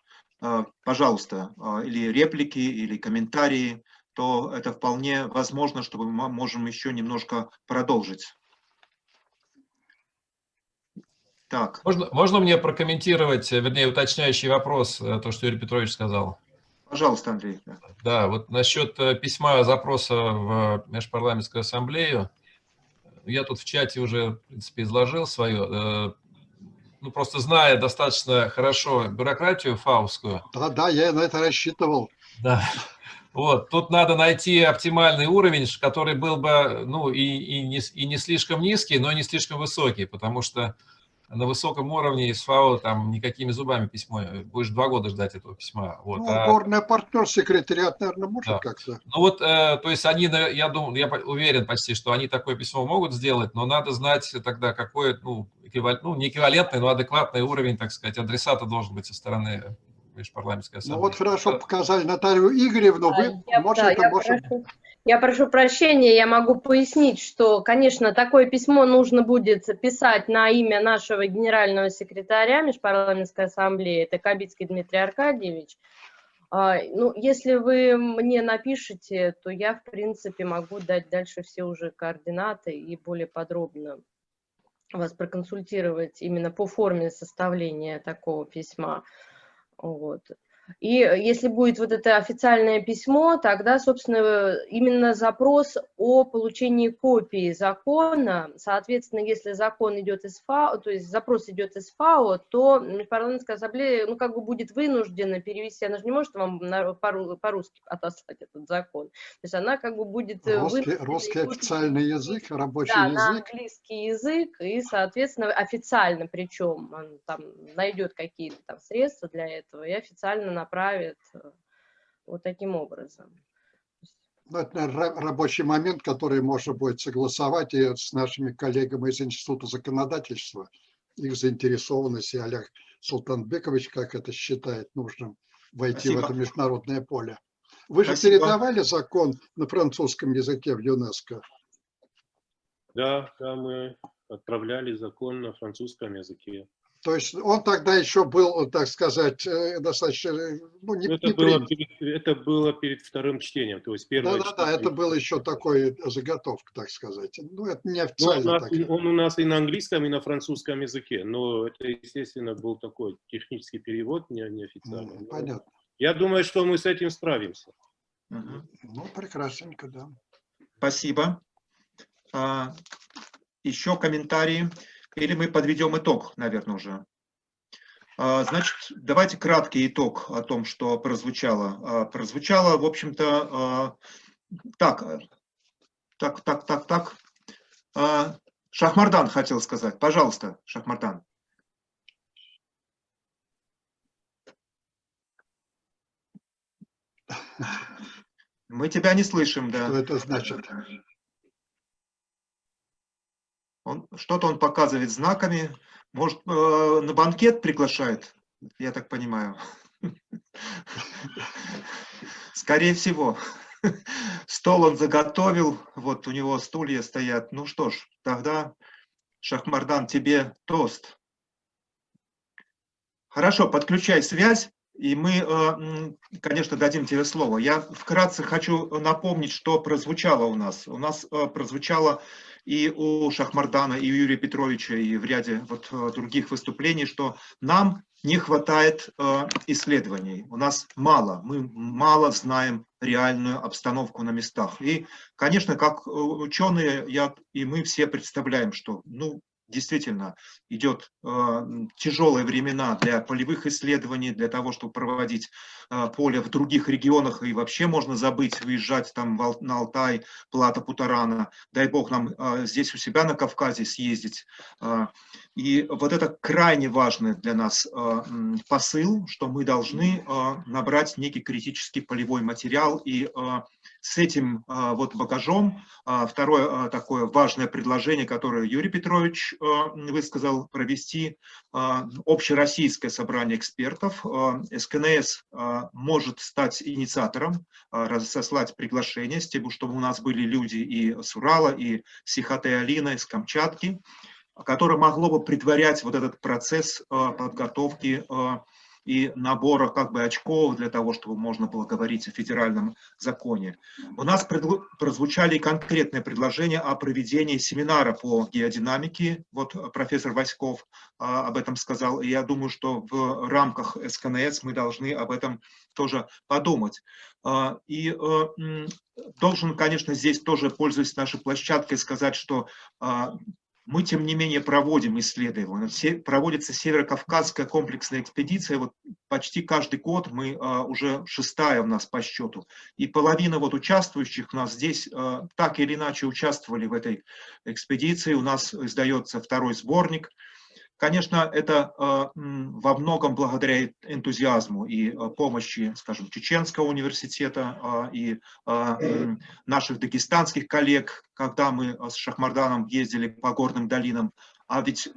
[SPEAKER 1] пожалуйста, или реплики, или комментарии, то это вполне возможно, что мы можем еще немножко продолжить. Так.
[SPEAKER 13] Можно мне прокомментировать, вернее, уточняющий вопрос, то, что Юрий Петрович сказал?
[SPEAKER 1] Пожалуйста, Андрей.
[SPEAKER 13] Да, вот насчет письма запроса в Межпарламентскую ассамблею. Я тут в чате уже, в принципе, изложил свое. Ну, просто зная достаточно хорошо бюрократию фаовскую.
[SPEAKER 7] Да, я на это рассчитывал.
[SPEAKER 13] Да. Вот, тут надо найти оптимальный уровень, который был бы, ну, и не слишком низкий, но и не слишком высокий, потому что на высоком уровне из ФАО там никакими зубами письмо, будешь 2 года ждать этого письма. Вот.
[SPEAKER 7] Ну, горный партнер, секретариат, наверное, может
[SPEAKER 13] да.
[SPEAKER 7] как-то.
[SPEAKER 13] Ну вот, то есть они, я думаю, я уверен почти, что они такое письмо могут сделать, но надо знать тогда, какой, ну, не эквивалентный, но адекватный уровень, так сказать, адресата должен быть со стороны Межпарламентской ассамблеи.
[SPEAKER 7] Ну вот хорошо показали Наталью Игоревну, вы
[SPEAKER 4] Я прошу прощения, я могу пояснить, что, конечно, такое письмо нужно будет писать на имя нашего генерального секретаря Межпарламентской ассамблеи, это Кабицкий Дмитрий Аркадьевич. Ну, если вы мне напишите, то я, в принципе, могу дать дальше все уже координаты и более подробно вас проконсультировать именно по форме составления такого письма. Вот. И если будет вот это официальное письмо, тогда, собственно, именно запрос о получении копии закона, соответственно, если закон идет из ФАО, то есть запрос идет из ФАО, то Межпарламентская ассамблея, ну, как бы будет вынуждена перевести, она же не может вам по-русски отослать этот закон, то есть она как бы будет
[SPEAKER 7] Русский официальный язык, рабочий
[SPEAKER 4] да,
[SPEAKER 7] язык.
[SPEAKER 4] на английский язык, и, соответственно, официально, причем он там найдет какие-то там средства для этого и официально направит вот таким образом.
[SPEAKER 7] Ну, это, наверное, рабочий момент, который можно будет согласовать и с нашими коллегами из Института законодательства, их заинтересованность, и Олег Султанбекович, как это считает нужным, войти в это международное поле. Вы же передавали закон на французском языке в ЮНЕСКО?
[SPEAKER 6] Да, мы отправляли закон на французском языке.
[SPEAKER 7] То есть он тогда еще был, так сказать, достаточно... Ну,
[SPEAKER 6] это было перед вторым чтением, то есть первое чтение.
[SPEAKER 7] Да, это было еще такой заготовка, так сказать. Ну, это не официально.
[SPEAKER 6] Он у нас и на английском, и на французском языке, но это, естественно, был такой технический перевод, неофициальный.
[SPEAKER 7] Понятно.
[SPEAKER 6] Я думаю, что мы с этим справимся.
[SPEAKER 7] Ну, прекрасненько, да.
[SPEAKER 1] Спасибо. Еще комментарии? Или мы подведем итог, наверное, уже? Значит, давайте краткий итог о том, что прозвучало. Прозвучало, в общем-то, так. Шахмардан хотел сказать. Пожалуйста, Шахмардан. Мы тебя не слышим, да.
[SPEAKER 7] Что это значит?
[SPEAKER 1] Что-то он показывает знаками. Может, на банкет приглашает, я так понимаю. Скорее всего. Стол он заготовил, вот у него стулья стоят. Ну что ж, тогда, Шахмардан, тебе тост. Хорошо, подключай связь, и мы, конечно, дадим тебе слово. Я вкратце хочу напомнить, что прозвучало у нас. У нас прозвучало и у Шахмардана, и у Юрия Петровича, и в ряде других выступлений, что нам не хватает исследований. У нас мало, мы мало знаем реальную обстановку на местах. И, конечно, как ученые, и мы все представляем, что, действительно, идет тяжелые времена для полевых исследований, для того, чтобы проводить поле в других регионах, и вообще можно забыть, выезжать там на Алтай, Плата Путарана, дай бог нам здесь у себя на Кавказе съездить. И вот это крайне важный для нас посыл, что мы должны набрать некий критический полевой материал, и с этим вот багажом второе такое важное предложение, которое Юрий Петрович высказал, провести общероссийское собрание экспертов. СКНС может стать инициатором, разослать приглашение с тем, чтобы у нас были люди и с Урала, и с Сихоте-Алина, и с Камчатки, которое могло бы предварять вот этот процесс подготовки и набора как бы очков для того, чтобы можно было говорить о федеральном законе. У нас прозвучали конкретные предложения о проведении семинара по геодинамике. Вот профессор Васьков об этом сказал. И я думаю, что в рамках СКНС мы должны об этом тоже подумать. И должен, конечно, здесь тоже, пользуясь нашей площадкой, сказать, что мы, тем не менее, проводим исследования. Проводится Северокавказская комплексная экспедиция. Вот почти каждый год мы уже 6-я у нас по счету. И половина вот участвующих у нас здесь так или иначе участвовали в этой экспедиции. У нас издается 2-й сборник. Конечно, это во многом благодаря энтузиазму и помощи, скажем, Чеченского университета и наших дагестанских коллег, когда мы с Шахмарданом ездили по горным долинам. А ведь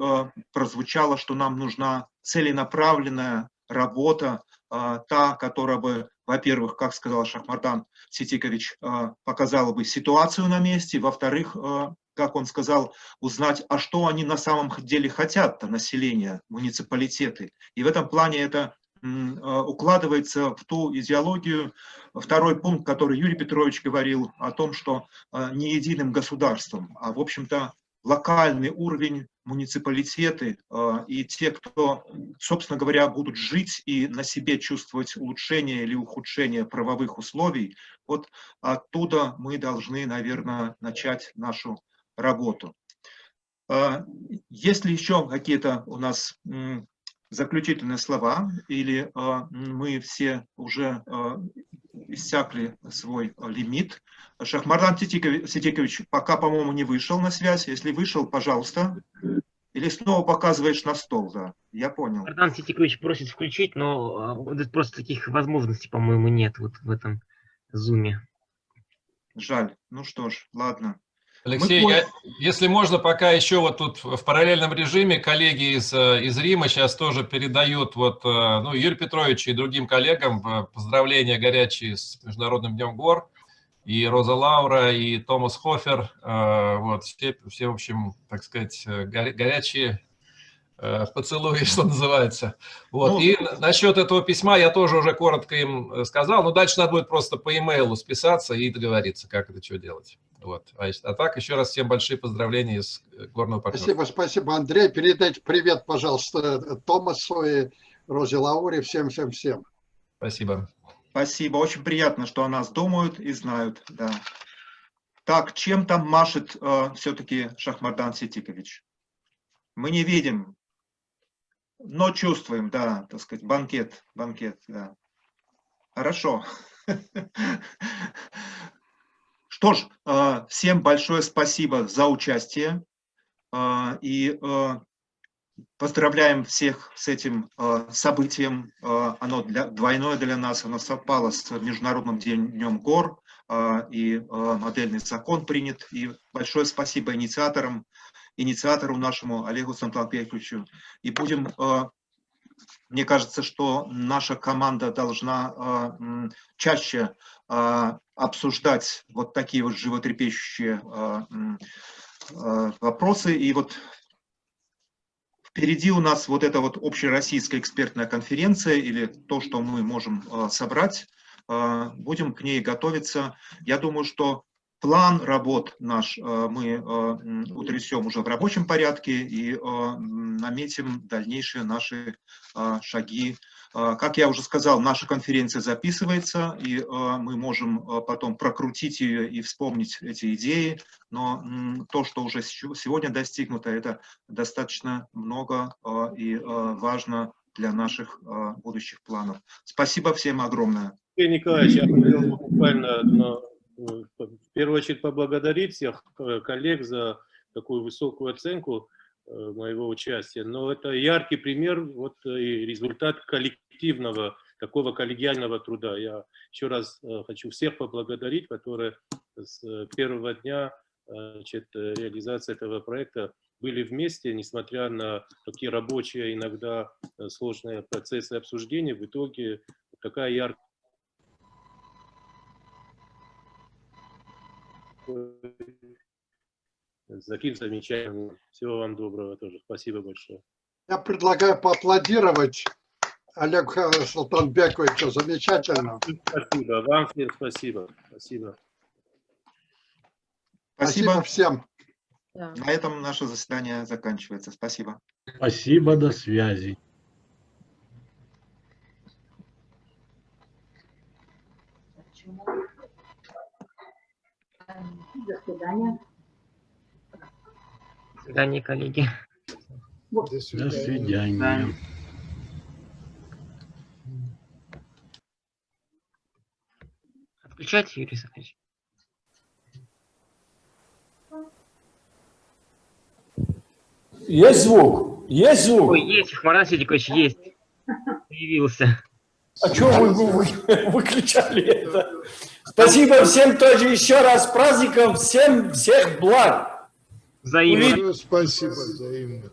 [SPEAKER 1] прозвучало, что нам нужна целенаправленная работа, та, которая бы, во-первых, как сказал Шахмардан Ситикович, показала бы ситуацию на месте, во-вторых, как он сказал, узнать, а что они на самом деле хотят-то, население, муниципалитеты. И в этом плане это укладывается в ту идеологию. 2-й пункт, который Юрий Петрович говорил о том, что не единым государством, а, в общем-то, локальный уровень муниципалитеты и те, кто, собственно говоря, будут жить и на себе чувствовать улучшение или ухудшение правовых условий, вот оттуда мы должны, наверное, начать нашу работу. Есть ли еще какие-то у нас заключительные слова, или мы все уже иссякли свой лимит? Шахмардан Ситикович пока, по-моему, не вышел на связь. Если вышел, пожалуйста. Или снова показываешь на стол, да? Я понял.
[SPEAKER 2] Шахмардан Ситикович просит включить, но вот просто таких возможностей, по-моему, нет вот в этом зуме.
[SPEAKER 1] Жаль. Ну что ж, ладно.
[SPEAKER 13] Алексей, если можно, пока еще вот тут в параллельном режиме коллеги из Рима сейчас тоже передают вот, ну, Юрию Петровичу и другим коллегам поздравления горячие с Международным днем гор. И Роза Лаура, и Томас Хофер, вот, все, в общем, так сказать, горячие поцелуи, что называется. Вот. Ну, и насчет этого письма я тоже уже коротко им сказал, но дальше надо будет просто по e-mail списаться и договориться, как это что делать. Вот. А так, еще раз всем большие поздравления из горного партнерства.
[SPEAKER 7] Спасибо, Андрей. Передайте привет, пожалуйста, Томасу и Розе Лауре, всем.
[SPEAKER 13] Спасибо.
[SPEAKER 1] Спасибо. Очень приятно, что о нас думают и знают. Да. Так, чем там машет все-таки Шахмардан Ситикович? Мы не видим, но чувствуем, да, так сказать, банкет, да. Хорошо. Что ж, всем большое спасибо за участие и поздравляем всех с этим событием. Оно двойное для нас, оно совпало с Международным днем гор, и модельный закон принят. И большое спасибо инициатору нашему Олегу Сантланбековичу. И будем, мне кажется, что наша команда должна чаще обсуждать вот такие вот животрепещущие вопросы. И вот впереди у нас вот эта вот общероссийская экспертная конференция, или то, что мы можем собрать, будем к ней готовиться. Я думаю, что план работ наш мы утрясем уже в рабочем порядке и наметим дальнейшие наши шаги. Как я уже сказал, наша конференция записывается, и мы можем потом прокрутить ее и вспомнить эти идеи, но то, что уже сегодня достигнуто, это достаточно много и важно для наших будущих планов. Спасибо всем огромное.
[SPEAKER 6] Сергей Николаевич, я хотел буквально в первую очередь поблагодарить всех коллег за такую высокую оценку моего участия, но это яркий пример вот, и результат коллективного, такого коллегиального труда. Я еще раз хочу всех поблагодарить, которые с первого дня реализации этого проекта были вместе, несмотря на такие рабочие, иногда сложные процессы обсуждения. В итоге такая яркая Закин замечательный. Всего вам доброго тоже. Спасибо большое.
[SPEAKER 7] Я предлагаю поаплодировать Олегу Султанбековичу. Замечательно.
[SPEAKER 6] Спасибо. Вам всем спасибо. Спасибо.
[SPEAKER 7] Спасибо всем.
[SPEAKER 1] На этом наше заседание заканчивается. Спасибо.
[SPEAKER 12] Спасибо, до связи.
[SPEAKER 10] До свидания.
[SPEAKER 2] До свидания, коллеги.
[SPEAKER 12] До свидания.
[SPEAKER 2] Отключайте, Юрий Сахарович.
[SPEAKER 11] Есть звук? Есть звук?
[SPEAKER 2] Ой, есть, Шахмардан Ситикович, есть. Появился.
[SPEAKER 11] А что вы выключали это? Спасибо всем тоже еще раз с праздником. Всем всех благ.
[SPEAKER 2] Взаимно.
[SPEAKER 15] Спасибо, взаимно.